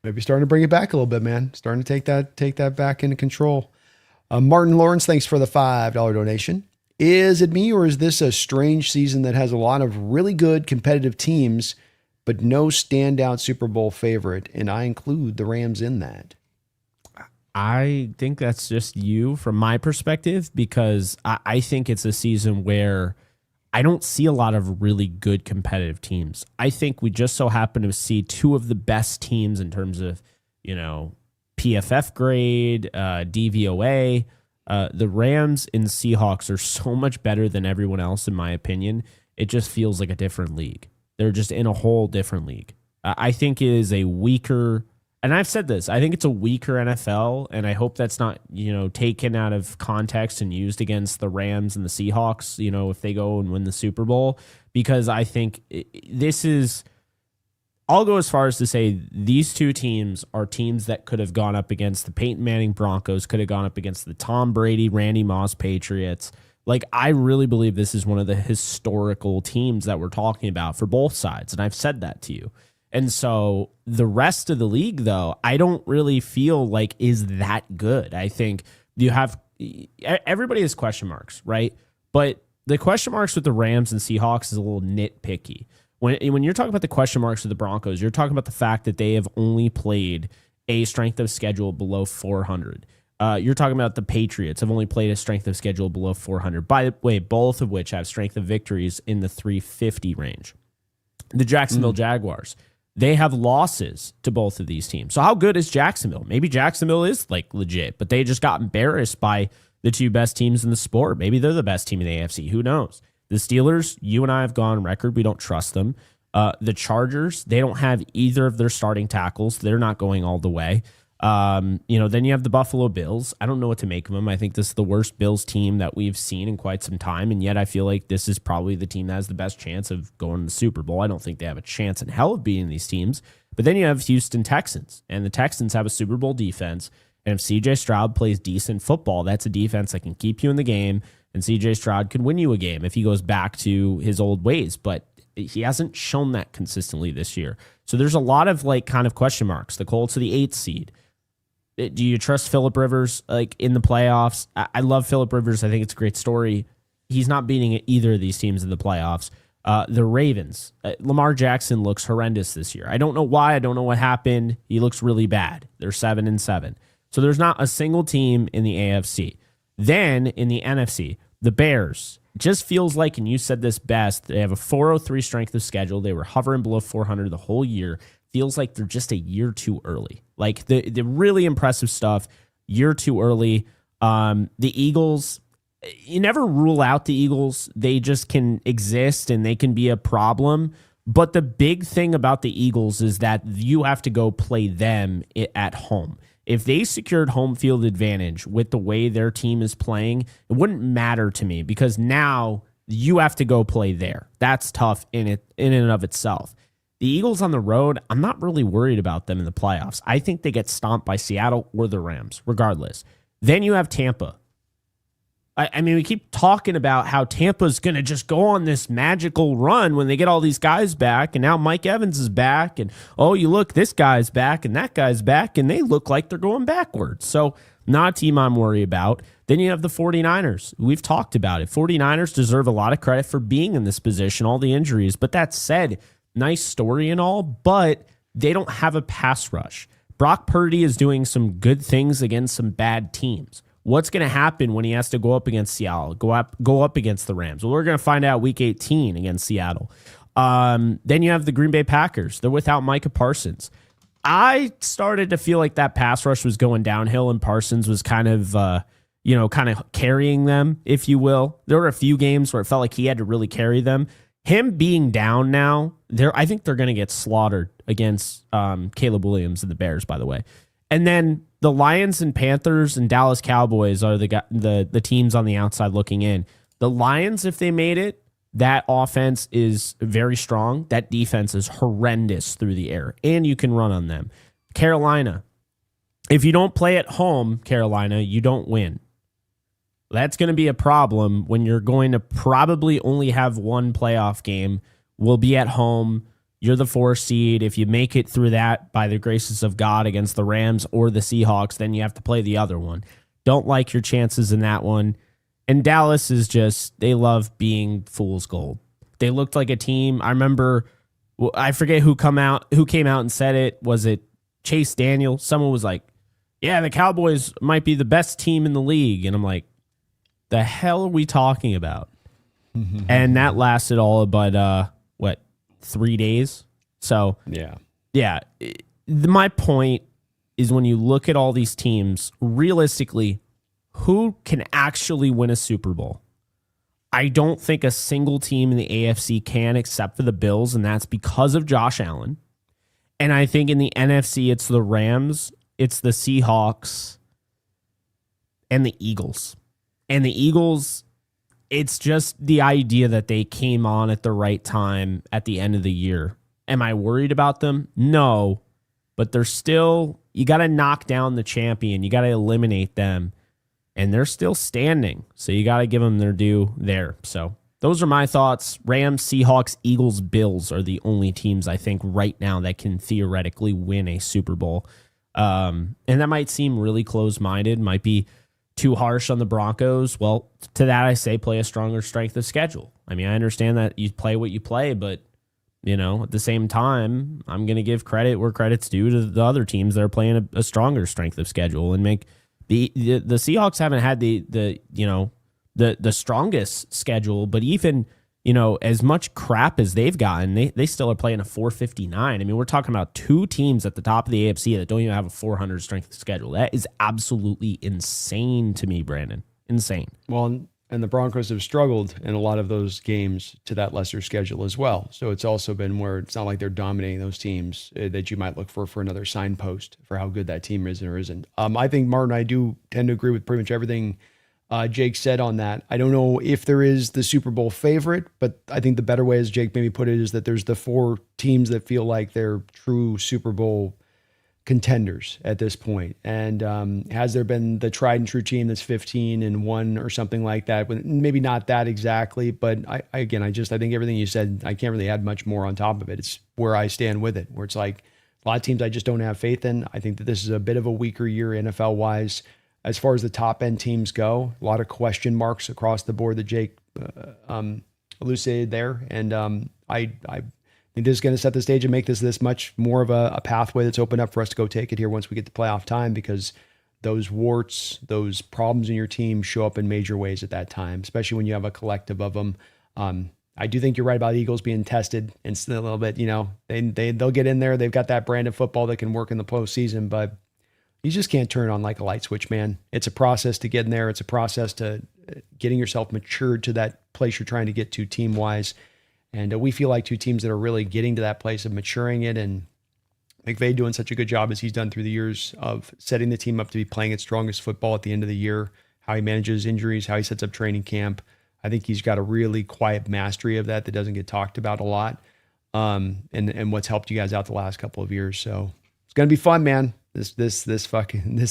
Maybe starting to bring it back a little bit, man. Starting to take that back into control. Martin Lawrence, thanks for the $5 donation. Is it me, or is this a strange season that has a lot of really good competitive teams, but no standout Super Bowl favorite? And I include the Rams in that. I think that's just you from my perspective, because I think it's a season where I don't see a lot of really good competitive teams. I think we just so happen to see two of the best teams in terms of, PFF grade, DVOA. The Rams and Seahawks are so much better than everyone else, in my opinion. It just feels like a different league. They're just in a whole different league. I think it is a weaker, and I've said this, I think it's a weaker NFL, and I hope that's not, taken out of context and used against the Rams and the Seahawks, if they go and win the Super Bowl, because I think I'll go as far as to say these two teams are teams that could have gone up against the Peyton Manning Broncos, could have gone up against the Tom Brady, Randy Moss Patriots. Like, I really believe this is one of the historical teams that we're talking about for both sides, and I've said that to you. And so the rest of the league, though, I don't really feel like is that good. I think you have everybody has question marks, right? But the question marks with the Rams and Seahawks is a little nitpicky. When you're talking about the question marks with the Broncos, you're talking about the fact that they have only played a strength of schedule below 400. You're talking about the Patriots have only played a strength of schedule below 400. By the way, both of which have strength of victories in the 350 range. The Jacksonville Jaguars, they have losses to both of these teams. So how good is Jacksonville? Maybe Jacksonville is like legit, but they just got embarrassed by the two best teams in the sport. Maybe they're the best team in the AFC. Who knows? The Steelers, you and I have gone on record. We don't trust them. The Chargers, they don't have either of their starting tackles. They're not going all the way. Then you have the Buffalo Bills. I don't know what to make of them. I think this is the worst Bills team that we've seen in quite some time, and yet I feel like this is probably the team that has the best chance of going to the Super Bowl. I don't think they have a chance in hell of beating these teams. But then you have Houston Texans, and the Texans have a Super Bowl defense, and if C.J. Stroud plays decent football, that's a defense that can keep you in the game, and C.J. Stroud can win you a game if he goes back to his old ways, but he hasn't shown that consistently this year. So there's a lot of kind of question marks. The Colts are the 8th seed. Do you trust Phillip Rivers in the playoffs? I love Phillip Rivers. I think it's a great story. He's not beating either of these teams in the playoffs. The Ravens, Lamar Jackson looks horrendous this year. I don't know why. I don't know what happened. He looks really bad. They're 7-7. So there's not a single team in the AFC. Then in the NFC, the Bears, just feels like, and you said this best, they have a 403 strength of schedule. They were hovering below 400 the whole year. Feels like they're just a year too early. Like the really impressive stuff, year too early. The Eagles, you never rule out the Eagles. They just can exist and they can be a problem. But the big thing about the Eagles is that you have to go play them at home. If they secured home field advantage with the way their team is playing, it wouldn't matter to me because now you have to go play there. That's tough in and of itself. The Eagles on the road, I'm not really worried about them in the playoffs. I think they get stomped by Seattle or the Rams, regardless. Then you have Tampa. I mean, we keep talking about how Tampa's going to just go on this magical run when they get all these guys back, and now Mike Evans is back, and you look, this guy's back, and that guy's back, and they look like they're going backwards. So not a team I'm worried about. Then you have the 49ers. We've talked about it. 49ers deserve a lot of credit for being in this position, all the injuries. But that said, nice story and all, but they don't have a pass rush. Brock Purdy is doing some good things against some bad teams. What's going to happen when he has to go up against Seattle, go up against the Rams? Well, we're going to find out week 18 against Seattle. Then you have the Green Bay Packers. They're without Micah Parsons. I started to feel like that pass rush was going downhill and Parsons was kind of carrying them, if you will. There were a few games where it felt like he had to really carry them. Him being down now, I think they're going to get slaughtered against Caleb Williams and the Bears, by the way. And then the Lions and Panthers and Dallas Cowboys are the teams on the outside looking in. The Lions, if they made it, that offense is very strong. That defense is horrendous through the air, and you can run on them. Carolina, if you don't play at home, Carolina, you don't win. That's going to be a problem when you're going to probably only have one playoff game. We'll be at home. You're the 4 seed. If you make it through that by the graces of God against the Rams or the Seahawks, then you have to play the other one. Don't like your chances in that one. And Dallas is just, they love being fool's gold. They looked like a team. I remember, I forget who came out and said it. Was it Chase Daniel? Someone was like, yeah, the Cowboys might be the best team in the league. And I'm like, the hell are we talking about? And that lasted all but 3 days. So yeah. My point is when you look at all these teams, realistically, who can actually win a Super Bowl? I don't think a single team in the AFC can, except for the Bills, and that's because of Josh Allen. And I think in the NFC, it's the Rams, it's the Seahawks, and the Eagles. And the Eagles, it's just the idea that they came on at the right time at the end of the year. Am I worried about them? No. But they're still, you got to knock down the champion. You got to eliminate them. And they're still standing. So you got to give them their due there. So those are my thoughts. Rams, Seahawks, Eagles, Bills are the only teams I think right now that can theoretically win a Super Bowl. And that might seem really close-minded, might be too harsh on the Broncos. Well, to that I say play a stronger strength of schedule. I mean, I understand that you play what you play, but at the same time, I'm going to give credit where credit's due to the other teams that are playing a stronger strength of schedule and make the Seahawks haven't had the strongest schedule, but even as much crap as they've gotten, they still are playing a 459. I mean, we're talking about two teams at the top of the AFC that don't even have a 400 strength of schedule. That is absolutely insane to me, Brandon. Insane. Well, and the Broncos have struggled in a lot of those games to that lesser schedule as well. So it's also been where it's not like they're dominating those teams that you might look for another signpost for how good that team is or isn't. I think, Martin, I do tend to agree with pretty much everything Jake said on that. I don't know if there is the Super Bowl favorite, but I think the better way, as Jake maybe put it, is that there's the four teams that feel like they're true Super Bowl contenders at this point. And has there been the tried and true team that's 15-1 or something like that? Maybe not that exactly, but I think everything you said, I can't really add much more on top of it. It's where I stand with it, where it's like a lot of teams I just don't have faith in. I think that this is a bit of a weaker year NFL wise. As far as the top end teams go, a lot of question marks across the board that Jake elucidated there. And I think this is going to set the stage and make this much more of a pathway that's opened up for us to go take it here once we get to playoff time, because those warts, those problems in your team show up in major ways at that time, especially when you have a collective of them. I do think you're right about the Eagles being tested and still a little bit, they'll get in there. They've got that brand of football that can work in the postseason, but you just can't turn on like a light switch, man. It's a process to get in there. It's a process to getting yourself matured to that place you're trying to get to team-wise. And we feel like two teams that are really getting to that place of maturing it, and McVay doing such a good job as he's done through the years of setting the team up to be playing its strongest football at the end of the year, how he manages injuries, how he sets up training camp. I think he's got a really quiet mastery of that doesn't get talked about a lot, and what's helped you guys out the last couple of years. So it's going to be fun, man. This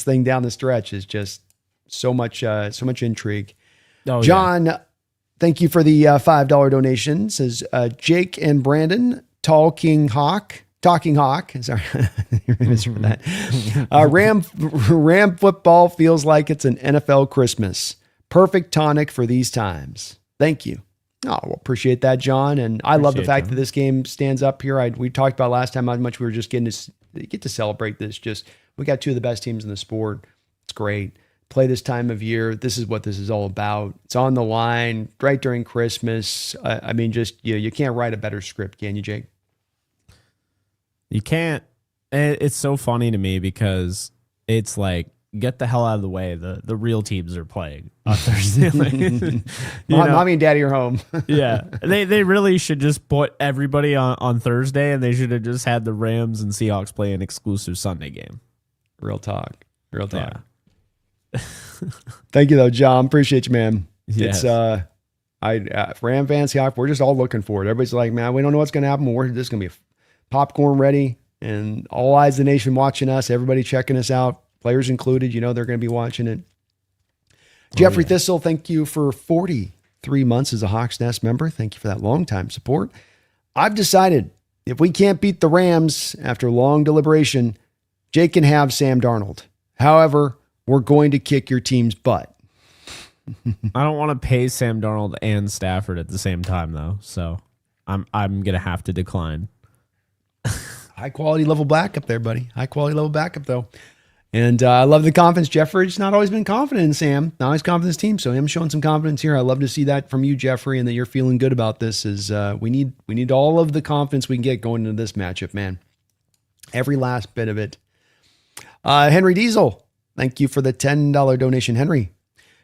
thing down the stretch is just so much intrigue. Oh, John, thank you for the $5 donation. Says Jake and Brandon, Talking Hawk. Sorry, you're famous for that. Ram football feels like it's an NFL Christmas. Perfect tonic for these times. Thank you. Oh, well, appreciate that, John. And I love the fact that this game stands up here. We talked about last time how much we were just getting to celebrate this. Just we got two of the best teams in the sport. It's great. Play this time of year. This is what this is all about. It's on the line right during Christmas. I mean, just you can't write a better script, can you, Jake? You can't. It's so funny to me because it's like, get the hell out of the way. The real teams are playing on Thursday. Mommy and Daddy are home. Yeah, they really should just put everybody on Thursday, and they should have just had the Rams and Seahawks play an exclusive Sunday game. Real talk. Yeah. Thank you though, John. Appreciate you, man. Yes. It's Ram fans, Seahawks, we're just all looking for it. Everybody's like, man, we don't know what's going to happen. We're just going to be popcorn ready, and all eyes of the nation watching us. Everybody checking us out, players included. They're going to be watching it. Jeffrey Thistle, thank you for 43 months as a Hawks Nest member. Thank you for that long time support. I've decided if we can't beat the Rams after long deliberation, Jake can have Sam Darnold. However, we're going to kick your team's butt. I don't want to pay Sam Darnold and Stafford at the same time, though. So I'm gonna have to decline. High quality level backup there, buddy. High quality level backup though. And I love the confidence. Jeffrey's not always been confident in Sam. Now he's confident in his team. So him showing some confidence here. I love to see that from you, Jeffrey, and that you're feeling good about this. Is we need all of the confidence we can get going into this matchup, man. Every last bit of it. Henry Diesel, thank you for the $10 donation, Henry.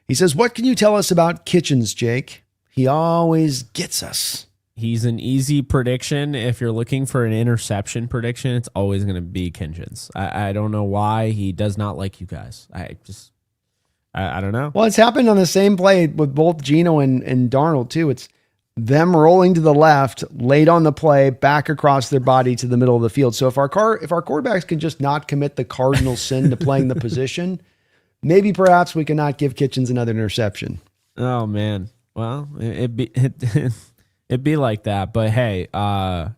He says, what can you tell us about Kitchens, Jake? He always gets us. He's an easy prediction. If you're looking for an interception prediction, it's always going to be Kitchens. I don't know why he does not like you guys. I don't know. Well, it's happened on the same play with both Geno and Darnold, too. It's them rolling to the left, late on the play, back across their body to the middle of the field. So if our quarterbacks can just not commit the cardinal sin to playing the position, maybe perhaps we cannot give Kitchens another interception. Oh, man. Well, it'd be like that. But hey,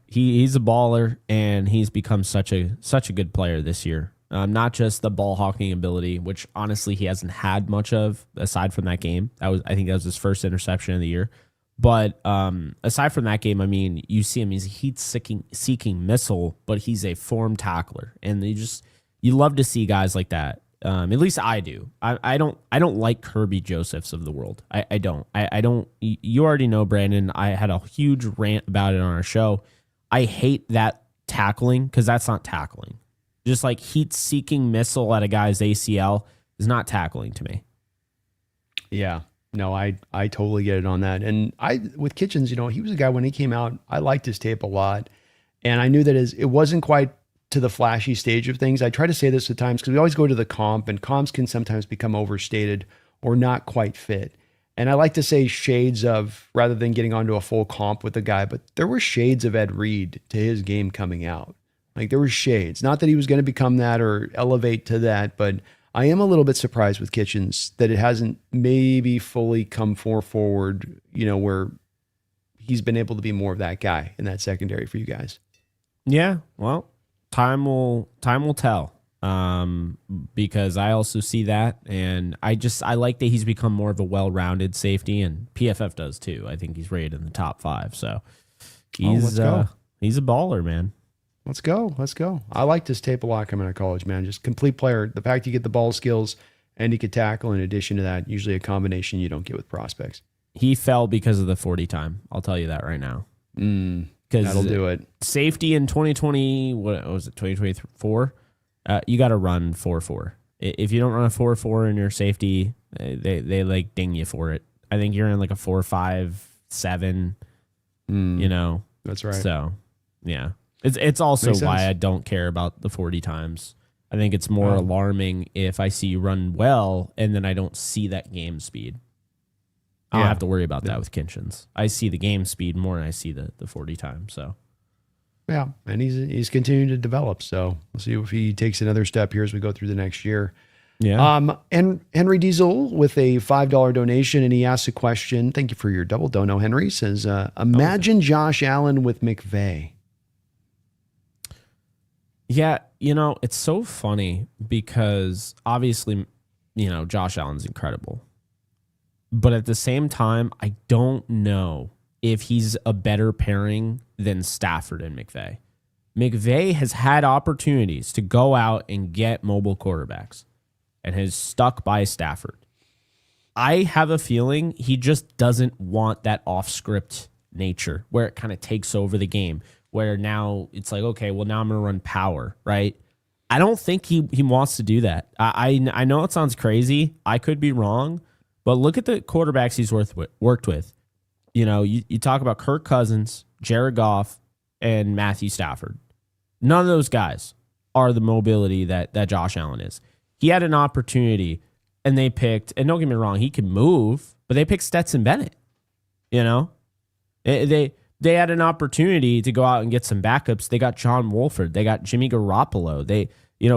he's a baller, and he's become such a good player this year. Not just the ball hawking ability, which honestly he hasn't had much of aside from that game. I think that was his first interception of the year. But aside from that game, I mean, you see him, he's a heat-seeking missile, but he's a form tackler. And you love to see guys like that. At least I do. I don't like Kirby Josephs of the world. I don't. I don't. You already know, Brandon. I had a huge rant about it on our show. I hate that tackling because that's not tackling. Just like heat-seeking missile at a guy's ACL is not tackling to me. Yeah. No, I totally get it on that. And with Kitchens, he was a guy when he came out, I liked his tape a lot. And I knew that it wasn't quite to the flashy stage of things. I try to say this at times because we always go to the comp, and comps can sometimes become overstated or not quite fit. And I like to say shades of, rather than getting onto a full comp with the guy, but there were shades of Ed Reed to his game coming out. Like there were shades. Not that he was going to become that or elevate to that, but I am a little bit surprised with Kitchens that it hasn't maybe fully come forward, where he's been able to be more of that guy in that secondary for you guys. Yeah, well, time will tell. Because I also see that, and I like that he's become more of a well-rounded safety, and PFF does too. I think he's rated in the top 5, so he's a baller, man. Let's go. I liked his tape a lot coming out of college, man. Just complete player. The fact you get the ball skills and he could tackle in addition to that, usually a combination you don't get with prospects. He fell because of the 40 time. I'll tell you that right now. That'll do it. Safety in 2020, what was it, 2024? You got to run 4.4. If you don't run a 4.4 in your safety, they like ding you for it. I think you're in like a 4.57. That's right. So, yeah. It's also why I don't care about the 40 times. I think it's more alarming if I see you run well and then I don't see that game speed. I don't have to worry about that with Kitchens. I see the game speed more than I see the 40 times. So, yeah, and he's continuing to develop. So we'll see if he takes another step here as we go through the next year. Yeah. And Henry Diesel with a $5 donation, and he asks a question. Thank you for your double dono, Henry. Says, imagine Josh Allen with McVay. Yeah, it's so funny because obviously, Josh Allen's incredible. But at the same time, I don't know if he's a better pairing than Stafford and McVay. McVay has had opportunities to go out and get mobile quarterbacks and has stuck by Stafford. I have a feeling he just doesn't want that off-script nature where it kind of takes over the game, where now it's like, okay, well, now I'm going to run power, right? I don't think he wants to do that. I know it sounds crazy. I could be wrong, but look at the quarterbacks he's worked with. You talk about Kirk Cousins, Jared Goff, and Matthew Stafford. None of those guys are the mobility that Josh Allen is. He had an opportunity, and they picked, and don't get me wrong, he can move, but they picked Stetson Bennett. They had an opportunity to go out and get some backups. They got John Wolford. They got Jimmy Garoppolo.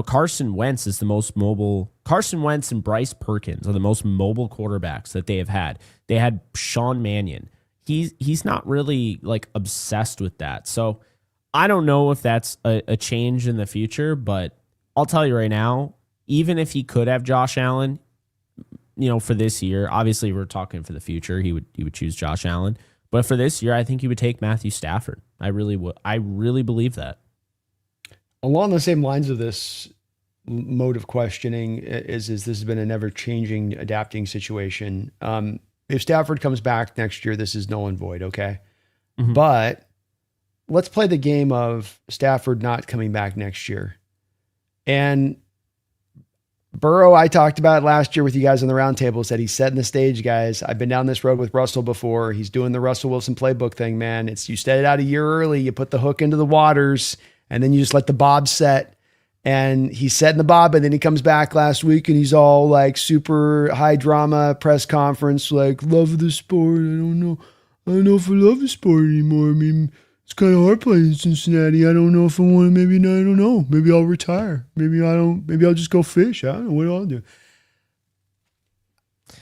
Carson Wentz is the most mobile. Carson Wentz and Bryce Perkins are the most mobile quarterbacks that they have had. They had Sean Mannion. He's not really like obsessed with that. So I don't know if that's a change in the future, but I'll tell you right now, even if he could have Josh Allen, for this year, obviously we're talking for the future, he would choose Josh Allen. But for this year, I think he would take Matthew Stafford. I really would. I really believe that. Along the same lines of this mode of questioning is this has been an ever-changing, adapting situation. If Stafford comes back next year, this is null and void, okay? Mm-hmm. But let's play the game of Stafford not coming back next year. And Burrow, I talked about last year with you guys on the roundtable, said he's setting the stage, guys. I've been down this road with Russell before. He's doing the Russell Wilson playbook thing, man. It's you set it out a year early, you put the hook into the waters, and then you just let the bob set. And he's setting the bob, and then he comes back last week, and he's all like super high drama press conference, like love the sport. I don't know if I love the sport anymore. I mean, it's kind of hard playing in Cincinnati. I don't know if I want to. Maybe I don't know. Maybe I'll retire. Maybe I don't. Maybe I'll just go fish. I don't know what I'll do.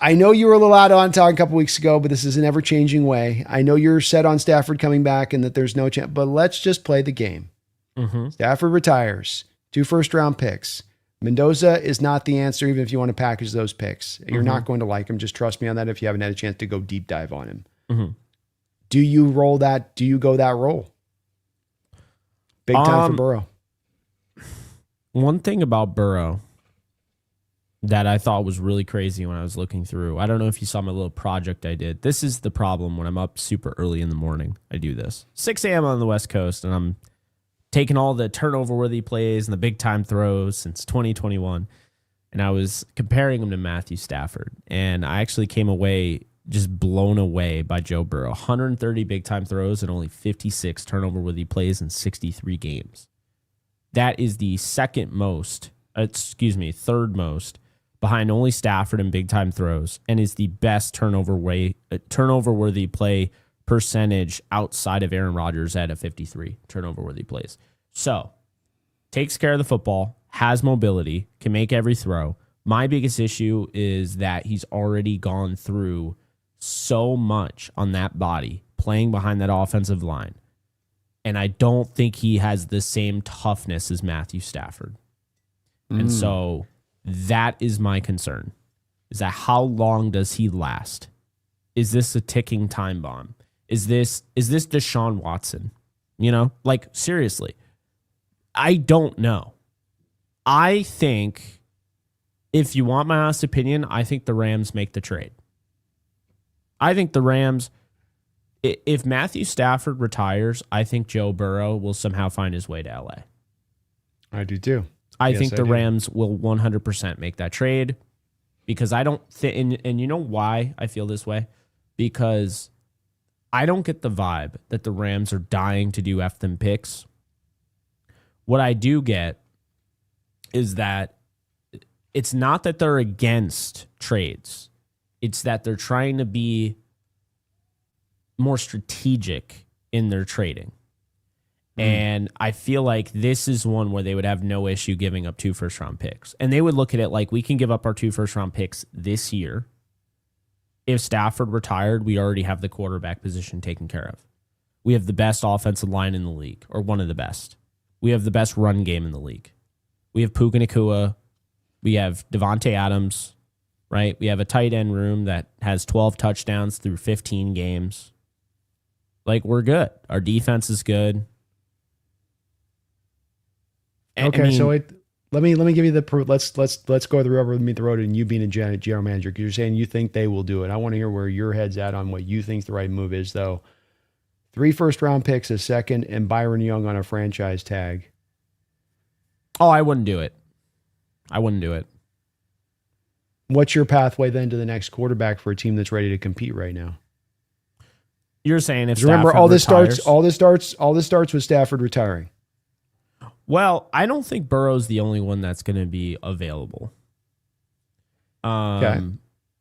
I know you were a little out on talk a couple weeks ago, but this is an ever-changing way. I know you're set on Stafford coming back and that there's no chance, but let's just play the game. Mm-hmm. Stafford retires. 2 first-round picks. Mendoza is not the answer, even if you want to package those picks. You're not going to like him. Just trust me on that if you haven't had a chance to go deep dive on him. Do you roll that? Do you go that roll? Big time for Burrow. One thing about Burrow that I thought was really crazy when I was looking through, I don't know if you saw my little project I did. This is the problem when I'm up super early in the morning. I do this. 6 a.m. on the West Coast, and I'm taking all the turnover-worthy plays and the big-time throws since 2021, and I was comparing them to Matthew Stafford, and I actually came away just blown away by Joe Burrow. 130 big-time throws and only 56 turnover-worthy plays in 63 games. That is the third most behind only Stafford in big-time throws, and is the best turnover-worthy play percentage outside of Aaron Rodgers at a 53 turnover-worthy plays. So, takes care of the football, has mobility, can make every throw. My biggest issue is that he's already gone through so much on that body, playing behind that offensive line. And I don't think he has the same toughness as Matthew Stafford. And so that is my concern, is that how long does he last? Is this a ticking time bomb? Is this Deshaun Watson? Like, seriously, I don't know. I think, if you want my honest opinion, I think the Rams make the trade. I think the Rams, if Matthew Stafford retires, I think Joe Burrow will somehow find his way to LA. I do too. I think the Rams will 100% make that trade, because I don't think, and you know why I feel this way? Because I don't get the vibe that the Rams are dying to do F them picks. What I do get is that it's not that they're against trades. It's that they're trying to be more strategic in their trading. And I feel like this is one where they would have no issue giving up 2 first-round picks. And they would look at it like, we can give up our 2 first-round picks this year. If Stafford retired, we already have the quarterback position taken care of. We have the best offensive line in the league, or one of the best. We have the best run game in the league. We have Puka Nacua. We have Devontae Adams, right? We have a tight end room that has 12 touchdowns through 15 games. Like, we're good. Our defense is good. Okay, so let me give you the proof. Let's go the rubber meet the road, and you being a general manager, because you're saying you think they will do it. I want to hear where your head's at on what you think the right move is, though. 3 first-round picks, a second, and Byron Young on a franchise tag. Oh, I wouldn't do it. I wouldn't do it. What's your pathway then to the next quarterback for a team that's ready to compete right now? You're saying if remember Stafford retires, all this starts with Stafford retiring. Well, I don't think Burrow's the only one that's going to be available. Okay.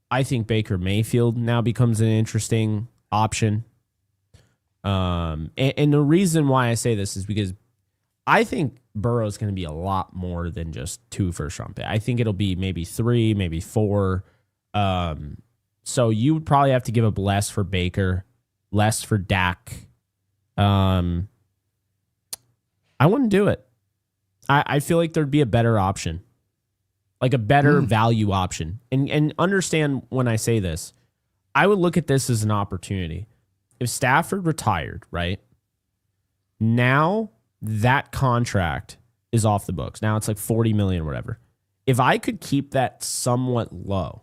I think Baker Mayfield now becomes an interesting option. And the reason why I say this is because I think Burrow's going to be a lot more than just 2 first-round picks. I think it'll be maybe 3, maybe 4. So you would probably have to give up less for Baker, less for Dak. I wouldn't do it. I feel like there'd be a better option, like a better value option. And understand when I say this, I would look at this as an opportunity. If Stafford retired, right, now that contract is off the books. Now it's like $40 million or whatever. If I could keep that somewhat low,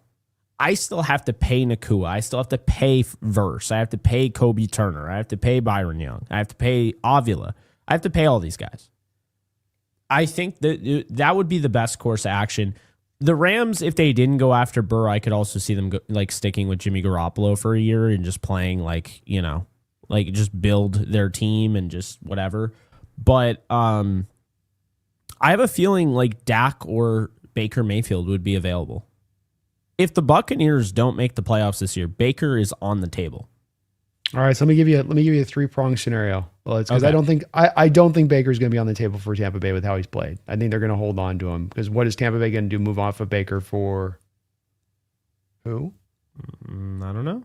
I still have to pay Nacua. I still have to pay Verse. I have to pay Kobe Turner. I have to pay Byron Young. I have to pay Avila. I have to pay all these guys. I think that would be the best course of action. The Rams, if they didn't go after Burr, I could also see them sticking with Jimmy Garoppolo for a year and just playing just build their team and just whatever. But I have a feeling like Dak or Baker Mayfield would be available. If the Buccaneers don't make the playoffs this year, Baker is on the table. All right, so let me give you a 3-pronged scenario. Well, it's because Okay. I don't think Baker's going to be on the table for Tampa Bay with how he's played. I think they're going to hold on to him, because what is Tampa Bay going to do? Move off of Baker for who? I don't know.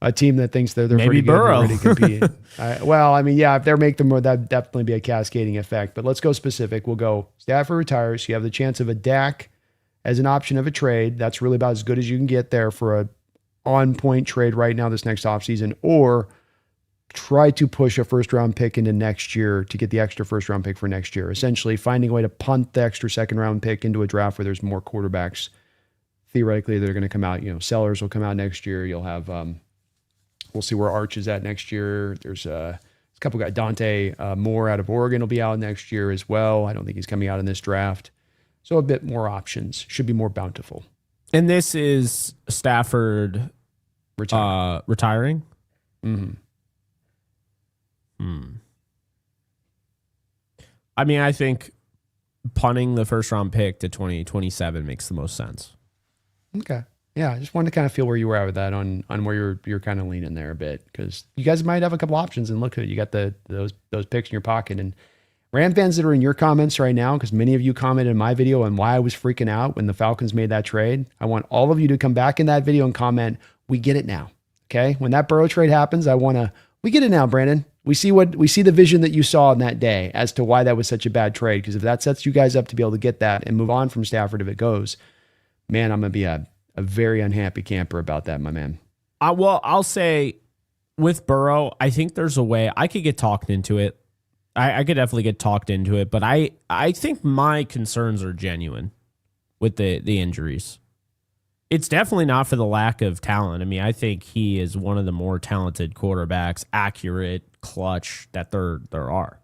a team that thinks they're Maybe pretty good Burrow. and ready to compete. Well, I mean, yeah, if they're make them more, that'd definitely be a cascading effect. But let's go specific. We'll go Stafford retires. You have the chance of a Dak as an option of a trade. That's really about as good as you can get there for a on-point trade right now this next offseason, or try to push a first-round pick into next year to get the extra first-round pick for next year. Essentially, finding a way to punt the extra second-round pick into a draft where there's more quarterbacks. Theoretically, they're going to come out. Sellers will come out next year. You'll have, we'll see where Arch is at next year. There's a couple guys. Dante Moore out of Oregon will be out next year as well. I don't think he's coming out in this draft. So a bit more options. Should be more bountiful. And this is Stafford retiring? Mm-hmm. I mean, I think punting the first round pick to 2027 makes the most sense. Okay. Yeah, I just wanted to kind of feel where you were at with that on where you're kind of leaning there a bit, because you guys might have a couple options, and look at it, you got those picks in your pocket. And Ram fans that are in your comments right now, because many of you commented in my video on why I was freaking out when the Falcons made that trade. I want all of you to come back in that video and comment, we get it now. Okay. When that Burrow trade happens, we get it now, Brandon. We see the vision that you saw in that day as to why that was such a bad trade. Because if that sets you guys up to be able to get that and move on from Stafford if it goes, man, I'm going to be a very unhappy camper about that, my man. Well, I'll say with Burrow, I think there's a way I could get talked into it. I could definitely get talked into it, but I think my concerns are genuine with the injuries. It's definitely not for the lack of talent. I mean, I think he is one of the more talented quarterbacks, accurate, clutch that there are.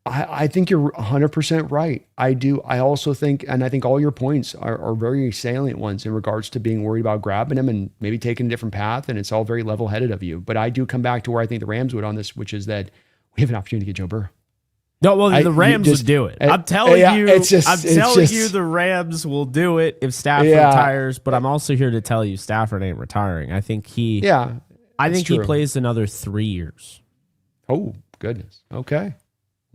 I think you're 100% right. I do. I also think, and I think all your points are very salient ones in regards to being worried about grabbing him and maybe taking a different path. And it's all very level-headed of you. But I do come back to where I think the Rams would on this, which is that we have an opportunity to get Joe Burrow. No, well, the Rams would do it. I'm telling you, the Rams will do it if Stafford retires. But I'm also here to tell you, Stafford ain't retiring. I think he plays another 3 years. Oh goodness. Okay,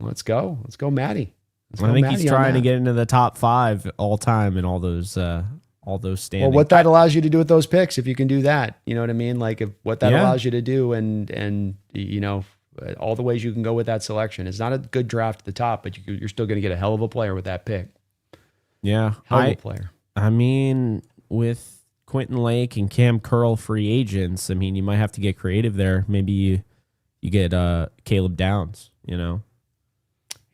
let's go, Matty. I think he's trying to get into the top 5 all time in all those standings. Well, what that allows you to do with those picks, if you can do that, you know what I mean? Like what that allows you to do, and all the ways you can go with that selection. It's not a good draft at the top, but you're still going to get a hell of a player with that pick. Yeah. Hell of a player. I mean, with Quentin Lake and Cam Curl free agents, I mean, you might have to get creative there. Maybe you get Caleb Downs,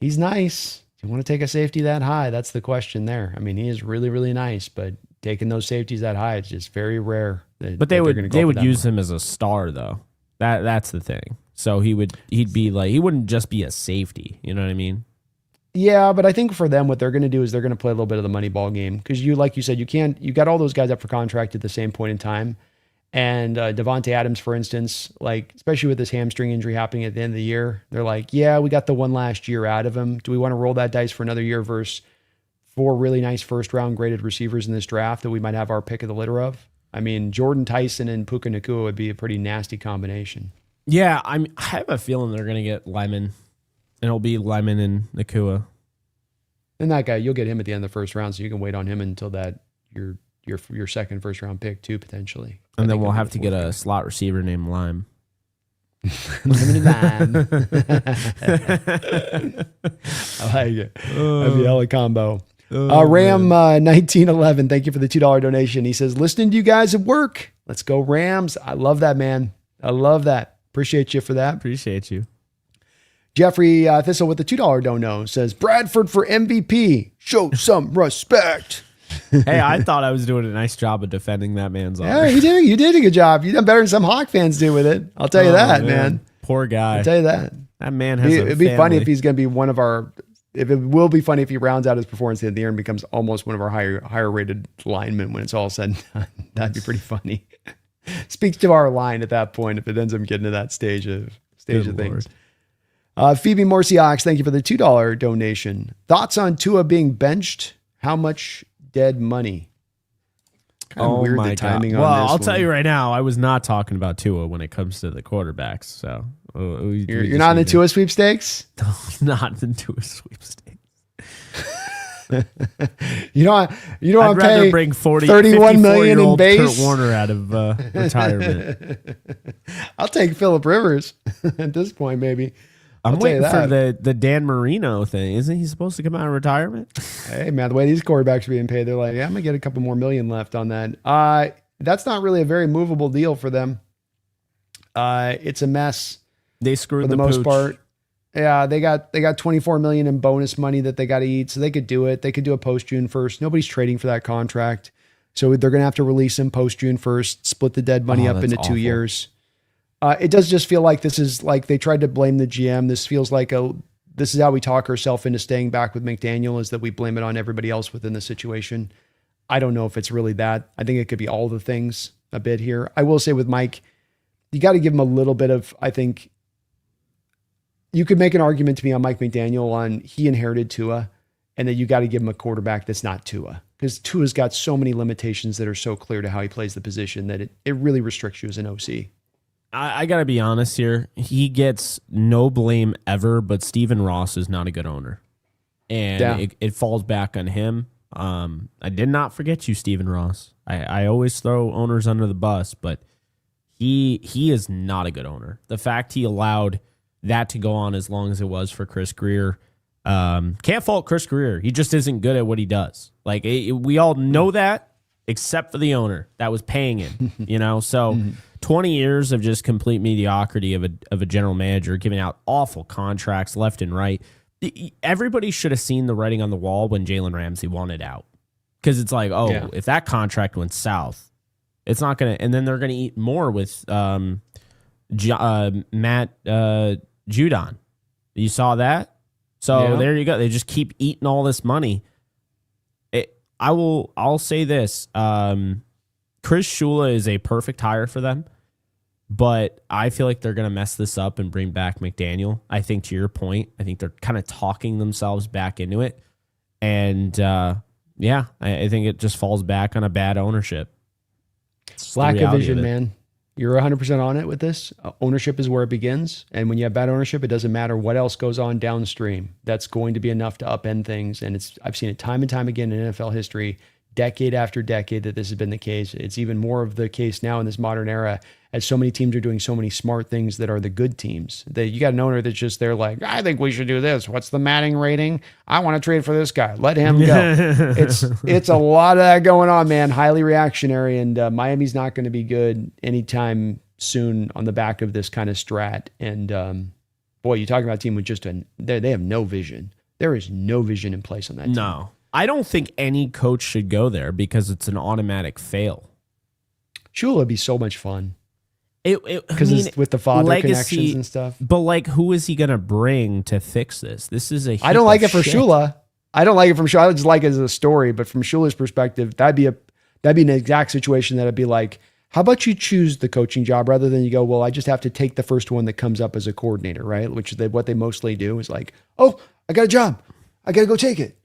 He's nice. Do you want to take a safety that high? That's the question there. I mean, he is really, really nice, but taking those safeties that high, it's just very rare. But they would use him as a star, though. That's the thing. So he'd be like, he wouldn't just be a safety. You know what I mean? Yeah, but I think for them, what they're going to do is they're going to play a little bit of the money ball game, because like you said, you got all those guys up for contract at the same point in time. And Devontae Adams, for instance, like, especially with this hamstring injury happening at the end of the year, they're like, yeah, we got the one last year out of him. Do we want to roll that dice for another year versus 4 really nice first round graded receivers in this draft that we might have our pick of the litter of? I mean, Jordan Tyson and Puka Nacua would be a pretty nasty combination. Yeah, I have a feeling they're going to get Lyman, and it'll be Lyman and Nacua. And that guy, you'll get him at the end of the first round, so you can wait on him until that your second first round pick too, potentially. And then we'll have to get a slot receiver named Lime. Limited Lime. I like it. That'd be a hell of a combo. Ram 1911, thank you for the $2 donation. He says, listening to you guys at work. Let's go Rams. I love that, man. I love that. Appreciate you for that. Appreciate you. Jeffrey Thistle with the $2 dono says, Bradford for MVP. Show some respect. Hey, I thought I was doing a nice job of defending that man's honor. Yeah, you did a good job. You done better than some Hawk fans do with it. I'll tell you that, man. Poor guy. I'll tell you that. That man has It'd be funny if he's going to be one of our... It will be funny if he rounds out his performance at the year and becomes almost one of our higher rated linemen when it's all said and done. That'd be pretty funny. Speaks to our line at that point if it ends up getting to that stage of things. Phoebe Morseox, thank you for the $2 donation. Thoughts on Tua being benched? How much dead money? Kind of weird the timing on this. Well, I'll tell you right now, I was not talking about Tua when it comes to the quarterbacks. So you're not in the Tua sweepstakes? No, not in the Tua sweepstakes. I'd rather bring 31 million in base. Kurt Warner out of retirement. I'll take Phillip Rivers at this point, maybe. I'm waiting for the Dan Marino thing. Isn't he supposed to come out of retirement? Hey, man, the way these quarterbacks are being paid, they're like, yeah, I'm going to get a couple more million left on that. That's not really a very movable deal for them. It's a mess. They screwed for the most part. Yeah, they got 24 million in bonus money that they got to eat, so they could do it. They could do a post June 1st. Nobody's trading for that contract, so they're going to have to release him post June 1st, split the dead money up into 2 years. It does just feel like this is like they tried to blame the GM. This feels like this is how we talk ourselves into staying back with McDaniel, is that we blame it on everybody else within the situation. I don't know if it's really that. I think it could be all the things a bit here. I will say with Mike, you got to give him a little bit of, I think, you could make an argument to me on Mike McDaniel on he inherited Tua, and that you got to give him a quarterback that's not Tua, because Tua's got so many limitations that are so clear to how he plays the position that it really restricts you as an OC. I got to be honest here. He gets no blame ever, but Stephen Ross is not a good owner. And it falls back on him. I did not forget you, Stephen Ross. I always throw owners under the bus, but he is not a good owner. The fact he allowed that to go on as long as it was for Chris Greer, can't fault Chris Greer. He just isn't good at what he does. Like we all know that, except for the owner that was paying him. So 20 years of just complete mediocrity of a general manager giving out awful contracts left and right. Everybody should have seen the writing on the wall when Jalen Ramsey wanted out, because it's like, if that contract went south, it's not gonna. And then they're gonna eat more with Matt Judon. You saw that, so there you go. They just keep eating all this money. I'll say this: Chris Shula is a perfect hire for them. But I feel like they're going to mess this up and bring back McDaniel. I think, to your point, I think they're kind of talking themselves back into it. And, I think it just falls back on a bad ownership. Lack of vision, man. You're 100% on it with this. Ownership is where it begins. And when you have bad ownership, it doesn't matter what else goes on downstream. That's going to be enough to upend things. And I've seen it time and time again in NFL history, decade after decade, that this has been the case. It's even more of the case now in this modern era, as so many teams are doing so many smart things that are the good teams. You got an owner that's just there like, I think we should do this. What's the Manning rating? I want to trade for this guy. Let him go. It's a lot of that going on, man. Highly reactionary, and Miami's not going to be good anytime soon on the back of this kind of strat. And boy, you're talking about a team with just they have no vision. There is no vision in place on that team. No. I don't think any coach should go there because it's an automatic fail. Shula would be so much fun. Because it's with the father legacy, connections and stuff. But like, who is he going to bring to fix this? This is I don't like it for Shula. I don't like it from Shula. I just like it as a story. But from Shula's perspective, that'd be an exact situation that'd be like, how about you choose the coaching job rather than you go, well, I just have to take the first one that comes up as a coordinator, right? Which is what they mostly do is like, oh, I got a job. I got to go take it.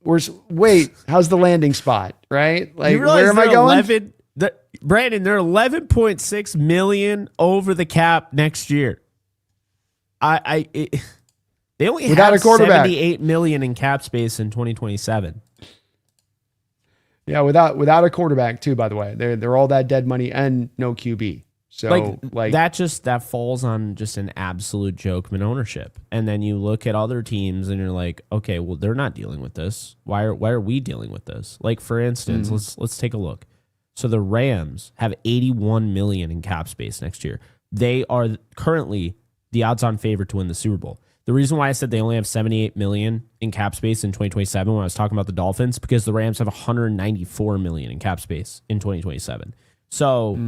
Wait, how's the landing spot, right? Like, where am I going? Brandon, they're 11.6 million over the cap next year. They only without have a quarterback. 78 million in cap space in 2027. Yeah, without a quarterback too, by the way. They're all that dead money and no QB. So like that falls on just an absolute jokeman ownership. And then you look at other teams and you're like, okay, well, they're not dealing with this. Why are we dealing with this? Like, for instance, let's take a look. So the Rams have 81 million in cap space next year. They are currently the odds-on favorite to win the Super Bowl. The reason why I said they only have 78 million in cap space in 2027 when I was talking about the Dolphins, because the Rams have 194 million in cap space in 2027. So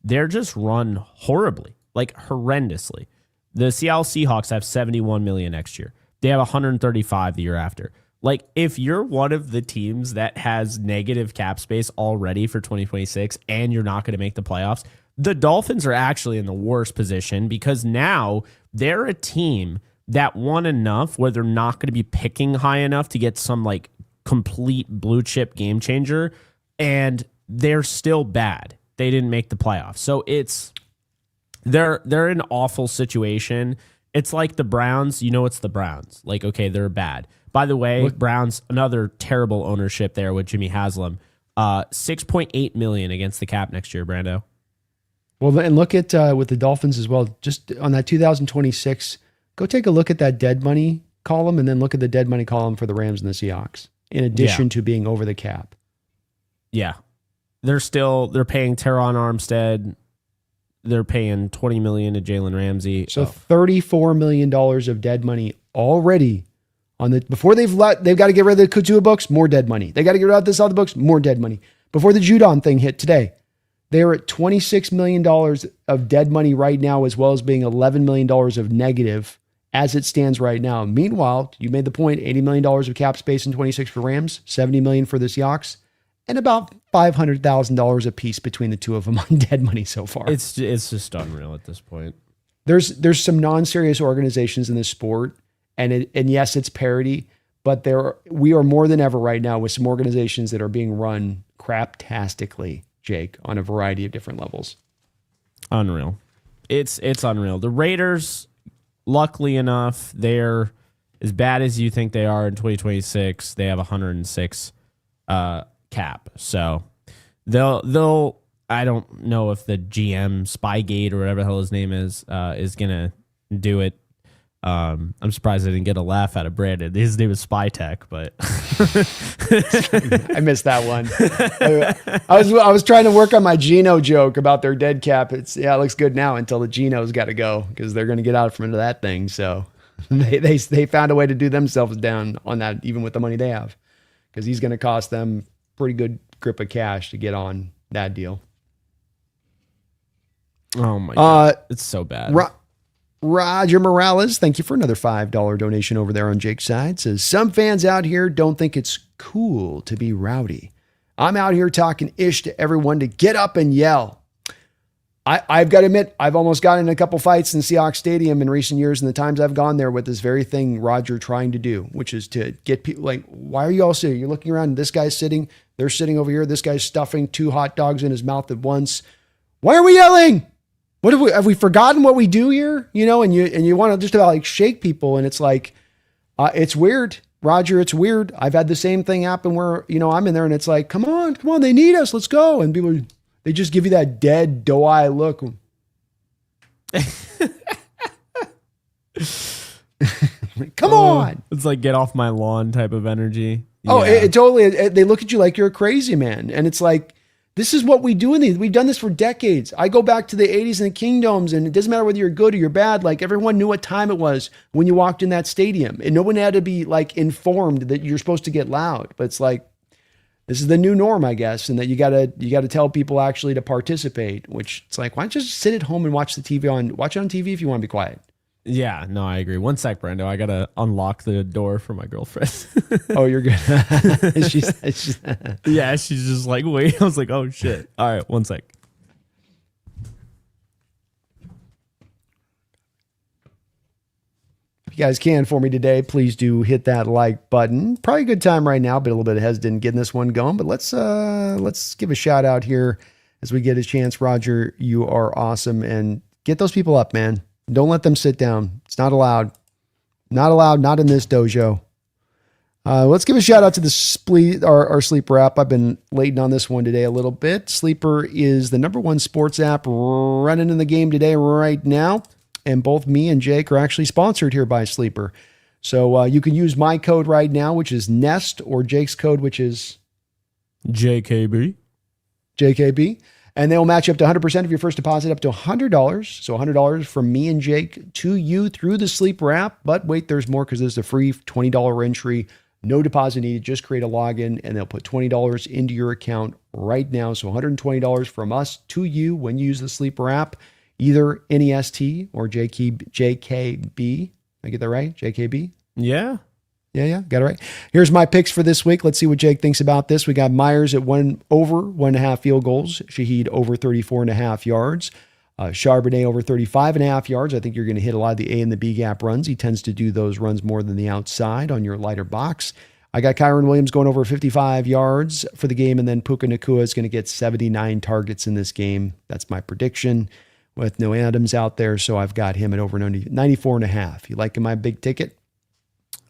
they're just run horribly, like horrendously. The Seattle Seahawks have 71 million next year. They have 135 the year after. Like, if you're one of the teams that has negative cap space already for 2026 and you're not going to make the playoffs, the Dolphins are actually in the worst position because now they're a team that won enough where they're not going to be picking high enough to get some like complete blue chip game changer, and they're still bad. They didn't make the playoffs. So they're in an awful situation. It's like the Browns, it's the Browns. Like, okay, they're bad. By the way, Browns, another terrible ownership there with Jimmy Haslam. $6.8 million against the cap next year, Brando. Well, and look at with the Dolphins as well. Just on that 2026, go take a look at that dead money column, and then look at the dead money column for the Rams and the Seahawks. In addition to being over the cap. Yeah, they're paying Teron Armstead. They're paying $20 million to Jalen Ramsey. So $34 million of dead money already on the before they've got to get rid of the Couture books, more dead money. They got to get rid of this other books, more dead money. Before the Judon thing hit today, they are at $26 million of dead money right now, as well as being $11 million of negative as it stands right now. Meanwhile, you made the point, $80 million of cap space in 26 for Rams, $70 million for the Seahawks, and about $500,000 a piece between the two of them on dead money so far. It's just unreal at this point. There's some non-serious organizations in this sport, and yes, it's parity, but we are more than ever right now with some organizations that are being run craptastically, Jake, on a variety of different levels. Unreal. It's unreal. The Raiders, luckily enough, they're as bad as you think they are in 2026. They have 106 cap. So they'll I don't know if the GM Spygate or whatever the hell his name is gonna do it. I'm surprised I didn't get a laugh out of Brandon. His name is Spytech, but I missed that one. I was trying to work on my Geno joke about their dead cap. It looks good now until the Geno's got to go because they're going to get out from under that thing. So they found a way to do themselves down on that, even with the money they have, because he's going to cost them pretty good grip of cash to get on that deal. Oh my God. It's so bad. Roger Morales, thank you for another $5 donation over there on Jake's side. Says, some fans out here don't think it's cool to be rowdy. I'm out here talking ish to everyone to get up and yell. I've got to admit, I've almost gotten in a couple fights in Seahawks Stadium in recent years, and the times I've gone there with this very thing Roger trying to do, which is to get people like, why are you all sitting? You're looking around, and this guy's sitting, they're sitting over here, this guy's stuffing 2 hot dogs in his mouth at once. Why are we yelling? What have we forgotten what we do here? You know, and you want to just about like shake people, and it's like, it's weird, Roger. It's weird. I've had the same thing happen where, you know, I'm in there and it's like, come on, they need us, let's go. And people, they just give you that dead doe eye look. Come on. It's like get off my lawn type of energy. Oh, yeah. It totally. They look at you like you're a crazy man, and it's like, this is what we do in these. We've done this for decades. I go back to the 80s and the Kingdoms, and it doesn't matter whether you're good or you're bad. Like, everyone knew what time it was when you walked in that stadium, and no one had to be like informed that you're supposed to get loud. But it's like, this is the new norm, I guess, and that you gotta tell people actually to participate. Which it's like, why don't you just sit at home and watch it on TV if you want to be quiet? Yeah, no, I agree. One sec, Brando. I gotta unlock the door for my girlfriend. Oh, you're good. Yeah, she's just like, wait. I was like, oh shit. All right, one sec. If you guys can for me today, please do hit that like button. Probably a good time right now, but a little bit hesitant getting this one going. But let's give a shout out here as we get a chance. Roger, you are awesome, and get those people up, man. Don't let them sit down. It's not allowed. Not allowed. Not in this dojo. Let's give a shout out to our Sleeper app. I've been lating on this one today a little bit. Sleeper is the #1 sports app running in the game today right now. And both me and Jake are actually sponsored here by Sleeper. So you can use my code right now, which is Nest, or Jake's code, which is JKB. And they'll match up to 100% of your first deposit up to $100. So $100 from me and Jake to you through the Sleeper app. But wait, there's more, because there's a free $20 entry. No deposit needed. Just create a login and they'll put $20 into your account right now. So $120 from us to you when you use the Sleeper app, either NEST or JKB. I get that right? JKB? Yeah. Yeah, got it right. Here's my picks for this week. Let's see what Jake thinks about this. We got Myers at over 1.5 field goals. Shaheed over 34.5 yards. Charbonnet over 35.5 yards. I think you're going to hit a lot of the A and the B gap runs. He tends to do those runs more than the outside on your lighter box. I got Kyron Williams going over 55 yards for the game, and then Puka Nacua is going to get 79 targets in this game. That's my prediction with no Adams out there, so I've got him at over 94.5. You liking my big ticket?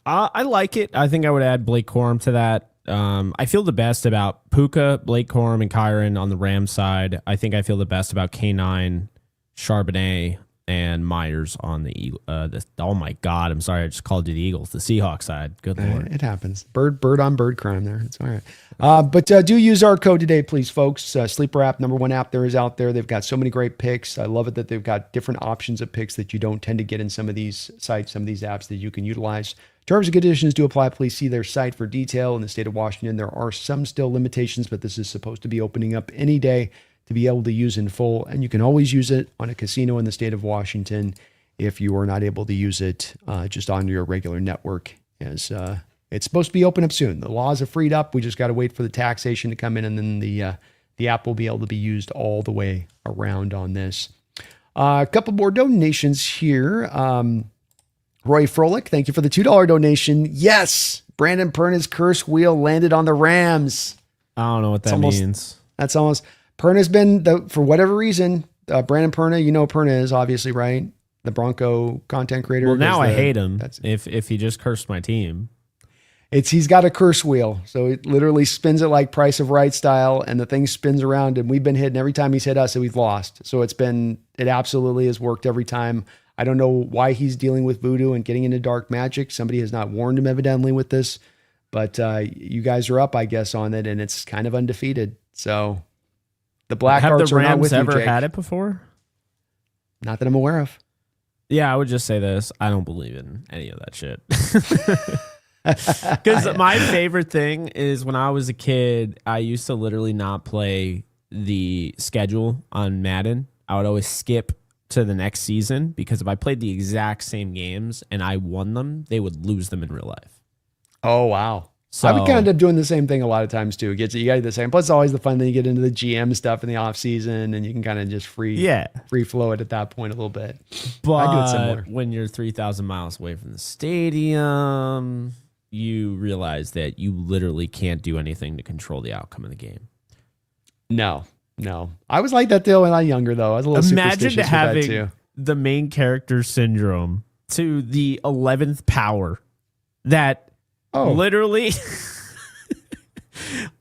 I like it. I think I would add Blake Corum to that. I feel the best about Puka, Blake Corum, and Kyron on the Rams side. I think I feel the best about K9, Charbonnet, and Myers on the oh my God, I'm sorry, I just called you the Eagles, the Seahawks side. Good Lord. It happens. Bird on bird crime there. It's all right. But do use our code today, please, folks. Sleeper app, #1 app there is out there. They've got so many great picks. I love it that they've got different options of picks that you don't tend to get in some of these sites, some of these apps that you can utilize. Terms and conditions do apply. Please see their site for detail. In the state of Washington, there are some still limitations, but this is supposed to be opening up any day to be able to use in full. And you can always use it on a casino in the state of Washington if you are not able to use it just on your regular network, as it's supposed to be open up soon. The laws are freed up. We just got to wait for the taxation to come in, and then the app will be able to be used all the way around on this. A couple more donations here. Roy Froelich, thank you for the $2 donation. Yes, Brandon Perna's curse wheel landed on the Rams. I don't know what that means. That's almost... Perna's been, for whatever reason, Brandon Perna, you know Perna is, obviously, right? The Bronco content creator. Well, now I hate him if he just cursed my team. He's got a curse wheel. So it literally spins it like Price of Right style, and the thing spins around, and we've been hitting every time he's hit us, and we've lost. So it absolutely has worked every time. I don't know why he's dealing with voodoo and getting into dark magic. Somebody has not warned him evidently with this, but you guys are up, I guess, on it, and it's kind of undefeated. So the Blackhearts are not with you, Jake. Have the Rams ever had it before? Not that I'm aware of. Yeah, I would just say this. I don't believe in any of that shit. Because my favorite thing is when I was a kid, I used to literally not play the schedule on Madden. I would always skip to the next season because if I played the exact same games and I won them, they would lose them in real life. Oh, wow. So I would kind of end up doing the same thing a lot of times too. You got to do the same. Plus, it's always the fun that you get into the GM stuff in the off season, and you can kind of just free flow it at that point a little bit. But I do it similar. When you're 3,000 miles away from the stadium, you realize that you literally can't do anything to control the outcome of the game. No. I was like that though when I was younger, though. I was a little superstitious with that too. The main character syndrome to the 11th power that literally...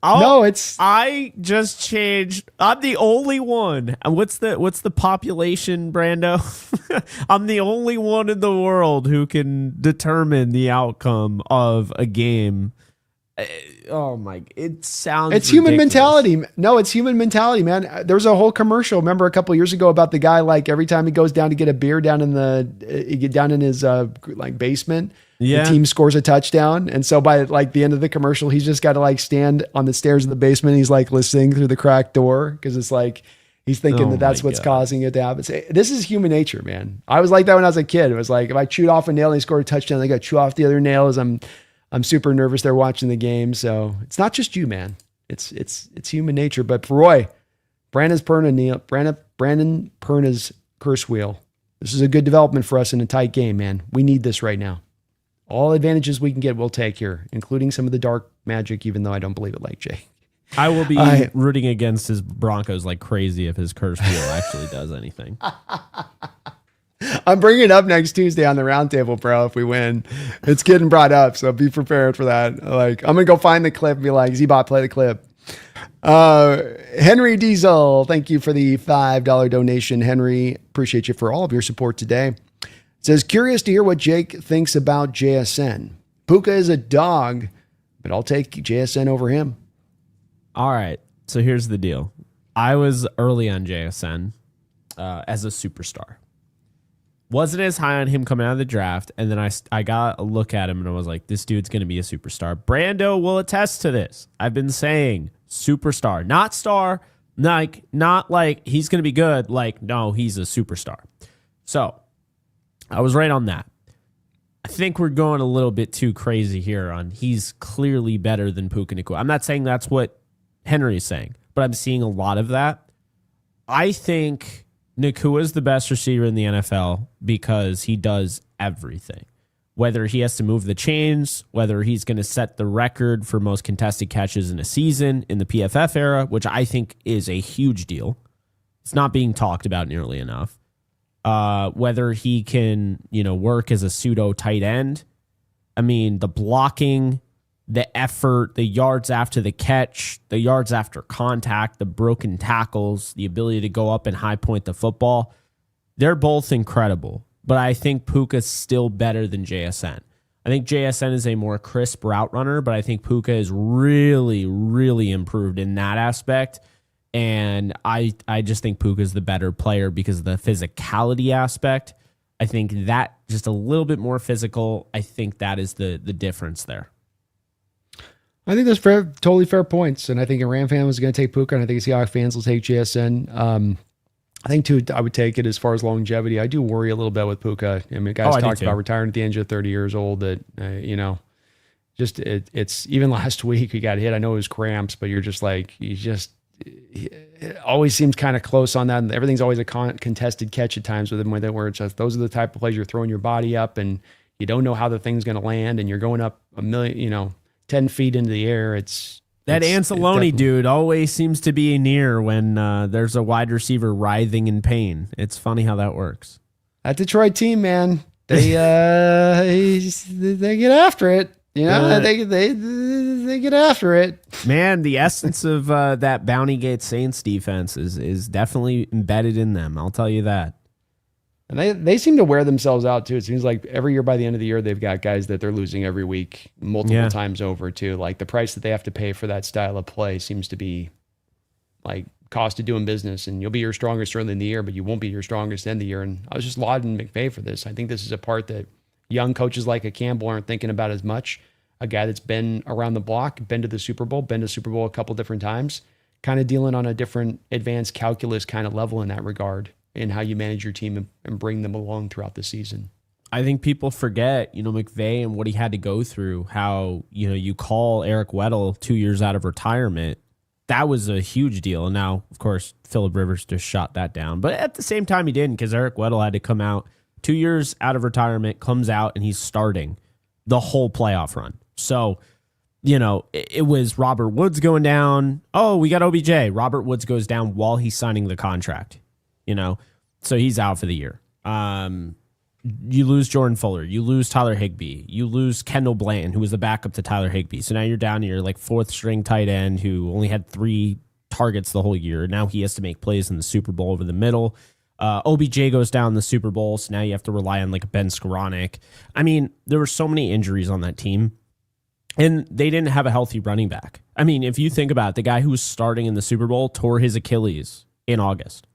I just changed. I'm the only one. What's the population, Brando? I'm the only one in the world who can determine the outcome of a game. Oh my! It sounds. It's human mentality. No, it's human mentality, man. There was a whole commercial. Remember a couple of years ago about the guy, like every time he goes down to get a beer down in his basement. Yeah. The team scores a touchdown. And so by like the end of the commercial, he's just got to like stand on the stairs of the basement. He's like listening through the cracked door because it's like he's thinking that's what's causing it to happen. This is human nature, man. I was like that when I was a kid. It was like if I chewed off a nail and he scored a touchdown, I got to chew off the other nail as I'm super nervous they're watching the game. So it's not just you, man. It's human nature. But for Roy, Brandon Perna's curse wheel. This is a good development for us in a tight game, man. We need this right now. All advantages we can get, we'll take here, including some of the dark magic, even though I don't believe it like Jay. I will be rooting against his Broncos like crazy if his curse wheel actually does anything. I'm bringing it up next Tuesday on the roundtable, bro, if we win. It's getting brought up, so be prepared for that. Like, I'm going to go find the clip and be like, Z-Bot, play the clip. Henry Diesel, thank you for the $5 donation. Henry, appreciate you for all of your support today. Says, curious to hear what Jake thinks about JSN. Puka is a dog, but I'll take JSN over him. All right. So here's the deal. I was early on JSN as a superstar. Wasn't as high on him coming out of the draft. And then I got a look at him and I was like, this dude's going to be a superstar. Brando will attest to this. I've been saying superstar, not star, not like he's going to be good. Like, no, he's a superstar. So I was right on that. I think we're going a little bit too crazy here on he's clearly better than Puka Nacua. I'm not saying that's what Henry is saying, but I'm seeing a lot of that. I think Nacua is the best receiver in the NFL because he does everything. Whether he has to move the chains, whether he's going to set the record for most contested catches in a season in the PFF era, which I think is a huge deal. It's not being talked about nearly enough. Whether he can, work as a pseudo tight end. I mean, the blocking, the effort, the yards after the catch, the yards after contact, the broken tackles, the ability to go up and high point the football, they're both incredible. But I think Puka's still better than JSN. I think JSN is a more crisp route runner, but I think Puka is really, really improved in that aspect. And I just think Puka is the better player because of the physicality aspect. I think that just a little bit more physical. I think that is the difference there. I think that's totally fair points. And I think a Ram fan was going to take Puka, and I think Seahawks fans will take JSN. I think, too, I would take it as far as longevity. I do worry a little bit with Puka. I mean, guys talked about retiring at the age of 30 years old that, it's even last week he got hit. I know it was cramps, but you're just like, it always seems kind of close on that. And everything's always a contested catch at times with him, where it's just, those are the type of plays you're throwing your body up and you don't know how the thing's going to land and you're going up 10 feet into the air. That Anzalone dude always seems to be near when there's a wide receiver writhing in pain. It's funny how that works. That Detroit team, man, they get after it. They get after it. Man, the essence of that Bounty Gate Saints defense is definitely embedded in them. I'll tell you that. And they seem to wear themselves out too. It seems like every year by the end of the year, they've got guys that they're losing every week, multiple times over too. Like the price that they have to pay for that style of play seems to be like cost of doing business. And you'll be your strongest early in the year, but you won't be your strongest end of the year. And I was just lauding McVay for this. I think this is a part that young coaches like a Campbell aren't thinking about as much. A guy that's been around the block, been to the Super Bowl, been to Super Bowl a couple different times, kind of dealing on a different advanced calculus kind of level in that regard, in how you manage your team and bring them along throughout the season. I think people forget, McVay and what he had to go through, how, you call Eric Weddle 2 years out of retirement. That was a huge deal. And now, of course, Phillip Rivers just shot that down. But at the same time, he didn't, because Eric Weddle had to come out 2 years out of retirement, comes out, and he's starting the whole playoff run. So, it was Robert Woods going down. Oh, we got OBJ. Robert Woods goes down while he's signing the contract. So he's out for the year. You lose Jordan Fuller. You lose Tyler Higbee. You lose Kendall Bland, who was the backup to Tyler Higbee. So now you're down to your fourth string tight end who only had 3 targets the whole year. Now he has to make plays in the Super Bowl over the middle. OBJ goes down in the Super Bowl, so now you have to rely on Ben Skoranek. I mean, there were so many injuries on that team, and they didn't have a healthy running back. I mean, if you think about it, the guy who was starting in the Super Bowl tore his Achilles in August.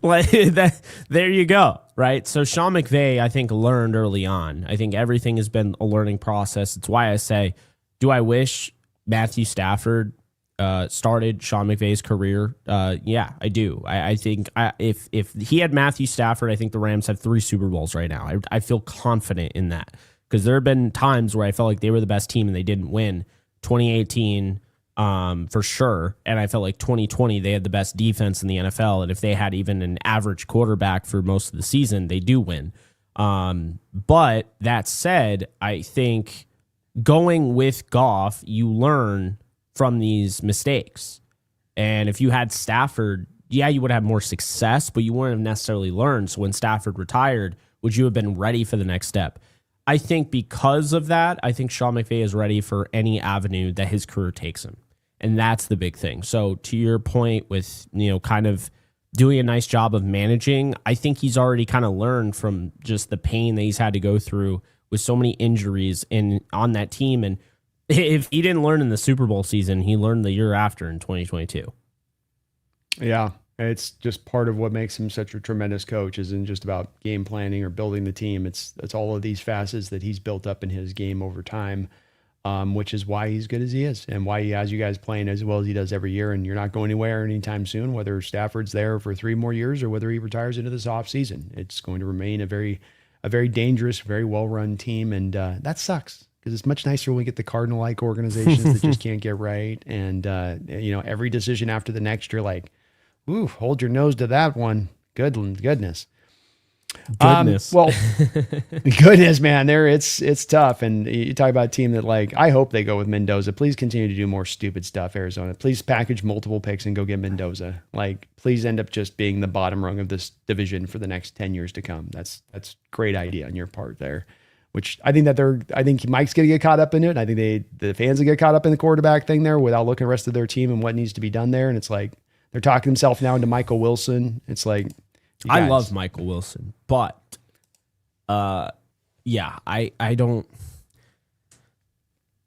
There you go, right? So Sean McVay, I think, learned early on. I think everything has been a learning process. It's why I say, do I wish Matthew Stafford started Sean McVay's career? Yeah, I do. I think if he had Matthew Stafford, I think the Rams have 3 Super Bowls right now. I feel confident in that, because there have been times where I felt like they were the best team and they didn't win. 2018, for sure. And I felt like 2020, they had the best defense in the NFL. And if they had even an average quarterback for most of the season, they do win. But that said, I think going with Goff, you learn from these mistakes. And if you had Stafford, yeah, you would have more success, but you wouldn't have necessarily learned. So when Stafford retired, would you have been ready for the next step? I think because of that, I think Sean McVay is ready for any avenue that his career takes him. And that's the big thing. So to your point with, kind of doing a nice job of managing, I think he's already kind of learned from just the pain that he's had to go through with so many injuries on that team. And if he didn't learn in the Super Bowl season, he learned the year after in 2022. Yeah. It's just part of what makes him such a tremendous coach. Isn't just about game planning or building the team. It's all of these facets that he's built up in his game over time, which is why he's good as he is and why he has you guys playing as well as he does every year. And you're not going anywhere anytime soon, whether Stafford's there for 3 more years or whether he retires into this offseason. It's going to remain a very dangerous, very well-run team. And that sucks, because it's much nicer when we get the Cardinal-like organizations that just can't get right. And, every decision after the next, you're like, ooh, hold your nose to that one. Goodness. Well, goodness, man, it's tough. And you talk about a team that, I hope they go with Mendoza. Please continue to do more stupid stuff, Arizona. Please package multiple picks and go get Mendoza. Please end up just being the bottom rung of this division for the next 10 years to come. That's great idea on your part there. which I think Mike's going to get caught up in it. I think the fans will get caught up in the quarterback thing there without looking at the rest of their team and what needs to be done there. And it's like, they're talking themselves now into Michael Wilson. It's like, I love Michael Wilson, but yeah, I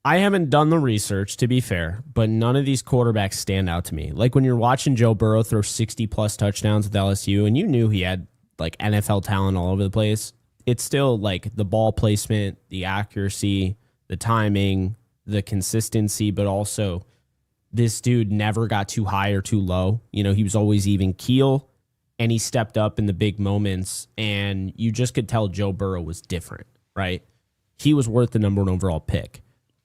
haven't done the research, to be fair, but none of these quarterbacks stand out to me. Like when you're watching Joe Burrow throw 60+ touchdowns with LSU, and you knew he had like NFL talent all over the place, it's still like the ball placement, the accuracy, the timing, the consistency, but also this dude never got too high or too low. You know, he was always even keel, and he stepped up in the big moments, and you just could tell Joe Burrow was different, right? He was worth the number 1 overall pick.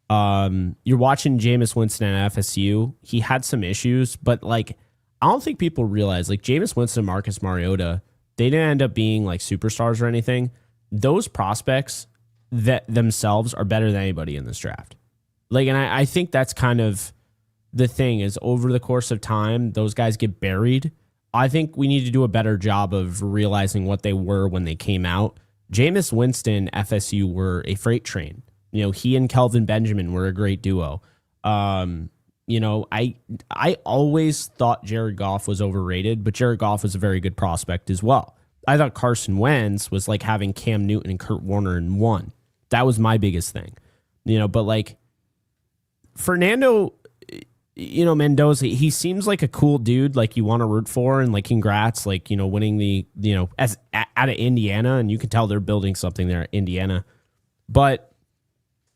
You're watching Jameis Winston at FSU. He had some issues, but like, I don't think people realize, like, Jameis Winston, Marcus Mariota, they didn't end up being like superstars or anything. Those prospects that themselves are better than anybody in this draft. Like, and I think that's kind of the thing, is over the course of time, those guys get buried. I think we need to do a better job of realizing what they were when they came out. Jameis Winston, FSU were a freight train. You know, he and Kelvin Benjamin were a great duo. You know, I always thought Jared Goff was overrated, but Jared Goff was a very good prospect as well. I thought Carson Wentz was like having Cam Newton and Kurt Warner in one. That was my biggest thing. You know, but like Fernando, you know, Mendoza, he seems like a cool dude, like you want to root for, and like congrats, like, you know, winning the, you know, out of Indiana, and you can tell they're building something there at Indiana. But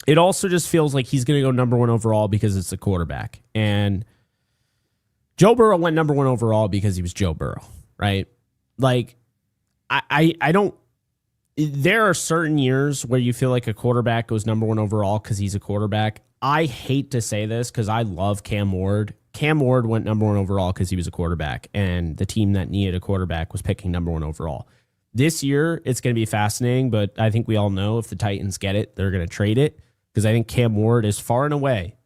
it also just feels like he's going to go number 1 overall because it's a quarterback. And Joe Burrow went number 1 overall because he was Joe Burrow, right? Like, I don't, there are certain years where you feel like a quarterback goes number 1 overall because he's a quarterback. I hate to say this because I love Cam Ward. Cam Ward went number 1 overall because he was a quarterback, and the team that needed a quarterback was picking number 1 overall. This year, it's going to be fascinating, but I think we all know if the Titans get it, they're going to trade it, because I think Cam Ward is far and away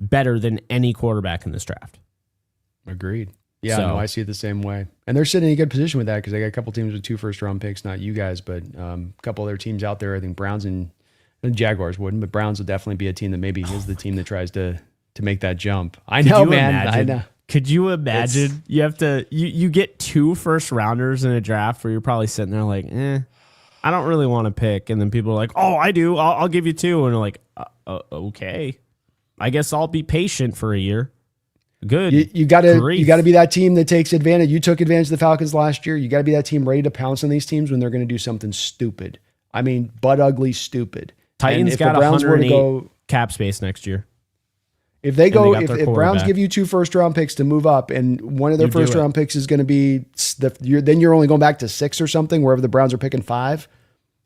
better than any quarterback in this draft. Agreed. Yeah, no, I see it the same way. And they're sitting in a good position with that because they got a couple teams with 2 first-round picks, not you guys, but a couple other teams out there. I think Browns and Jaguars wouldn't, but Browns would definitely be a team that maybe is the team that tries to make that jump. I know, man. Imagine? I know. Could you imagine? You have to you get 2 first-rounders in a draft where you're probably sitting there like, I don't really want to pick. And then people are like, oh, I do. I'll give you 2. And you're like, okay. I guess I'll be patient for a year. Good. You got to be that team that takes advantage. You took advantage of the Falcons last year. You got to be that team ready to pounce on these teams when they're going to do something stupid. I mean, butt ugly stupid. Titans got 108 cap space next year. If they go, if Browns give you 2 first-round picks to move up, and one of their first-round picks is going to be, then you're only going back to 6 or something, wherever the Browns are picking 5.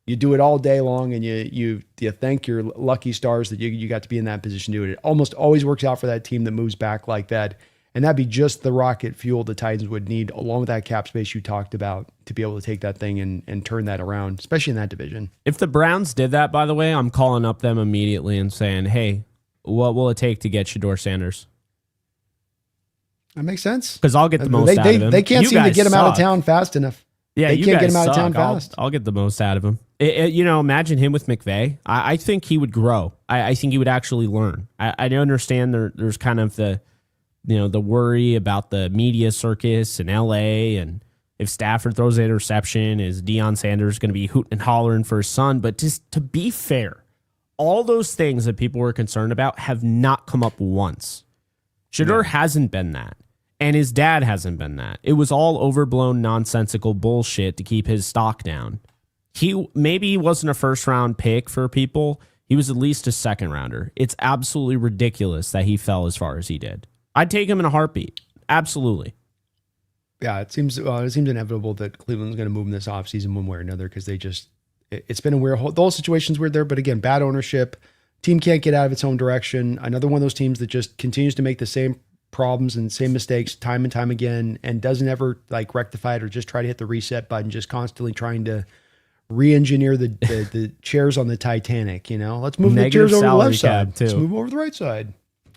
You do it all day long, and you thank your lucky stars that you got to be in that position to do it. It almost always works out for that team that moves back like that, and that'd be just the rocket fuel the Titans would need, along with that cap space you talked about, to be able to take that thing and turn that around, especially in that division. If the Browns did that, by the way, I'm calling up them immediately and saying, hey, what will it take to get Shedeur Sanders? That makes sense. Because I'll get the most out of him. They can't seem to get him out of town fast enough. Yeah, they can't get him out of town fast. I'll get the most out of him. You know, imagine him with McVay. I think he would grow. I think he would actually learn. I understand there's kind of the worry about the media circus in LA, and if Stafford throws an interception, is Deion Sanders going to be hooting and hollering for his son? But just to be fair, all those things that people were concerned about have not come up once. Shedeur hasn't been that. And his dad hasn't been that. It was all overblown, nonsensical bullshit to keep his stock down. Maybe he wasn't a first-round pick for people. He was at least a second-rounder. It's absolutely ridiculous that he fell as far as he did. I'd take him in a heartbeat. Absolutely. Yeah, it seems inevitable that Cleveland's going to move in this offseason one way or another, because it's been a weird, the whole situation's weird there, but again, bad ownership. Team can't get out of its own direction. Another one of those teams that just continues to make the same problems and same mistakes time and time again, and doesn't ever like rectify it or just try to hit the reset button, just constantly trying to re-engineer the chairs on the Titanic. You know, let's move the chairs over to the left side. Let's move over to the right side.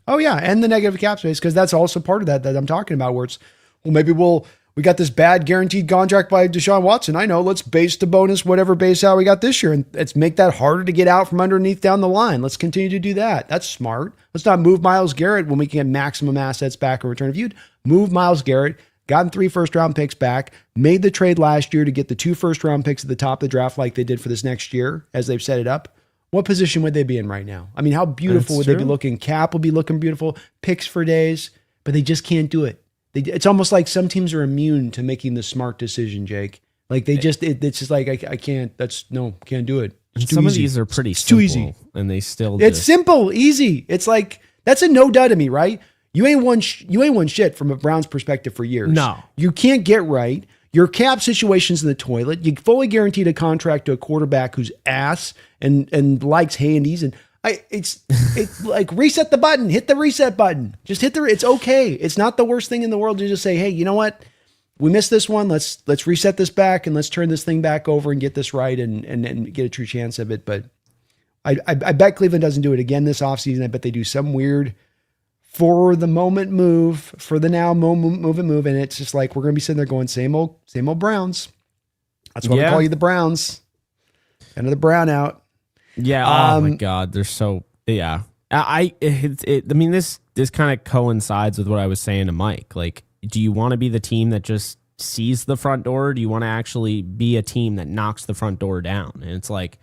Oh yeah, and the negative cap space, because that's also part of that I'm talking about, where it's, well, maybe we'll we got this bad guaranteed contract by Deshaun Watson. I know, let's base the bonus, whatever base out we got this year, and let's make that harder to get out from underneath down the line. Let's continue to do that. That's smart. Let's not move Myles Garrett when we can get maximum assets back in return. If you'd move Myles Garrett, gotten 3 first-round picks back, made the trade last year to get the 2 first-round picks at the top of the draft like they did for this next year as they've set it up, what position would they be in right now? I mean, how beautiful would they be looking? Cap will be looking beautiful, picks for days, but they just can't do it. It's almost like some teams are immune to making the smart decision, Jake. Like they just, it's just like, I can't, can't do it. Some of these are pretty simple, too easy. And they still It's simple, easy. It's like, that's a no duh to me, right? You ain't won shit from a Browns perspective for years. No. You can't get right. Your cap situation's in the toilet. You fully guaranteed a contract to a quarterback who's ass and likes handies. And it's like reset the button, hit the reset button. Just it's okay. It's not the worst thing in the world to just say, hey, you know what? We missed this one. Let's reset this back and let's turn this thing back over and get this right and get a true chance of it. But I bet Cleveland doesn't do it again this offseason. I bet they do some weird for the moment move, for the now moment move. And it's just like, we're going to be sitting there going, same old Browns. That's why we call you the Browns. End of the brown out. Yeah. Oh my God. They're so, yeah. I mean, this kind of coincides with what I was saying to Mike. Like, do you want to be the team that just sees the front door? Or do you want to actually be a team that knocks the front door down? And it's like,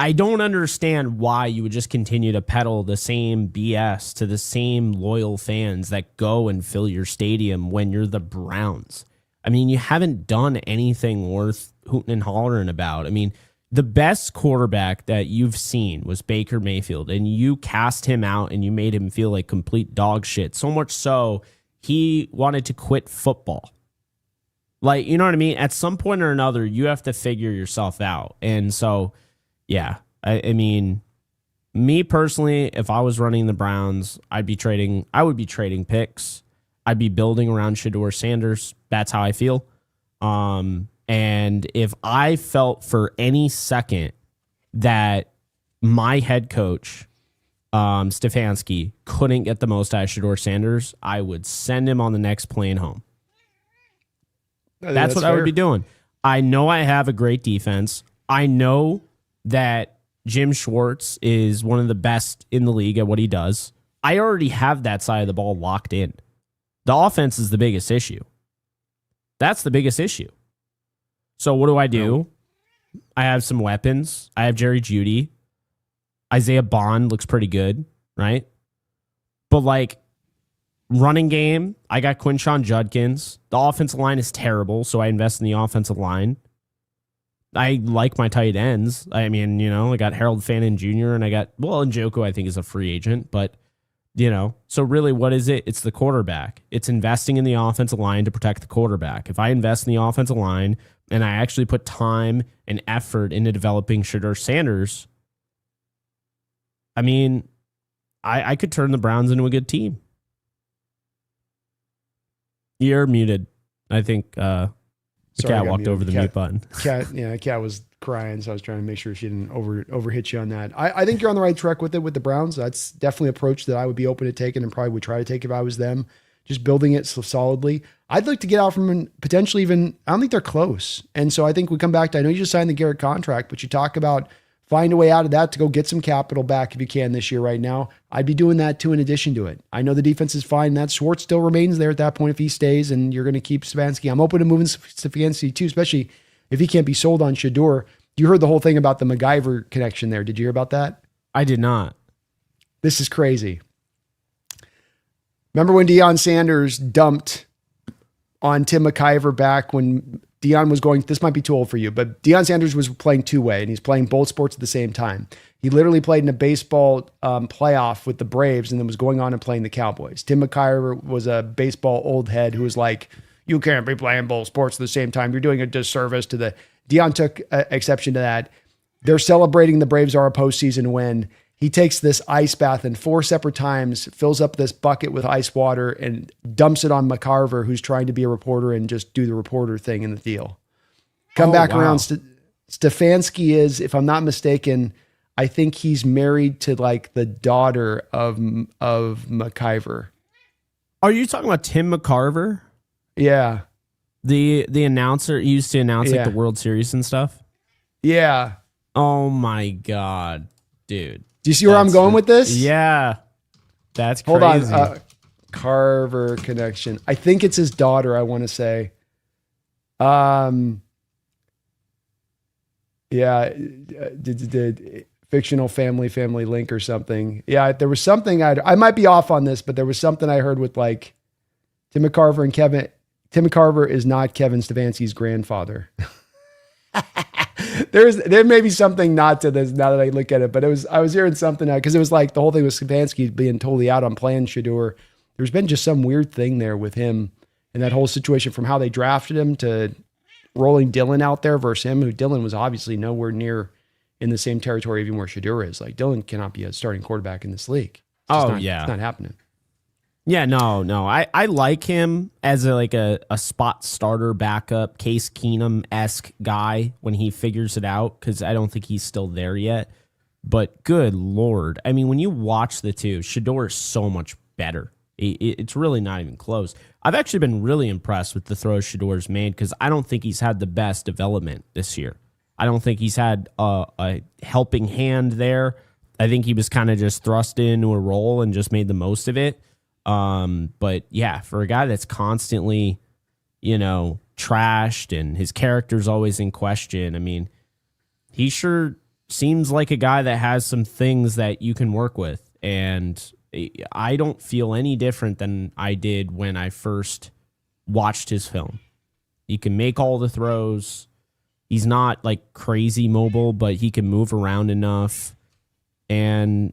I don't understand why you would just continue to peddle the same BS to the same loyal fans that go and fill your stadium when you're the Browns. I mean, you haven't done anything worth hooting and hollering about. I mean, the best quarterback that you've seen was Baker Mayfield, and you cast him out and you made him feel like complete dog shit. So much so, he wanted to quit football. Like, you know what I mean? At some point or another, you have to figure yourself out. And so, yeah, I mean, me personally, if I was running the Browns, I would be trading picks. I'd be building around Shedeur Sanders. That's how I feel. And if I felt for any second that my head coach, Stefanski, couldn't get the most out of Shedeur Sanders, I would send him on the next plane home. That's what fair. I would be doing. I know I have a great defense. I know that Jim Schwartz is one of the best in the league at what he does. I already have that side of the ball locked in. The offense is the biggest issue. That's the biggest issue. So what do? I have some weapons. I have Jerry Jeudy. Isaiah Bond looks pretty good, right? But like running game, I got Quinshon Judkins. The offensive line is terrible, so I invest in the offensive line. I like my tight ends. I mean, you know, I got Harold Fannin Jr. and Njoku I think is a free agent, but you know, so really what is it? It's the quarterback. It's investing in the offensive line to protect the quarterback. If I invest in the offensive line and I actually put time and effort into developing Shedeur Sanders, I mean, I could turn the Browns into a good team. You're muted. I think the cat walked over the mute button. Cat was crying, so I was trying to make sure she didn't overhit you on that. I think you're on the right track with it with the Browns. That's definitely an approach that I would be open to taking and probably would try to take if I was them. Just building it so solidly. I'd like to get out from potentially even, I don't think they're close. And so I think we come back to, I know you just signed the Garrett contract, but you talk about find a way out of that to go get some capital back if you can this year right now. I'd be doing that too in addition to it. I know the defense is fine. That Schwartz still remains there at that point if he stays and you're going to keep Stefanski. I'm open to moving Stefanski too, especially if he can't be sold on Shedeur. You heard the whole thing about the MacGyver connection there. Did you hear about that? I did not. This is crazy. Remember when Deion Sanders dumped on Tim McIver back when Deion was going, this might be too old for you, but Deion Sanders was playing two-way and he's playing both sports at the same time. He literally played in a baseball playoff with the Braves and then was going on and playing the Cowboys. Tim McIver was a baseball old head who was like, you can't be playing both sports at the same time. You're doing a disservice to the... Deion took exception to that. They're celebrating the Braves are a postseason win. He takes this ice bath and 4 separate times fills up this bucket with ice water and dumps it on McCarver, who's trying to be a reporter and just do the reporter thing in the deal. Come back around. Stefanski is, if I'm not mistaken, I think he's married to like the daughter of McIver. Are you talking about Tim McCarver? Yeah. The announcer he used to announce like the World Series and stuff. Yeah. Oh my God, dude. Do you see where I'm going with this? Yeah. That's crazy. Hold on. Carver connection. I think it's his daughter, I want to say. Yeah. Did fictional family link or something. Yeah, there was something I might be off on this, but there was something I heard with like Tim McCarver and Kevin. Tim McCarver is not Kevin Stefanski's grandfather. There may be something not to this now that I look at it, but I was hearing something because it was like the whole thing with Stefanski being totally out on playing Shedeur. There's been just some weird thing there with him and that whole situation from how they drafted him to rolling Dylan out there versus him, who Dylan was obviously nowhere near in the same territory even where Shedeur is. Like Dylan cannot be a starting quarterback in this league. It's not happening. Yeah, no. I like him as a spot starter backup, Case Keenum-esque guy when he figures it out, because I don't think he's still there yet. But good Lord. I mean, when you watch the two, Shedeur is so much better. It's really not even close. I've actually been really impressed with the throws Shedeur's made because I don't think he's had the best development this year. I don't think he's had a helping hand there. I think he was kind of just thrust into a role and just made the most of it. But yeah, for a guy that's constantly, trashed and his character's always in question, I mean, he sure seems like a guy that has some things that you can work with. And I don't feel any different than I did when I first watched his film. He can make all the throws. He's not like crazy mobile, but he can move around enough. And,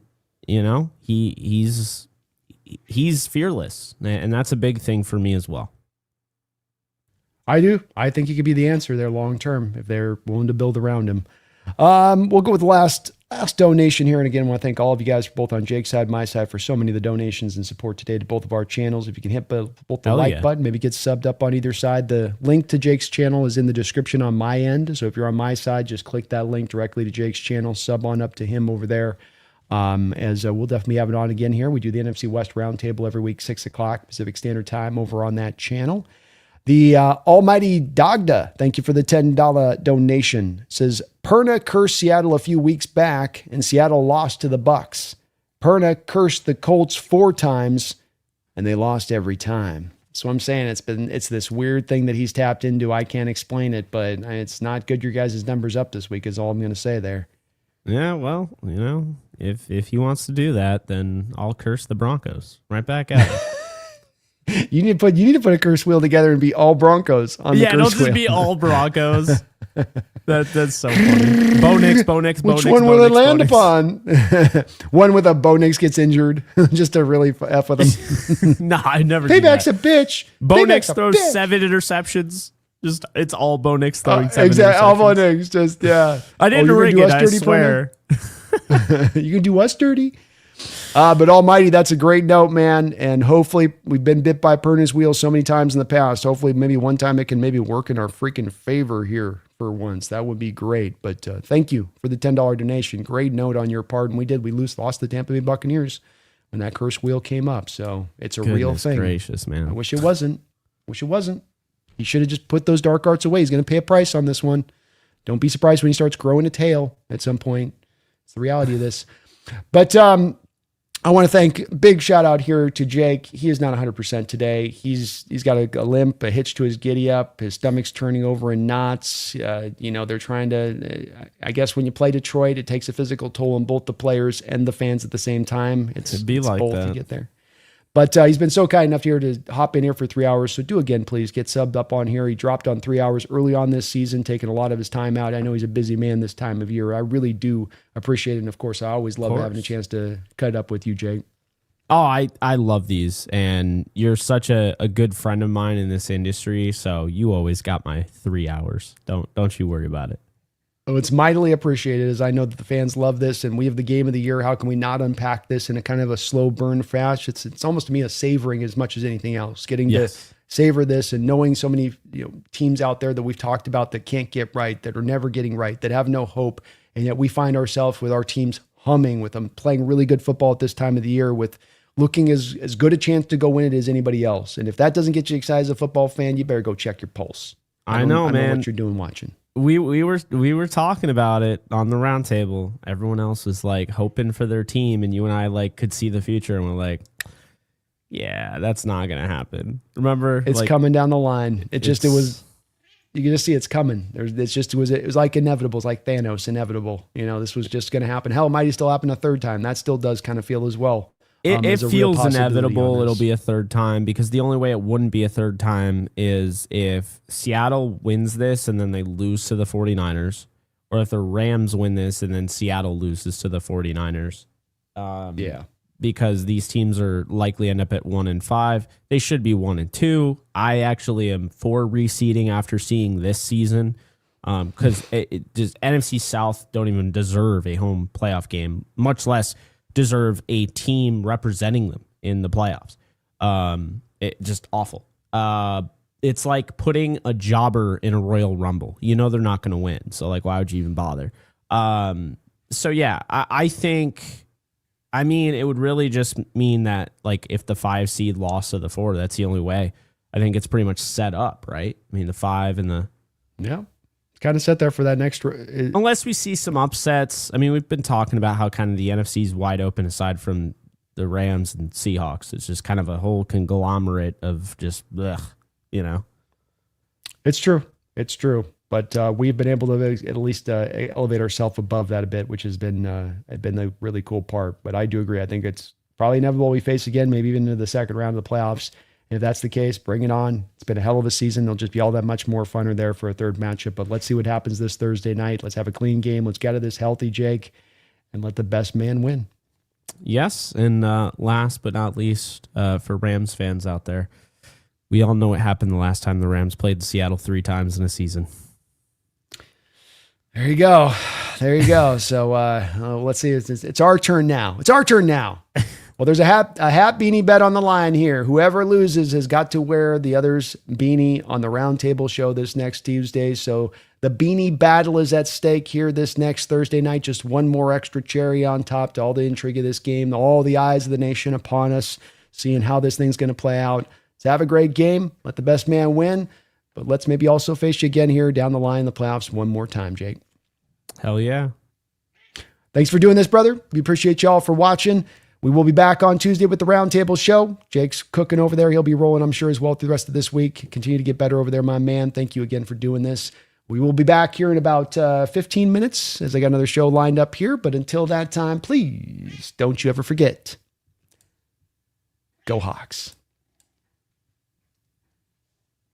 he's fearless. And that's a big thing for me as well. I do. I think he could be the answer there long term if they're willing to build around him. We'll go with the last donation here. And again, I want to thank all of you guys, both on Jake's side, my side, for so many of the donations and support today to both of our channels. If you can hit both the like button, maybe get subbed up on either side. The link to Jake's channel is in the description on my end. So if you're on my side, just click that link directly to Jake's channel, sub on up to him over there. We'll definitely have it on again here. We do the NFC West Roundtable every week, 6 o'clock Pacific Standard Time over on that channel. The almighty Dagda, thank you for the $10 donation, says, Perna cursed Seattle a few weeks back, and Seattle lost to the Bucks. Perna cursed the Colts 4 times, and they lost every time. So I'm saying it's this weird thing that he's tapped into. I can't explain it, but it's not good your guys' numbers up this week is all I'm going to say there. Yeah, well, if he wants to do that, then I'll curse the Broncos right back at him. You need to put a curse wheel together and be all Broncos on the curse wheel. Yeah, don't just be all Broncos. That's so funny. Bo Nix. Which one will it land upon? One with a Bo Nix gets injured, just to really F with him. Nah, I never. Payback's a bitch. Bo Nix throws 7 interceptions. Just it's all Bo Nix throwing 7 exactly, all Bo Nix. Just I didn't ring it. I swear. You can do us dirty. But almighty, that's a great note, man. And hopefully we've been bit by Perna's wheel so many times in the past. Hopefully maybe one time it can maybe work in our freaking favor here for once. That would be great. But thank you for the $10 donation. Great note on your part. And we lost the Tampa Bay Buccaneers when that curse wheel came up. So it's a real thing. Gracious, man. I wish it wasn't. He should have just put those dark arts away. He's going to pay a price on this one. Don't be surprised when he starts growing a tail at some point. It's the reality of this. But I want to thank, big shout out here to Jake. He is not 100% today. He's got a limp, a hitch to his giddy up. His stomach's turning over in knots. They're trying to, I guess when you play Detroit, it takes a physical toll on both the players and the fans at the same time. It's like both that to get there. But he's been so kind enough here to hop in here for 3 hours. So do again, please get subbed up on here. He dropped on 3 hours early on this season, taking a lot of his time out. I know he's a busy man this time of year. I really do appreciate it. And of course, I always love having a chance to cut up with you, Jake. Oh, I love these. And you're such a good friend of mine in this industry. So you always got my 3 hours. Don't you worry about it. Oh, it's mightily appreciated, as I know that the fans love this, and we have the game of the year. How can we not unpack this in a kind of a slow burn fast? It's almost to me a savoring as much as anything else. Getting to savor this and knowing so many teams out there that we've talked about that can't get right, that are never getting right, that have no hope, and yet we find ourselves with our teams humming with them, playing really good football at this time of the year with looking as good a chance to go win it as anybody else. And if that doesn't get you excited as a football fan, you better go check your pulse. I know, man. I know what you're doing watching. We were talking about it on the round table. Everyone else was like hoping for their team, and you and I like could see the future, and we're like, yeah, that's not gonna happen. Remember, it's coming down the line. You can just see it's coming. It was like inevitable. It's like Thanos, inevitable. This was just going to happen. Hell, it might still happen a third time. That still does kind of feel as well. It feels inevitable it'll be a third time, because the only way it wouldn't be a third time is if Seattle wins this and then they lose to the 49ers, or if the Rams win this and then Seattle loses to the 49ers. Yeah. Because these teams are likely end up at 1-5. They should be 1-2. I actually am for reseeding after seeing this season, because it just NFC South don't even deserve a home playoff game, much less deserve a team representing them in the playoffs. It just awful. It's like putting a jobber in a Royal Rumble. They're not going to win, so like, why would you even bother? So yeah, I think. I mean, it would really just mean that, like, if the 5 seed lost to the 4, that's the only way. I think it's pretty much set up, right? I mean, the 5 and the... Yeah. Kind of set there for that next... Unless we see some upsets. I mean, we've been talking about how kind of the NFC's wide open aside from the Rams and Seahawks. It's just kind of a whole conglomerate of just, ugh, It's true. It's true. But we've been able to at least elevate ourselves above that a bit, which has been the really cool part. But I do agree. I think it's probably inevitable we face again, maybe even into the second round of the playoffs. And if that's the case, bring it on. It's been a hell of a season. It'll just be all that much more funner there for a third matchup. But let's see what happens this Thursday night. Let's have a clean game. Let's get out of this healthy, Jake, and let the best man win. Yes, and last but not least, for Rams fans out there, we all know what happened the last time the Rams played Seattle 3 times in a season. There you go. So let's see. It's our turn now. Well, there's a hat beanie bet on the line here. Whoever loses has got to wear the other's beanie on the roundtable show this next Tuesday. So the beanie battle is at stake here this next Thursday night. Just one more extra cherry on top to all the intrigue of this game. All the eyes of the nation upon us, seeing how this thing's going to play out. So have a great game. Let the best man win. But let's maybe also face you again here down the line in the playoffs one more time, Jake. Hell yeah. Thanks for doing this, brother. We appreciate y'all for watching. We will be back on Tuesday with the Roundtable Show. Jake's cooking over there. He'll be rolling, I'm sure, as well through the rest of this week. Continue to get better over there, my man. Thank you again for doing this. We will be back here in about 15 minutes as I got another show lined up here. But until that time, please don't you ever forget, go Hawks.